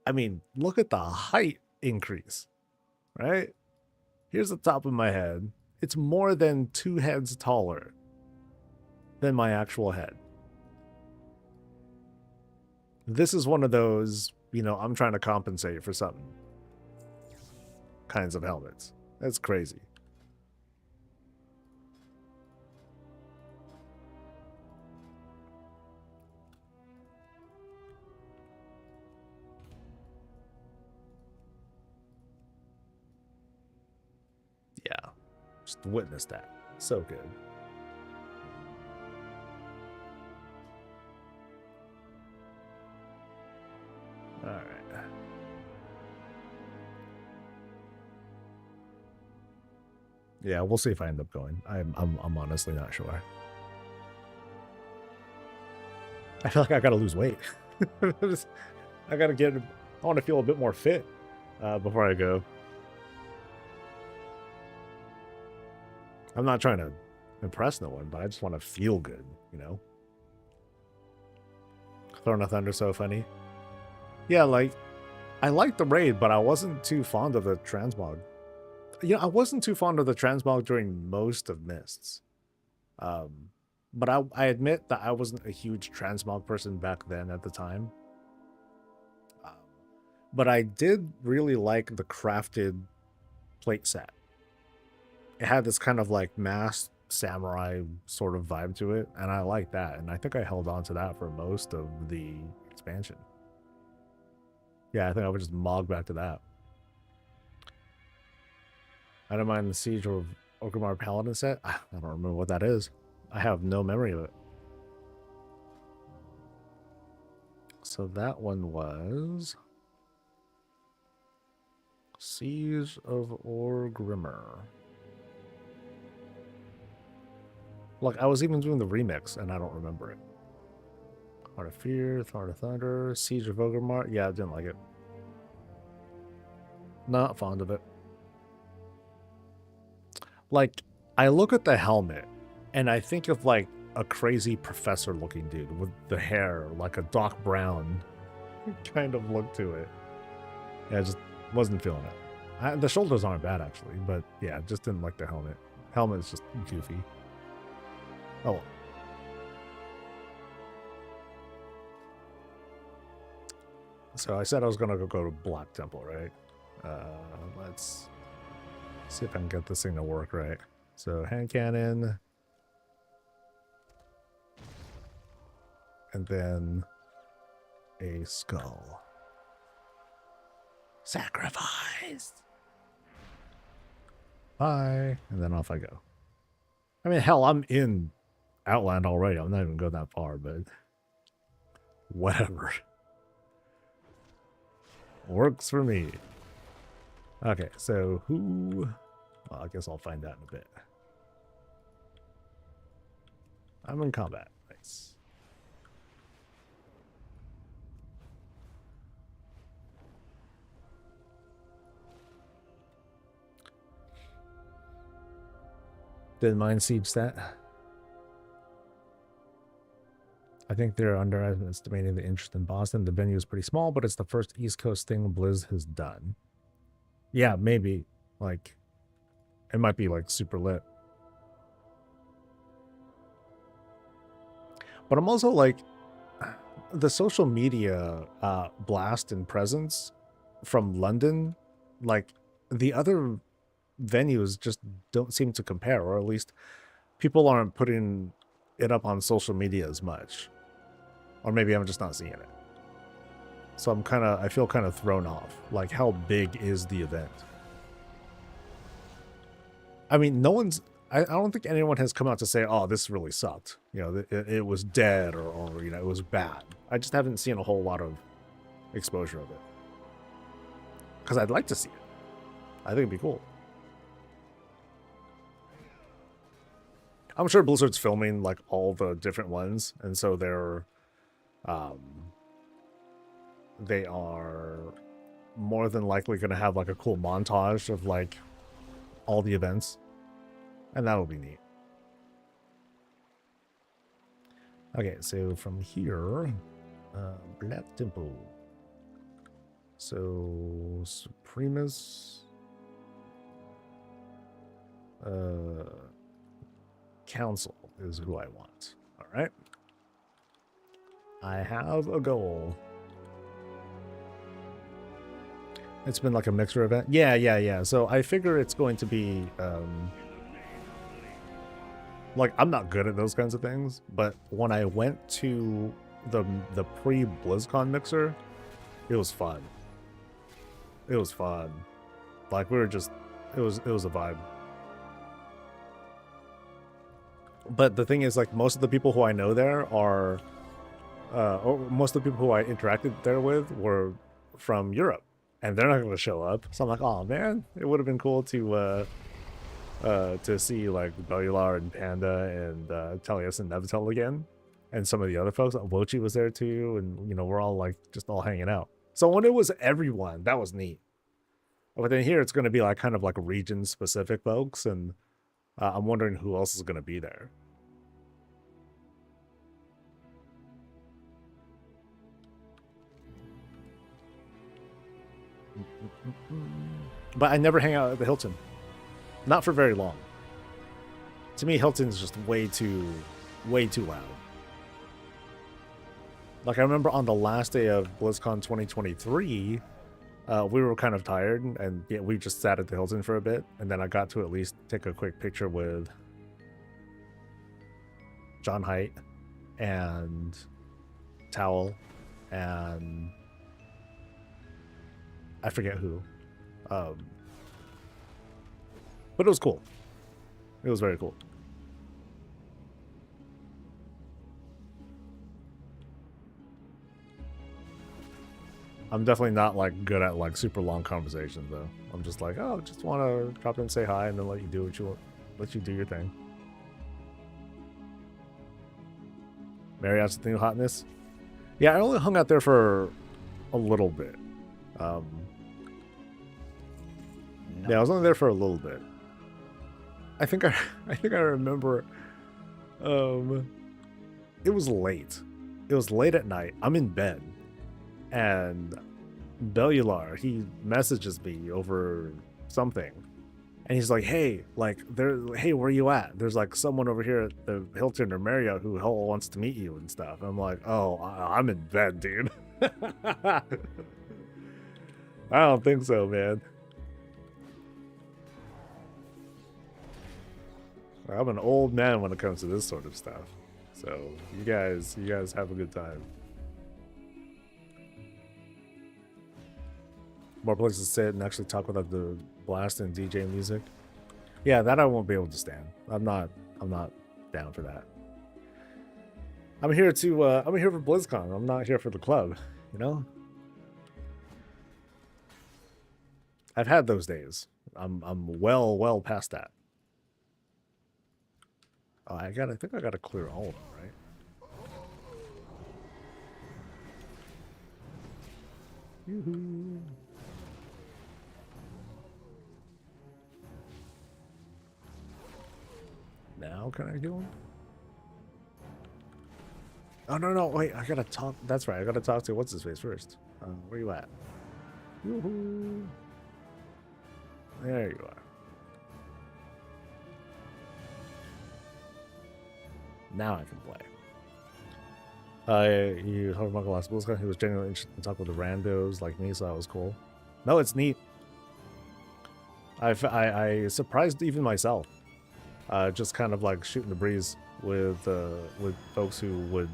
I mean, look at the height increase, right? Here's the top of my head. It's more than 2 heads taller than my actual head. This is one of those, you know, I'm trying to compensate for something kinds of helmets. That's crazy. Yeah, just witness that. So good. All right. Yeah, we'll see if I end up going. I'm honestly not sure. I feel like I gotta lose weight. I gotta get. I want to feel a bit more fit before I go. I'm not trying to impress no one, but I just want to feel good, you know? Throne of Thunder so funny. Yeah, like, I liked the raid, but I wasn't too fond of the transmog. You know, I wasn't too fond of the transmog during most of Mists. But I admit that I wasn't a huge transmog person back then at the time. But I did really like the crafted plate set. It had this kind of like masked samurai sort of vibe to it, and I like that. And I think I held on to that for most of the expansion. Yeah, I think I would just mog back to that. I don't mind the Siege of Orgrimmar Paladin set. I don't remember what that is. I have no memory of it. So that one was Siege of Orgrimmar. Look, I was even doing the remix, and I don't remember it. Heart of Fear, Heart of Thunder, Siege of Orgrimmar. Yeah, I didn't like it. Not fond of it. Like, I look at the helmet, and I think of, like, a crazy professor-looking dude with the hair, like a Doc Brown kind of look to it. Yeah, I just wasn't feeling it. The shoulders aren't bad, actually, but yeah, just didn't like the helmet. Helmet is just goofy. Oh well. So I said I was gonna go to Black Temple, right? Let's see if I can get this thing to work right. So hand cannon, and then a skull. Sacrifice. Bye, and then off I go. I mean, hell, I'm in Outland already. I'm not even going that far, but whatever. Works for me. Okay, so who... Well, I guess I'll find out in a bit. I'm in combat. Nice. Didn't mind Siege stat. I think they're underestimating the interest in Boston. The venue is pretty small, but it's the first East Coast thing Blizz has done. Yeah, maybe. Like, it might be, like, super lit. But I'm also, like, the social media blast and presence from London, like, the other venues just don't seem to compare, or at least people aren't putting it up on social media as much. Or maybe I'm just not seeing it. So I feel kind of thrown off. Like, how big is the event? I mean, I don't think anyone has come out to say, oh, this really sucked. You know, it was dead or, you know, it was bad. I just haven't seen a whole lot of exposure of it. Because I'd like to see it. I think it'd be cool. I'm sure Blizzard's filming like all the different ones, and so they are more than likely going to have like a cool montage of like all the events, and that'll be neat. Okay, so from here, Black Temple. So Supremus, Council is who I want. All right, I have a goal. It's been like a mixer event. Yeah. So I figure it's going to be like, I'm not good at those kinds of things, but when I went to the pre-BlizzCon mixer, it was fun. It was fun. Like, we were just, it was a vibe. But the thing is, like, most of the people who I know there are, or most of the people who I interacted there with were from Europe, and they're not going to show up. So I'm like, oh man, it would have been cool to see like Bellular and Panda and Telius and Nevitel again, and some of the other folks. Wochi was there too, and you know, we're all like just all hanging out. So when it was everyone, that was neat. But then here it's going to be like kind of like region specific folks, and I'm wondering who else is going to be there. But I never hang out at the Hilton. Not for very long. To me, Hilton's just way too loud. Like, I remember on the last day of BlizzCon 2023, we were kind of tired, and yeah, we just sat at the Hilton for a bit, and then I got to at least take a quick picture with John Haidt and Towel and I forget who. But it was cool. It was very cool. I'm definitely not like good at like super long conversations though. I'm just like, oh, just want to drop in and say hi and then let you do what you want, let you do your thing. Marriott's the new hotness. Yeah, I only hung out there for a little bit. Yeah, I was only there for a little bit. I think I remember. It was late. It was late at night. I'm in bed, and Bellular, he messages me over something, and he's like, "Hey, like hey, where you at? There's like someone over here at the Hilton or Marriott who hell wants to meet you and stuff." I'm like, "Oh, I'm in bed, dude." I don't think so, man. I'm an old man when it comes to this sort of stuff. So you guys have a good time. More places to sit and actually talk without the blast and DJ music. Yeah, that I won't be able to stand. I'm not down for that. I'm here for BlizzCon. I'm not here for the club, you know? I've had those days. I'm well past that. Oh, I think I gotta clear all of them, right? Yoo-hoo. Now can I kill him? Oh no, wait, I gotta talk. That's right, I gotta talk to what's his face first. Where you at? Yoo-hoo. There you are. Now I can play. You heard Michael last BlizzCon. He was genuinely interested in talking with the randos like me, so that was cool. No, it's neat. I surprised even myself. Just kind of like shooting the breeze with folks who would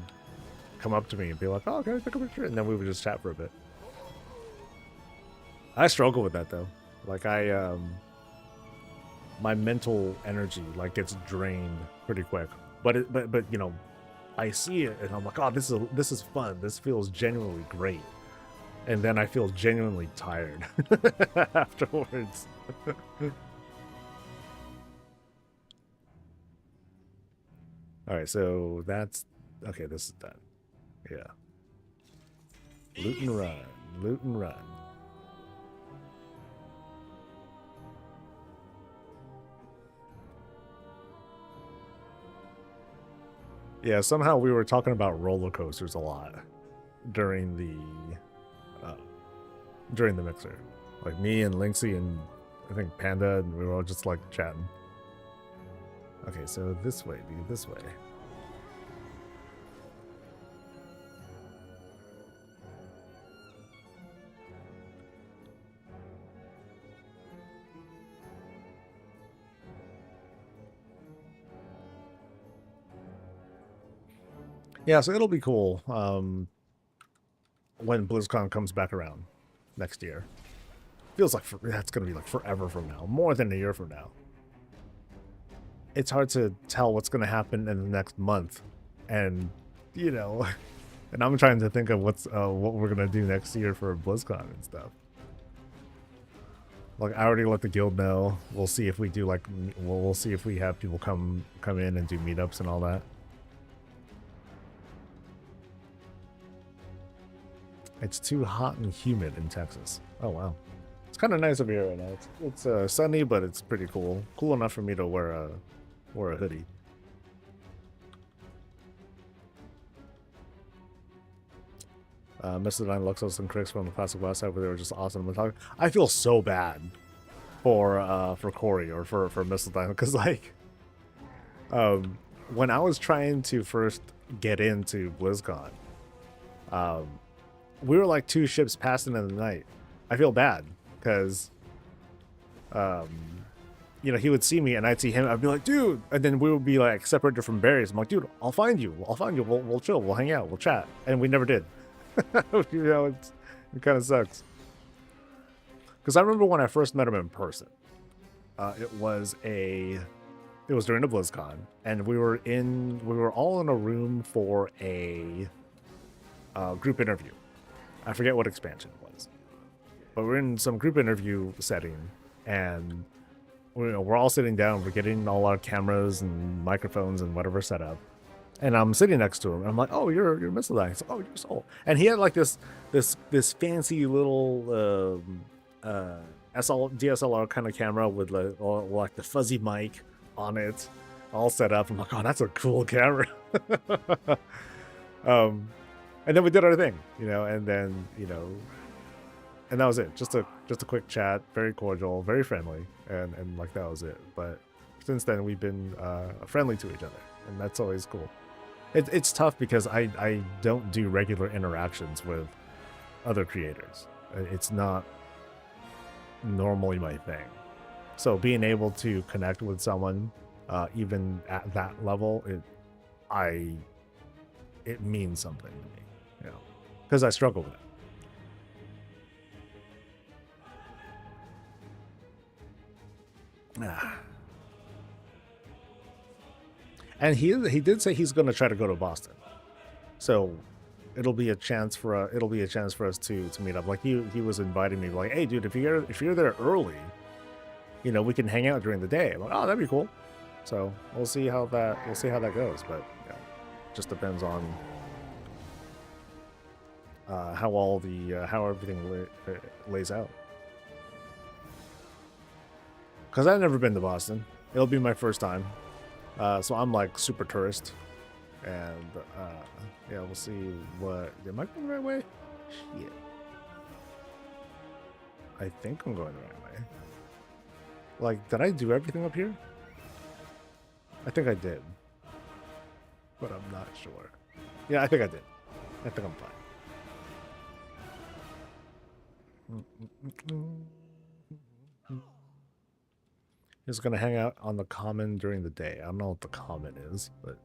come up to me and be like, "Oh, can I take a picture?" And then we would just chat for a bit. I struggle with that though. Like my mental energy like gets drained pretty quick. But you know, I see it and I'm like, oh, this is fun. This feels genuinely great. And then I feel genuinely tired afterwards. All right, so that's okay. This is done. Yeah. Loot and run. Loot and run. Yeah, somehow we were talking about roller coasters a lot during the mixer. Like me and Lynxie and I think Panda, and we were all just like chatting. Okay, so this way, dude, this way. Yeah, so it'll be cool when BlizzCon comes back around next year. Feels like that's going to be like forever from now, more than a year from now. It's hard to tell what's going to happen in the next month, and you know, and I'm trying to think of what we're going to do next year for BlizzCon and stuff. Like I already let the guild know. We'll see if we do like we'll see if we have people come in and do meetups and all that. It's too hot and humid in Texas. Oh wow, it's kind of nice over here right now. It's sunny, but it's pretty cool. Cool enough for me to wear a hoodie. Mr. Nine Luxos and Chris from the Classic West Side, where they were just awesome. I feel so bad for Corey or for Mistledine, because like when I was trying to first get into BlizzCon, we were like 2 ships passing in the night. I feel bad because you know, he would see me and I'd see him. I'd be like, dude, and then we would be like separated from barriers. I'm like, dude, I'll find you. We'll chill. We'll hang out. We'll chat. And we never did. You know, it kind of sucks. Because I remember when I first met him in person. It was during the BlizzCon, and we were all in a room for a group interview. I forget what expansion it was, but we're in some group interview setting, and we're all sitting down. We're getting all our cameras and microphones and whatever set up. And I'm sitting next to him. And I'm like, "Oh, you're Mr. He's like, "Oh, you're Soul." And he had like this fancy little DSLR kind of camera with like the fuzzy mic on it, all set up. I'm like, "Oh, that's a cool camera." And then we did our thing, you know. And then and that was it. Just a quick chat, very cordial, very friendly, and like that was it. But since then, we've been friendly to each other, and that's always cool. It's tough because I don't do regular interactions with other creators. It's not normally my thing. So being able to connect with someone, even at that level, it means something to me, you know, because I struggle with it. And he did say he's going to try to go to Boston, so it'll be a chance for us to meet up. Like he was inviting me, like, "Hey, dude, if you're there early, you know, we can hang out during the day." I'm like, "Oh, that'd be cool." So we'll see how that goes, but yeah, just depends on how everything lays out. Because I've never been to Boston. It'll be my first time. So I'm like super tourist. And yeah, we'll see what... Am I going the right way? Shit. I think I'm going the right way. Like, did I do everything up here? I think I did. But I'm not sure. Yeah, I think I did. I think I'm fine. He's gonna hang out on the common during the day. I don't know what the common is, but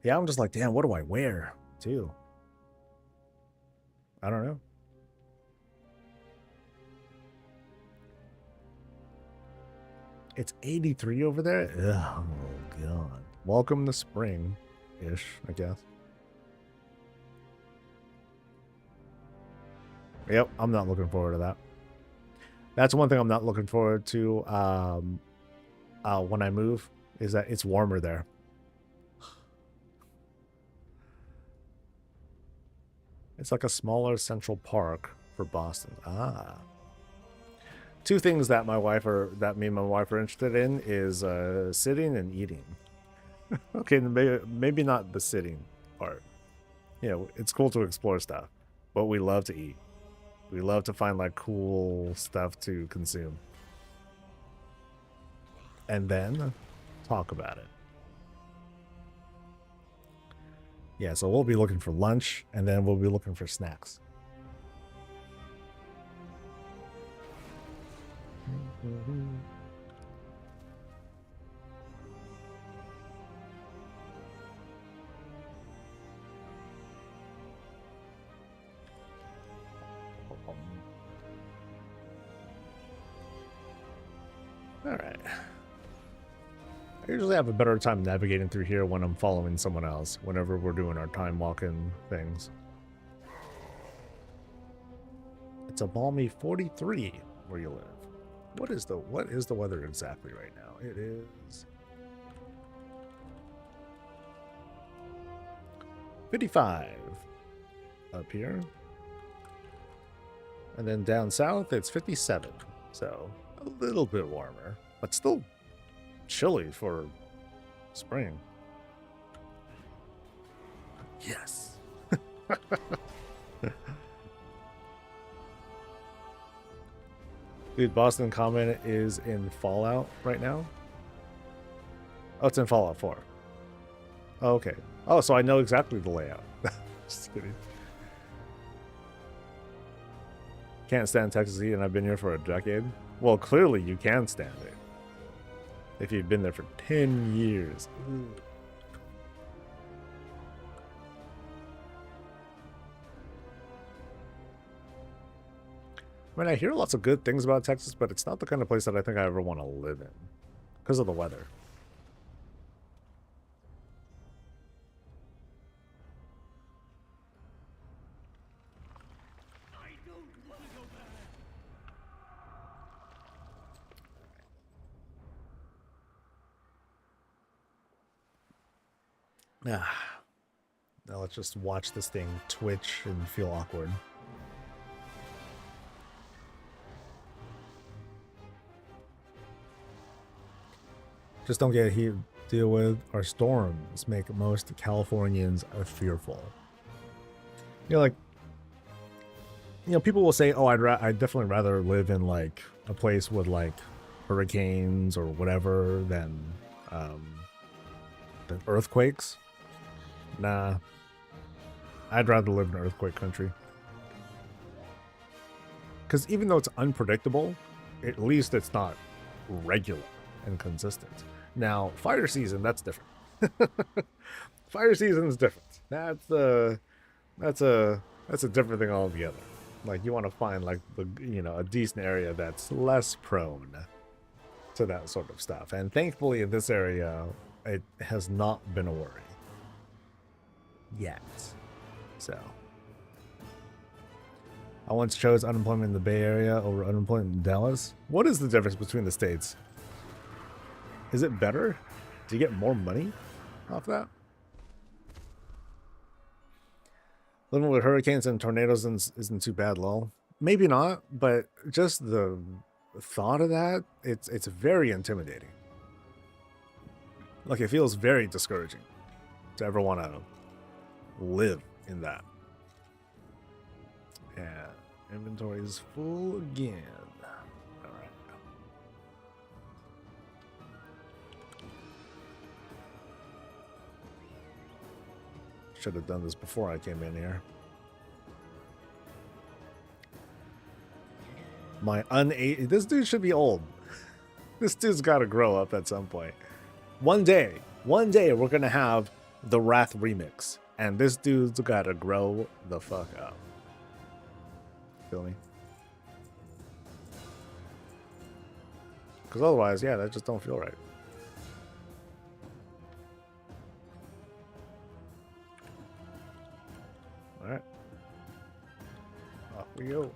yeah, I'm just like, damn, what do I wear too? I don't know. It's 83 over there? Oh, God. Welcome to spring-ish, I guess. Yep, I'm not looking forward to that. That's one thing I'm not looking forward to when I move, is that it's warmer there. It's like a smaller central park for Boston. Ah. Two things that me and my wife are interested in is sitting and eating. Okay, maybe not the sitting part. You know, it's cool to explore stuff, but we love to eat. We love to find like cool stuff to consume. And then talk about it. Yeah, so we'll be looking for lunch, and then we'll be looking for snacks. All right. I usually have a better time navigating through here when I'm following someone else, whenever we're doing our time walking things. It's a balmy 43 where you live. What is the weather exactly right now? It is 55 up here. And then down south it's 57. So a little bit warmer, but still chilly for spring. Yes. Dude, Boston Common is in Fallout right now. Oh, it's in Fallout 4. Oh, okay. Oh, so I know exactly the layout. Just kidding. Can't stand Texas heat, and I've been here for a decade. Well, clearly you can stand it. If you've been there for 10 years. Ooh. I mean, I hear lots of good things about Texas, but it's not the kind of place that I think I ever want to live in because of the weather. I don't want to go there. Now let's just watch this thing twitch and feel awkward. Just don't get heat to deal with. Our storms make most Californians fearful. You know, people will say, "Oh, I'd definitely rather live in like a place with like hurricanes or whatever than earthquakes." Nah, I'd rather live in earthquake country. Because even though it's unpredictable, at least it's not regular and consistent. Now, fire season, that's different. Fire season is different. That's a different thing altogether. Like, you want to find like a decent area that's less prone to that sort of stuff. And thankfully in this area, it has not been a worry yet. So I once chose unemployment in the Bay Area over unemployment in Dallas. What is the difference between the states? Is it better? Do you get more money off that? Living with hurricanes and tornadoes isn't too bad, lol. Maybe not, but just the thought of that, it's very intimidating. Like, it feels very discouraging to ever want to live in that. Yeah, inventory is full again. All right. Should have done this before I came in here. This dude should be old. This dude's got to grow up at some point. One day we're gonna have the Wrath remix, and this dude's got to grow the fuck up. Feel me? Because otherwise, yeah, that just don't feel right. All right. Off we go.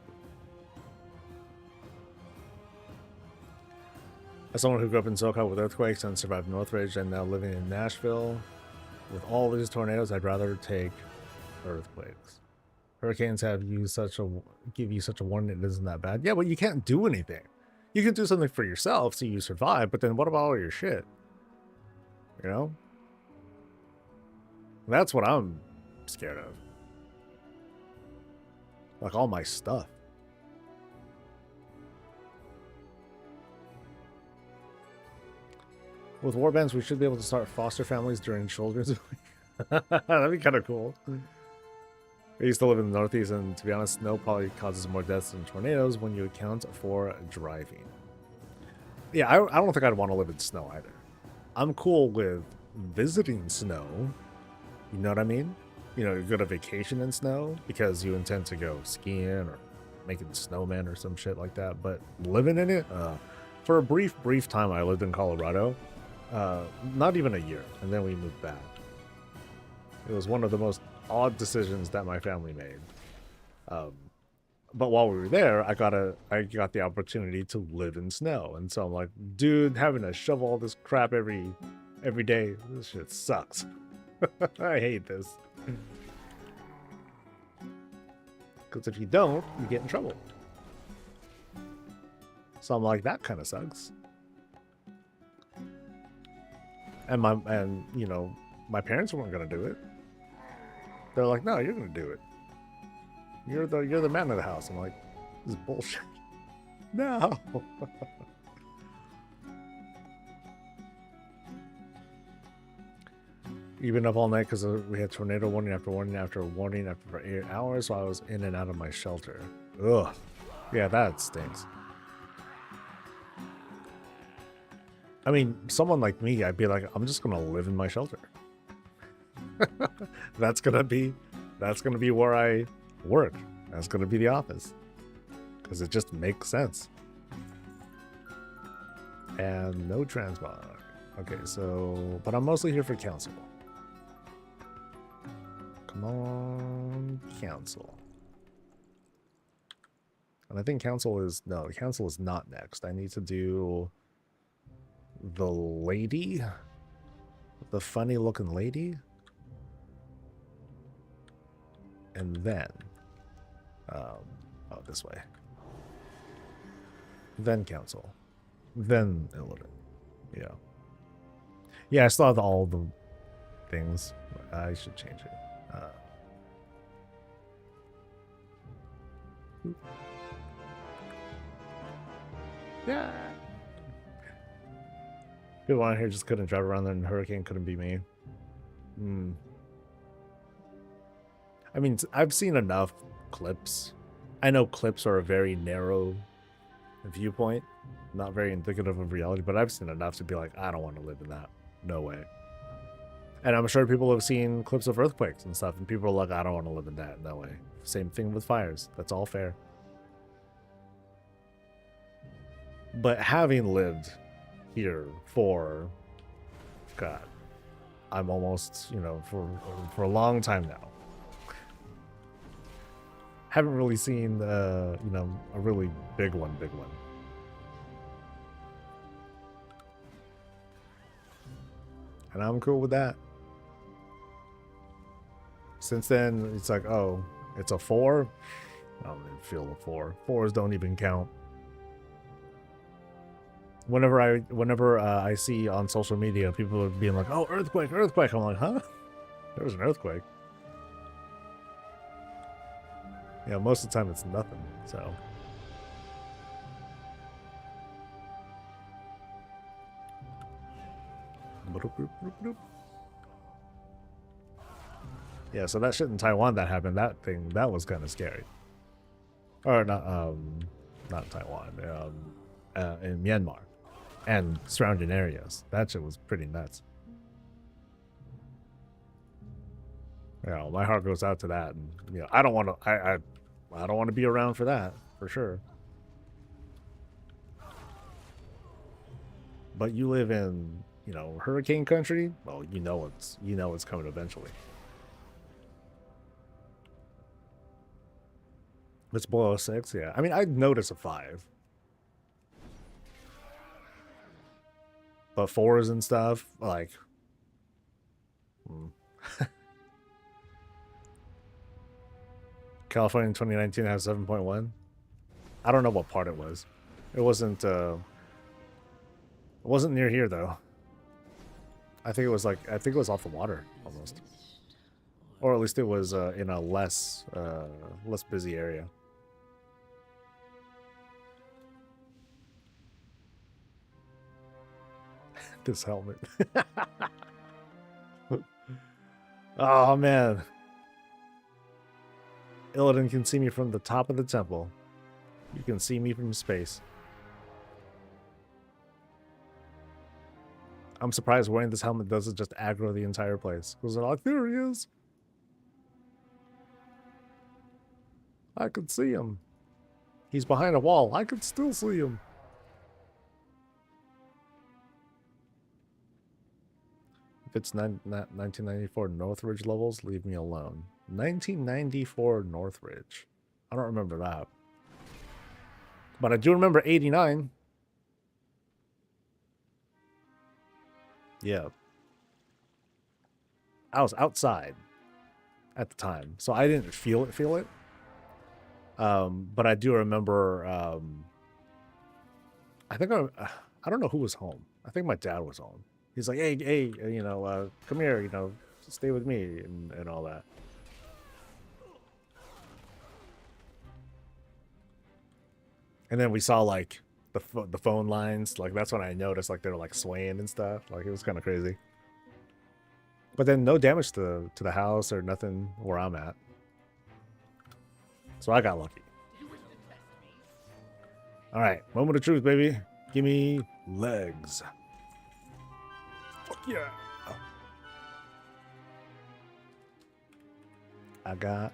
As someone who grew up in SoCal with earthquakes and survived Northridge and now living in Nashville, with all these tornadoes, I'd rather take earthquakes. Hurricanes give you such a warning it isn't that bad. Yeah, but you can't do anything. You can do something for yourself so you survive, but then what about all your shit? You know? That's what I'm scared of. Like all my stuff. With warbands, we should be able to start foster families during Children's Week. That'd be kind of cool. I used to live in the Northeast, and to be honest, snow probably causes more deaths than tornadoes when you account for driving. Yeah, I don't think I'd want to live in snow either. I'm cool with visiting snow. You know what I mean? You know, you go to vacation in snow because you intend to go skiing or making snowmen or some shit like that. But living in it, for a brief time, I lived in Colorado. Not even a year, and then we moved back. It was one of the most odd decisions that my family made. But while we were there, I got the opportunity to live in snow, and so I'm like, dude, having to shovel all this crap every day, this shit sucks. I hate this. Because if you don't, you get in trouble. So I'm like, that kind of sucks. And you know, my parents weren't gonna do it. They're like, no, you're gonna do it. You're the man of the house. I'm like, this is bullshit. No. You've been up all night because we had tornado warning after warning after warning after 8 hours, so I was in and out of my shelter. Ugh. Yeah, that stinks. I mean, someone like me, I'd be like, I'm just gonna live in my shelter. That's gonna be where I work. That's gonna be the office. Because it just makes sense. And no transmog. Okay, so but I'm mostly here for council. Come on, council. And I think council is not next. I need to do the lady, the funny looking lady, and then this way, then council, then Illidan. Yeah, I still have all the things. I should change it. Yeah. People on here just couldn't drive around there, and Hurricane couldn't be me. I mean, I've seen enough clips. I know clips are a very narrow viewpoint, not very indicative of reality, but I've seen enough to be like, I don't want to live in that. No way. And I'm sure people have seen clips of earthquakes and stuff, and people are like, I don't want to live in that. No way. Same thing with fires. That's all fair. But having lived here for, God, I'm almost, for a long time now. Haven't really seen, a really big one. And I'm cool with that. Since then, it's like, oh, it's a 4? I don't even feel a 4. 4s don't even count. Whenever I see on social media people are being like, oh, earthquake, I'm like, huh? There was an earthquake. Yeah, most of the time it's nothing, so. Yeah, so that shit in Taiwan that happened, that was kind of scary. Or not Taiwan, in Myanmar and surrounding areas. That shit was pretty nuts. Yeah, my heart goes out to that, and I don't want to. I don't want to be around for that, for sure. but you live in, you know, hurricane country, well, you know it's coming eventually. It's below 6, yeah. I mean, I'd notice a 5. But 4s and stuff, like... California in 2019 has 7.1. I don't know what part it was. It wasn't near here though. I think it was off the water almost. Or at least it was in a less busy area. This helmet. Oh man. Illidan can see me from the top of the temple. You can see me from space. I'm surprised wearing this helmet doesn't just aggro the entire place. Because they're like, there he is. I could see him. He's behind a wall. I could still see him. If it's 1994 Northridge levels, leave me alone. 1994 Northridge. I don't remember that. But I do remember 89. Yeah. I was outside at the time, so I didn't feel it. But I do remember, I don't know who was home. I think my dad was home. He's like, hey, you know, come here, you know, stay with me and all that. And then we saw like the phone lines. Like that's when I noticed like they were like swaying and stuff. Like it was kind of crazy. But then no damage to the house or nothing where I'm at. So I got lucky. All right, moment of truth, baby. Give me legs. Fuck yeah. I got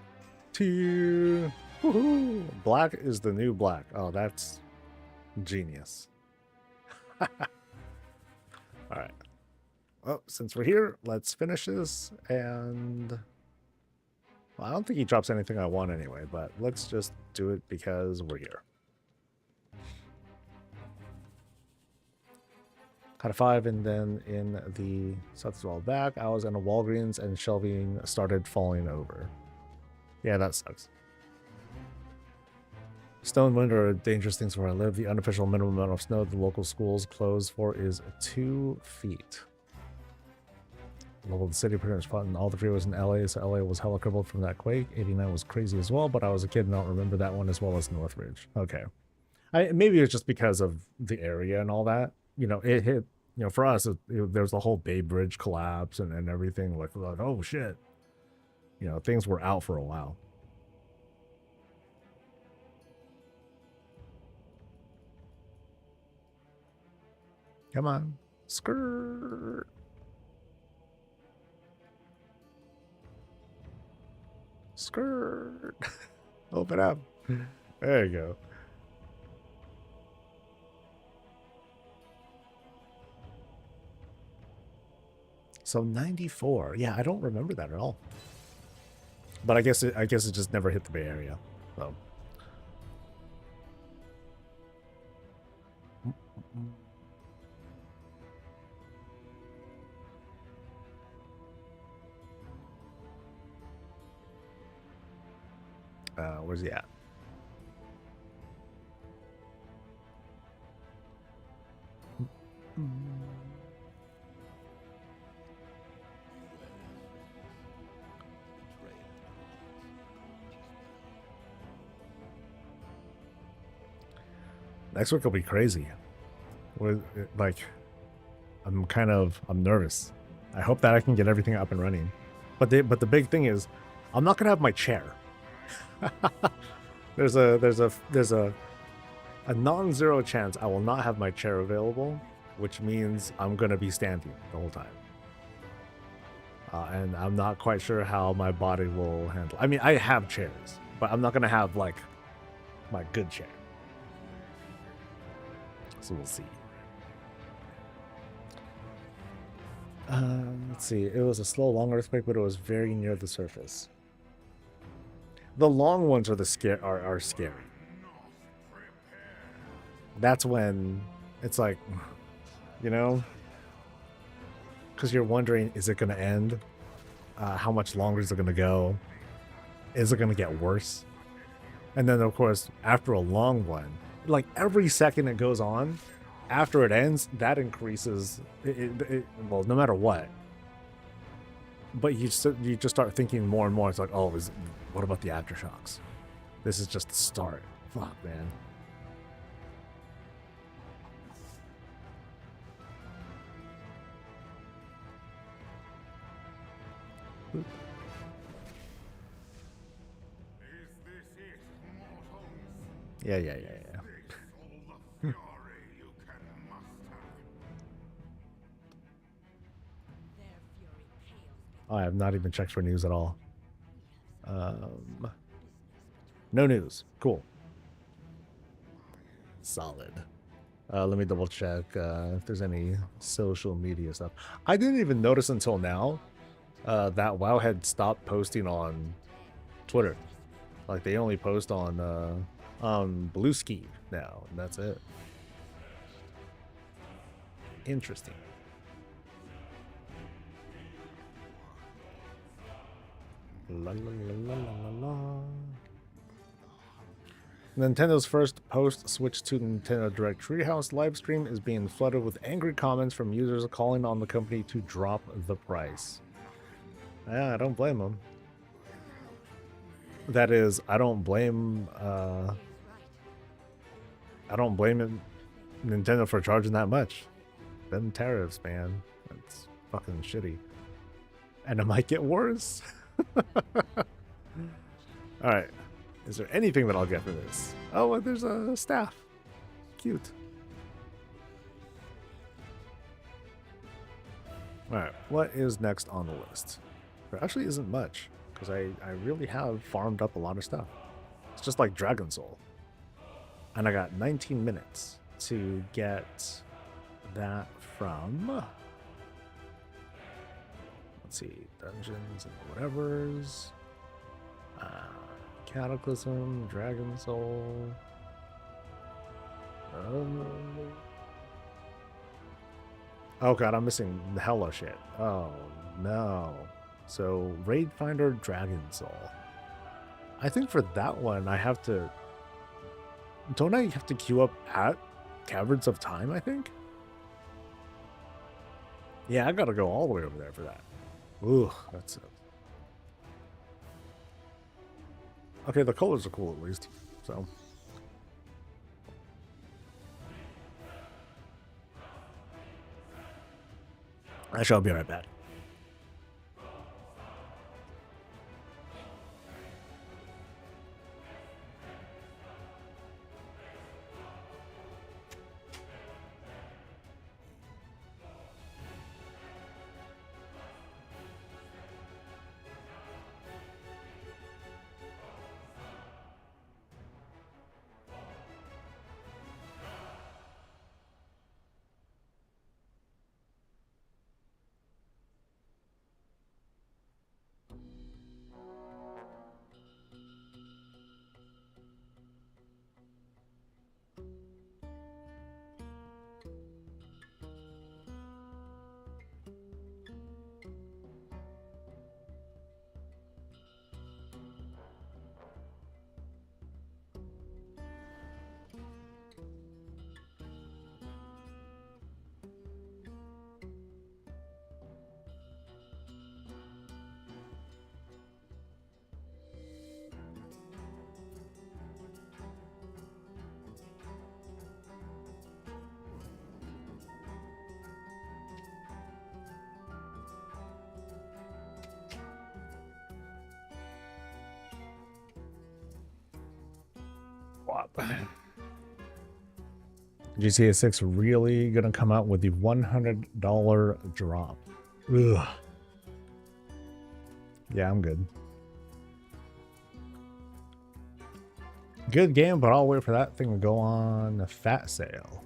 2. Woohoo! Black is the new black. Oh, that's genius. All right. Well, since we're here, let's finish this. And well, I don't think he drops anything I want anyway, but let's just do it because we're here. Had a 5, and then in the south wall back, I was in a Walgreens and shelving started falling over. Yeah, that sucks. Snow and wind are dangerous things where I live. The unofficial minimum amount of snow the local schools close for is 2 feet. The city pretty much fought in all the freeways in LA, so LA was hella crippled from that quake. 89 was crazy as well, but I was a kid and I don't remember that one as well as Northridge. Okay. Maybe it's just because of the area and all that. You know, it hit, you know, for us, there was the whole Bay Bridge collapse and everything. Like, oh shit. You know, things were out for a while. Come on. Skirt. Skirt. Open up. There you go. So 94. Yeah, I don't remember that at all. But I guess it just never hit the Bay Area. So. Where's he at? Next week will be crazy. Like, I'm nervous. I hope that I can get everything up and running. But the big thing is, I'm not gonna have my chair. there's a non-zero chance I will not have my chair available, which means I'm gonna be standing the whole time. And I'm not quite sure how my body will handle. I mean, I have chairs, but I'm not gonna have like my good chair. So we'll see. Let's see. It was a slow, long earthquake, but it was very near the surface. The long ones are are scary. That's when it's like, you know, because you're wondering, is it going to end? How much longer is it going to go? Is it going to get worse? And then, of course, after a long one, like every second it goes on, after it ends, that increases. Well, no matter what. But you just start thinking more and more. It's like, oh, what about the aftershocks? This is just the start. Fuck, man. Is this it, mortals? Yeah. This all the fury you can muster? Their fury pales Oh, I have not even checked for news at all. No news. Cool. Solid. Let me double check if there's any social media stuff. I didn't even notice until now that WoW had stopped posting on Twitter. Like they only post on BlizzCon now, and that's it. Interesting. La, la, la, la, la, la. Nintendo's first post-switch to Nintendo Direct Treehouse livestream is being flooded with angry comments from users calling on the company to drop the price. Yeah, I don't blame them. That is, I don't blame Nintendo for charging that much. Them tariffs, man. That's fucking shitty. And it might get worse. Alright. Is there anything that I'll get for this? Oh, and there's a staff. Cute. Alright, what is next on the list? There actually isn't much, because I really have farmed up a lot of stuff. It's just like Dragon Soul. And I got 19 minutes to get that from... Let's see, Dungeons and whatevers. Cataclysm, Dragon Soul. Oh god, I'm missing hella shit. Oh no. So, Raid Finder, Dragon Soul. I think for that one, I have to... Don't I have to queue up at Caverns of Time, I think? Yeah, I gotta go all the way over there for that. Ooh, that's it. Okay, the colors are cool at least, so. I shall be right back. GTA 6 really gonna come out with the $100 drop. Ugh. Yeah, I'm good. Good game, but I'll wait for that thing to go on a fat sale.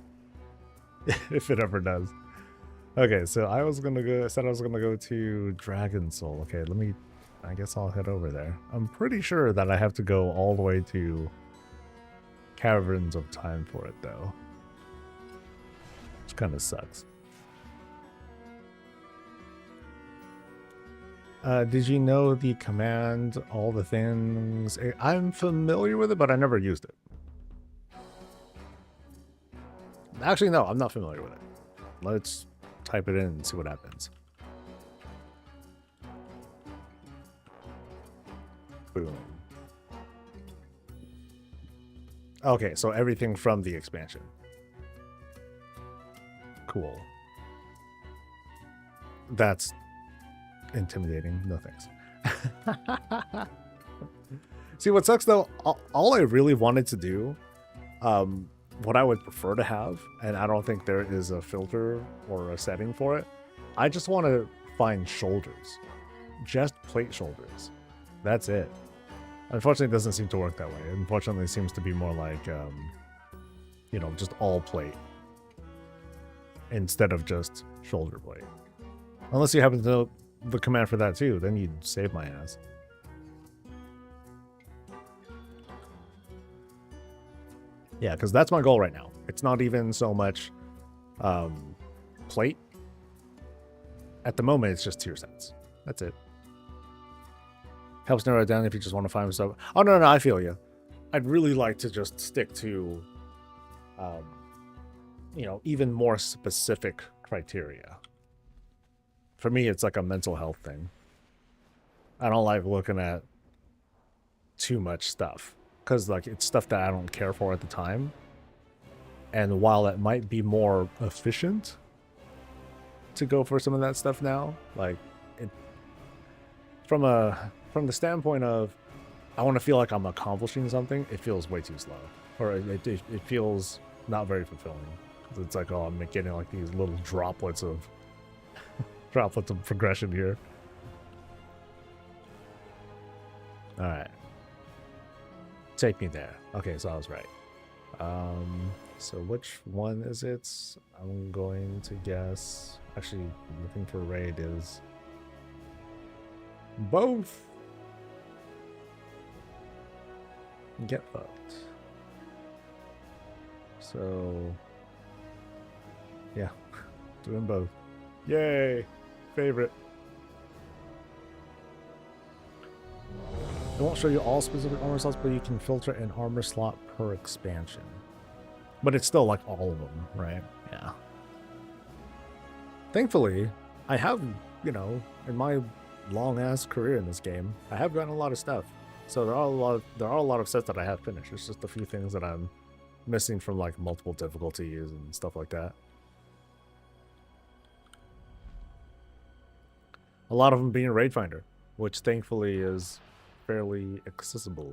If it ever does. Okay, so I was gonna go. I said I was gonna go to Dragon Soul. Okay, let me. I guess I'll head over there. I'm pretty sure that I have to go all the way to Caverns of Time for it, though, which kind of sucks. Did you know the command, all the things? I'm familiar with it, but I never used it. Actually, no, I'm not familiar with it. Let's type it in and see what happens. Boom. Okay, so everything from the expansion. Cool. That's intimidating. No thanks. See, what sucks though, all I really wanted to do, what I would prefer to have, and I don't think there is a filter or a setting for it, I just want to find shoulders. Just plate shoulders. That's it. Unfortunately, it doesn't seem to work that way. Unfortunately, it seems to be more like, you know, just all plate instead of just shoulder plate. Unless you happen to know the command for that too, then you'd save my ass. Yeah, because that's my goal right now. It's not even so much plate. At the moment, it's just tier sets. That's it. Helps narrow it down if you just want to find stuff. Oh, no, I feel you. I'd really like to just stick to, you know, even more specific criteria. For me, it's like a mental health thing. I don't like looking at too much stuff because, like, it's stuff that I don't care for at the time. And while it might be more efficient to go for some of that stuff now, like, it, from the standpoint of I want to feel like I'm accomplishing something, it feels way too slow, or it feels not very fulfilling. It's like, oh, I'm getting like these little droplets of progression here. All right, take me there. Okay, so I was right. So which one is it? I'm going to guess. Actually, looking for raid is both. Get fucked. So yeah, doing both. Yay! Favorite. It won't show you all specific armor slots, but you can filter an armor slot per expansion. But it's still like all of them, right? Yeah. Thankfully, I have, you know, in my long ass career in this game, I have gotten a lot of stuff. So there are a lot of sets that I have finished. It's just a few things that I'm missing from like multiple difficulties and stuff like that. A lot of them being Raid Finder, which thankfully is fairly accessible.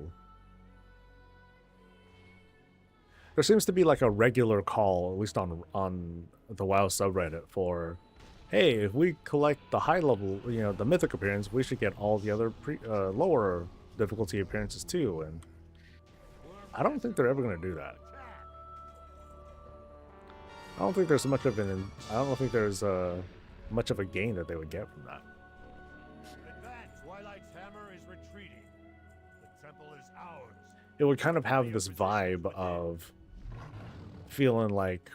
There seems to be like a regular call, at least on the WoW subreddit, for, hey, if we collect the high level, you know, the Mythic appearance, we should get all the other lower difficulty appearances too. And I don't think they're ever going to do that. I don't think there's much of an. I don't think there's much of a gain that they would get from that. It would kind of have this vibe of feeling like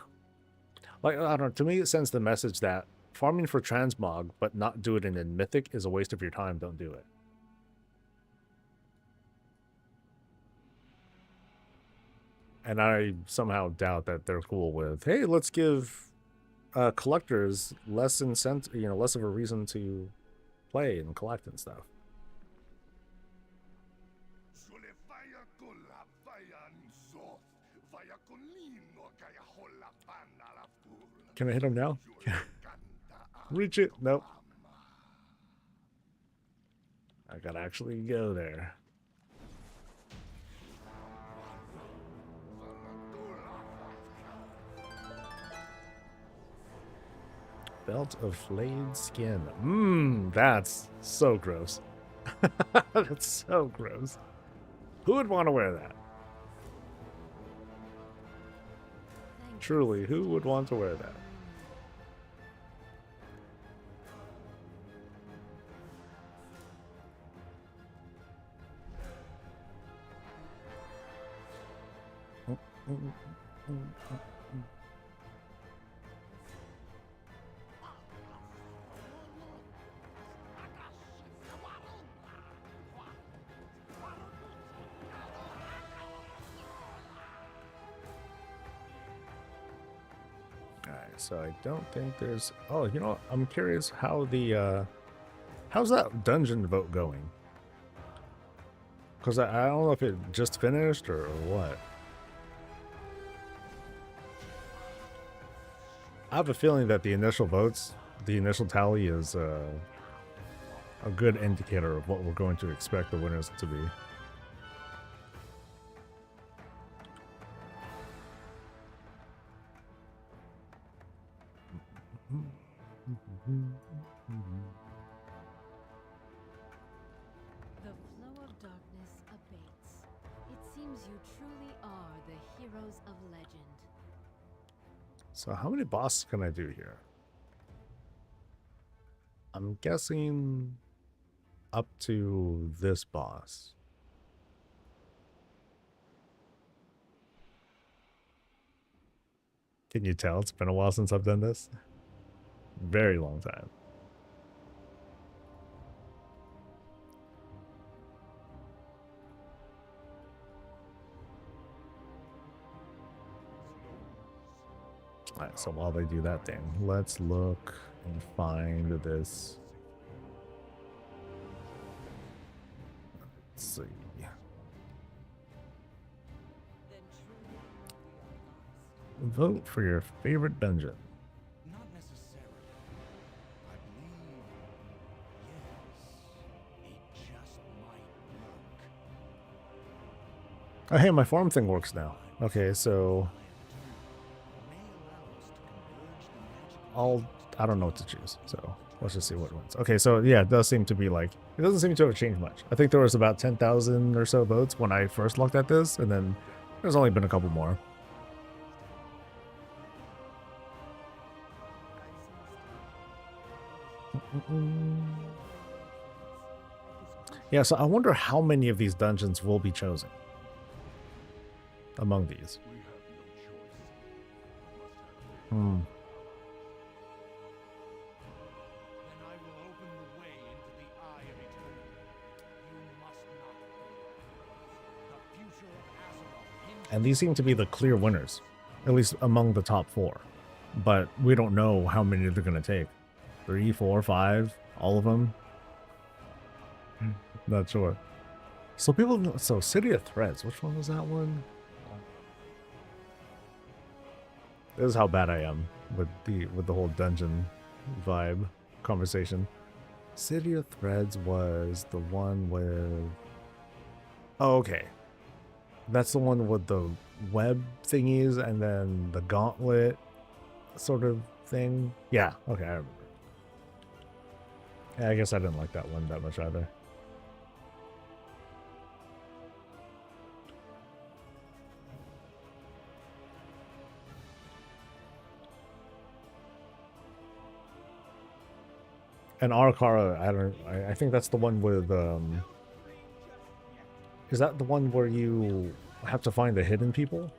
I don't know, to me it sends the message that farming for Transmog but not do it in Mythic is a waste of your time. Don't do it. And I somehow doubt that they're cool with, hey, let's give collectors less incentive, you know, less of a reason to play and collect and stuff. Can I hit him now? Reach it? Nope. I gotta actually go there. Belt of flayed skin. Mmm, that's so gross. That's so gross. Who would want to wear that? Truly, who would want to wear that? Alright, so I don't think there's... Oh, you know what? I'm curious how the... How's that dungeon vote going? Because I don't know if it just finished or what. I have a feeling that the initial votes, the initial tally is a good indicator of what we're going to expect the winners to be. The flow of darkness abates. It seems you truly are the heroes of legend. So how many bosses can I do here? I'm guessing up to this boss. Can you tell? It's been a while since I've done this. Very long time. Alright, so while they do that thing, let's look and find this. Let's see. Then truly we are lost. Vote for your favorite dungeon. Not necessarily. I believe, yes, it just might work. Oh, hey, my farm thing works now. Okay, so I don't know what to choose, so let's just see what wins. Okay, so yeah, it does seem to be like, it doesn't seem to have changed much. I think there was about 10,000 or so votes when I first looked at this, and then there's only been a couple more. Yeah, so I wonder how many of these dungeons will be chosen among these. We have no choice. Hmm. Then I will open the way into the eye of eternity. You must not fear. The future of Azeroth hinges And these seem to be the clear winners, at least among the top 4. But we don't know how many they're going to take. 3, 4, 5, all of them? Not sure. So people know, so City of Threads, which one was that one? This is how bad I am with the whole dungeon vibe conversation. City of Threads was the one with... Oh, okay. That's the one with the web thingies and then the gauntlet sort of thing. Yeah, okay, I remember. Yeah, I guess I didn't like that one that much either. And Arakara, I think that's the one with, is that the one where you have to find the hidden people?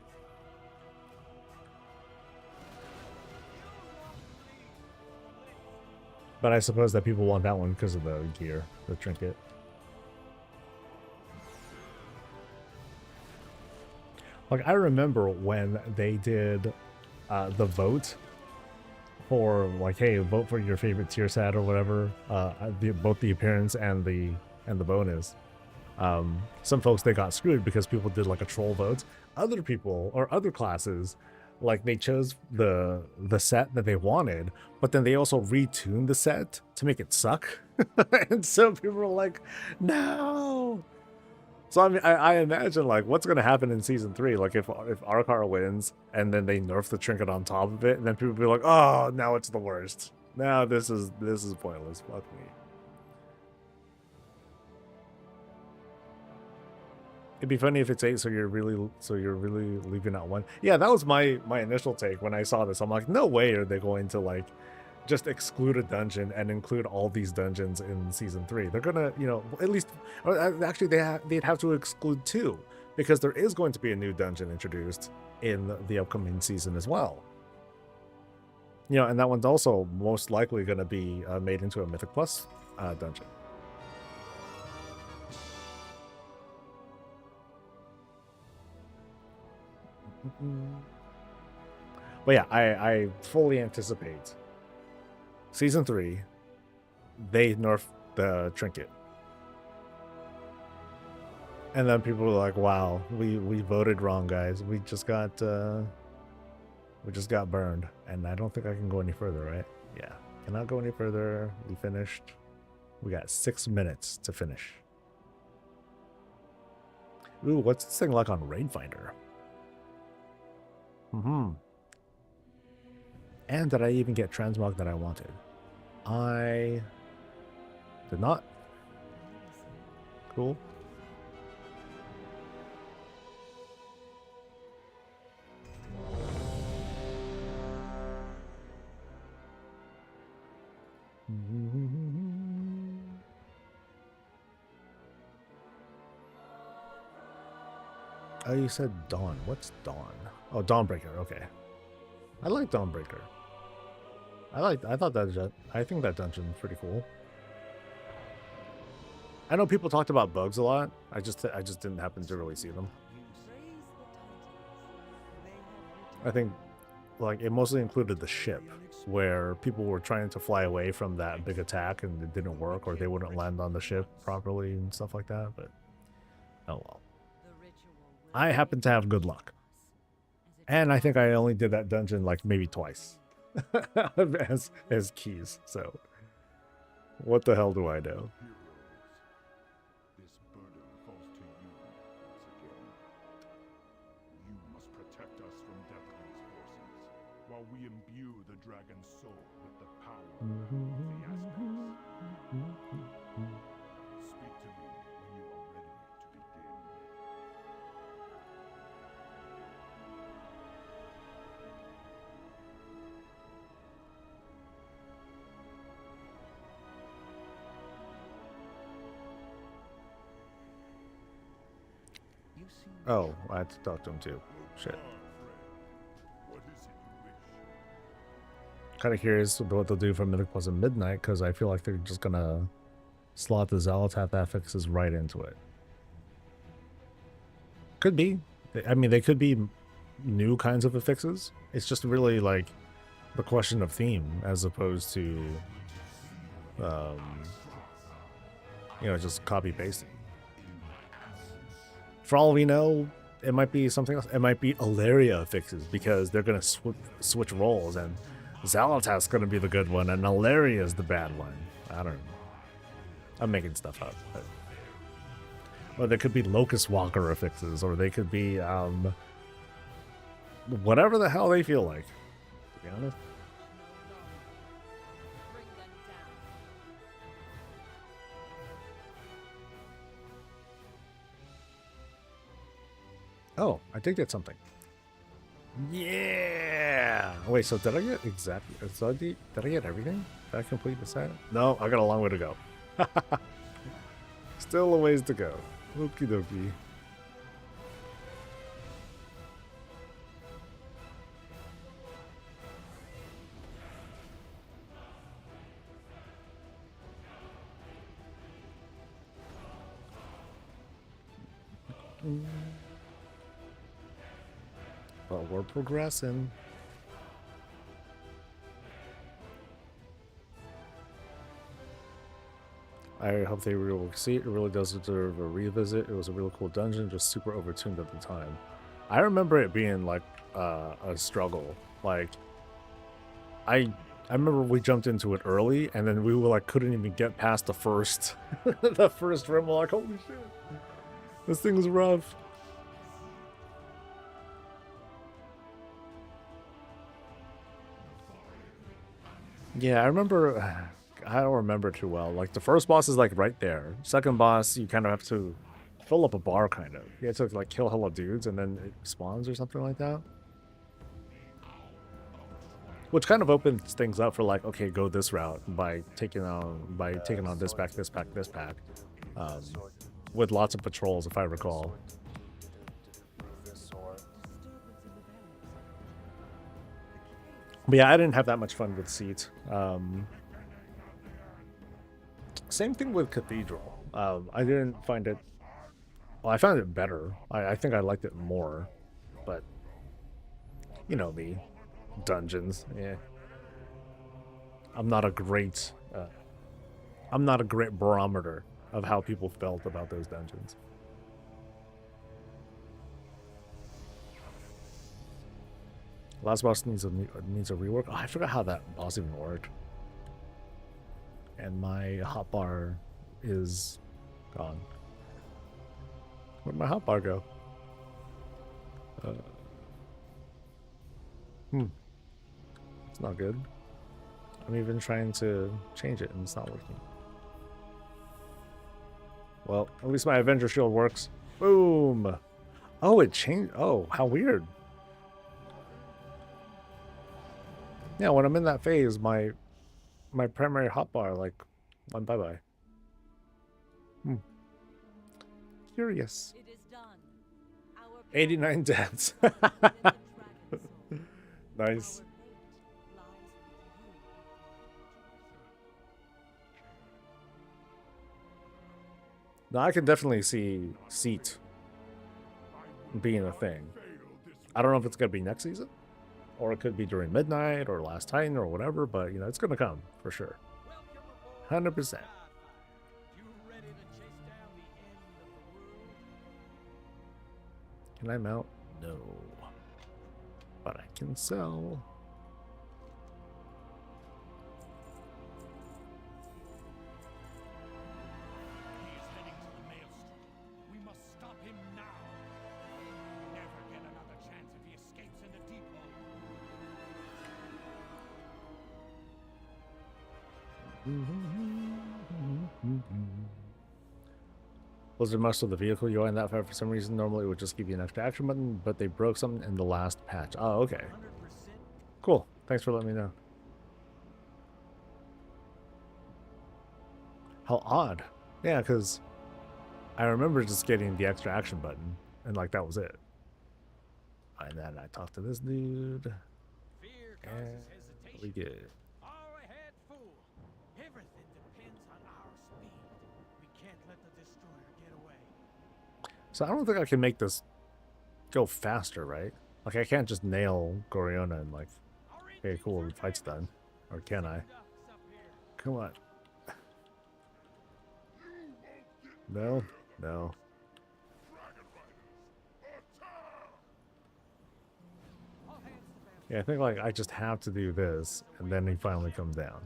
But I suppose that people want that one because of the gear, the trinket. Like, I remember when they did the vote for, like, hey, vote for your favorite tier set or whatever, both the appearance and the bonus. Some folks, they got screwed because people did like a troll vote. Other people or other classes, like, they chose the set that they wanted, but then they also retuned the set to make it suck. And so people were like, no. So I mean, I imagine, like, what's going to happen in season 3, like if Arakara wins and then they nerf the trinket on top of it, and then people will be like, oh, now it's the worst. Now this is pointless. Fuck me. It'd be funny if it's 8, so you're really leaving out 1. Yeah, that was my initial take when I saw this. I'm like, no way are they going to, like, just exclude a dungeon and include all these dungeons in season 3. They're gonna, you know, at least, actually they'd have to exclude 2, because there is going to be a new dungeon introduced in the upcoming season as well. You know, and that one's also most likely going to be made into a Mythic Plus dungeon. But yeah, I fully anticipate Season 3, they nerf the trinket. And then people were like, wow, we voted wrong, guys. We just got burned. And I don't think I can go any further, right? Yeah, cannot go any further. We finished. We got 6 minutes to finish. Ooh, what's this thing like on Rainfinder? And did I even get Transmog that I wanted? I did not. Cool. Oh, you said Dawn. What's Dawn? Oh, Dawnbreaker. Okay. I like Dawnbreaker. I think that dungeon's pretty cool. I know people talked about bugs a lot. I just didn't happen to really see them. I think like it mostly included the ship, where people were trying to fly away from that big attack and it didn't work, or they wouldn't land on the ship properly and stuff like that. But oh well. I happen to have good luck. And I think I only did that dungeon like maybe twice as keys. So what the hell do I know? This burden falls to you once again. You must protect us from Deathling's forces, while we imbue the dragon's soul with the power of the aspects. Speak to me when you are ready to begin. Oh, I had to talk to him too. Shit. What is it you wish? Kind of curious what they'll do for Mythic Plus and Midnight, because I feel like they're just gonna slot the Xalatath affixes right into it. Could be. I mean, they could be new kinds of affixes. It's just really like the question of theme as opposed to, you know, just copy pasting. For all we know, it might be something else. It might be Ilaria affixes, because they're gonna switch roles, and Xalatath's gonna be the good one, and Ilaria is the bad one. I don't know. I'm making stuff up. But... Or they could be Locust Walker affixes, or they could be whatever the hell they feel like, to be honest. Oh, I did get something. Yeah! Wait, so did I get exactly... So did I get everything? Did I complete the set? No, I got a long way to go. Still a ways to go. Okie dokie. But we're progressing. I hope they will see it. It really does deserve a revisit. It was a really cool dungeon, just super overtuned at the time. I remember it being like a struggle. Like I remember we jumped into it early, and then we were like couldn't even get past the first the first room. We're like, holy shit, this thing's rough. Yeah, I remember. I don't remember too well. Like the first boss is like right there. Second boss, you kind of have to fill up a bar, kind of. You have to like kill hella dudes, and then it spawns or something like that. Which kind of opens things up for like, okay, go this route by taking on this pack, with lots of patrols, if I recall. But yeah, I didn't have that much fun with Seat. Same thing with Cathedral. I didn't find it. Well, I found it better. I think I liked it more, but you know me, dungeons. Yeah, I'm not a great. I'm not a great barometer of how people felt about those dungeons. Last boss needs a rework. Oh, I forgot how that boss even worked. And my hotbar is gone. Where'd my hotbar go? It's not good. I'm even trying to change it and it's not working. Well, at least my Avenger Shield works. Boom! Oh, it changed. Oh, how weird. Yeah, when I'm in that phase, my primary hotbar like went bye-bye. Curious. It is done. Our 89 deaths. within the dragon soul. Nice. Our fate lies with you. Now I can definitely see Seat being a thing. I don't know if it's gonna be next season, or it could be during Midnight or Last Titan or whatever, but you know it's gonna come for sure. Welcome 100%. aboard. Starfighter. You ready to chase down the end of the world? Can I mount? No. But I can sell. He is heading to the Maelstrom. We must stop him now. Never get another chance if he escapes in the depot. Blizzard most of the vehicle UI in that fire for some reason. Normally it would just give you an extra action button, but they broke something in the last patch. Oh, okay. 100%. Cool. Thanks for letting me know. How odd. Yeah, because I remember just getting the extra action button, and like that was it. And then I talked to this dude, Fear and causes we hesitation. good. All ahead, fool. Everything depends on our speed. We can't let the destroyer get away. So I don't think I can make this go faster, right? Like I can't just nail Goriona and like, hey, cool, the fight's done. Or can I? Come on. No, no. Yeah, I think like I just have to do this, and then he finally comes down.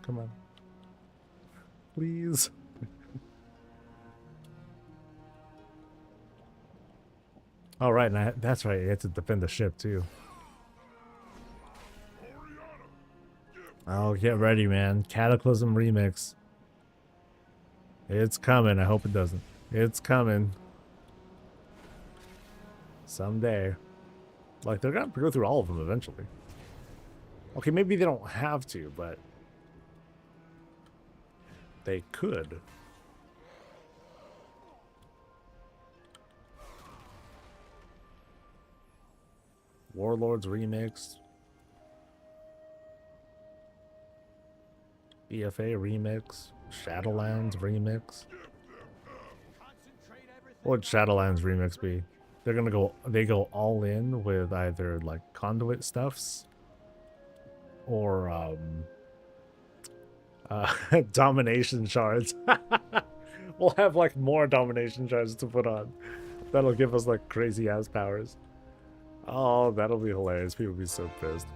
Come on. Please. Oh, right, and that's right, you have to defend the ship, too. Oh, get ready, man. Cataclysm Remix. It's coming. I hope it doesn't. It's coming. Someday. Like, they're gonna go through all of them eventually. Okay, maybe they don't have to, but they could. Warlords Remix. BFA Remix. Shadowlands Remix. Concentrate everything. What would Shadowlands Remix be? They're gonna go. They go all in with either like conduit stuffs or domination shards. We'll have like more domination shards to put on. That'll give us like crazy ass powers. Oh, that'll be hilarious. People will be so pissed.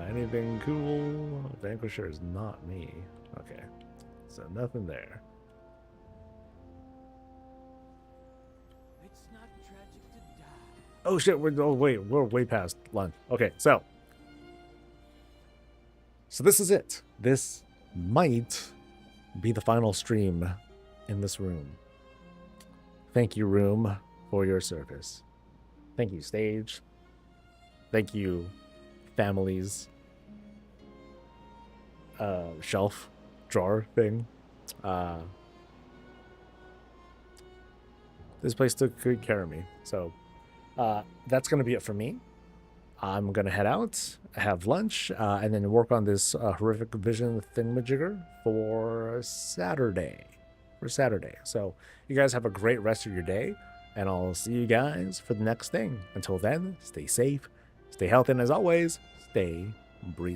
Anything cool? Vanquisher is not me. Okay, so nothing there. It's not tragic to die. Oh shit, we're way past lunch. Okay, so this is it. This might be the final stream in this room. Thank you, room, for your service. Thank you, stage. Thank you, families. Shelf drawer thing. This place took good care of me. So that's going to be it for me. I'm going to head out, have lunch, and then work on this horrific vision thingamajigger for Saturday. So you guys have a great rest of your day, and I'll see you guys for the next thing. Until then, stay safe, stay healthy, and as always, stay breezy.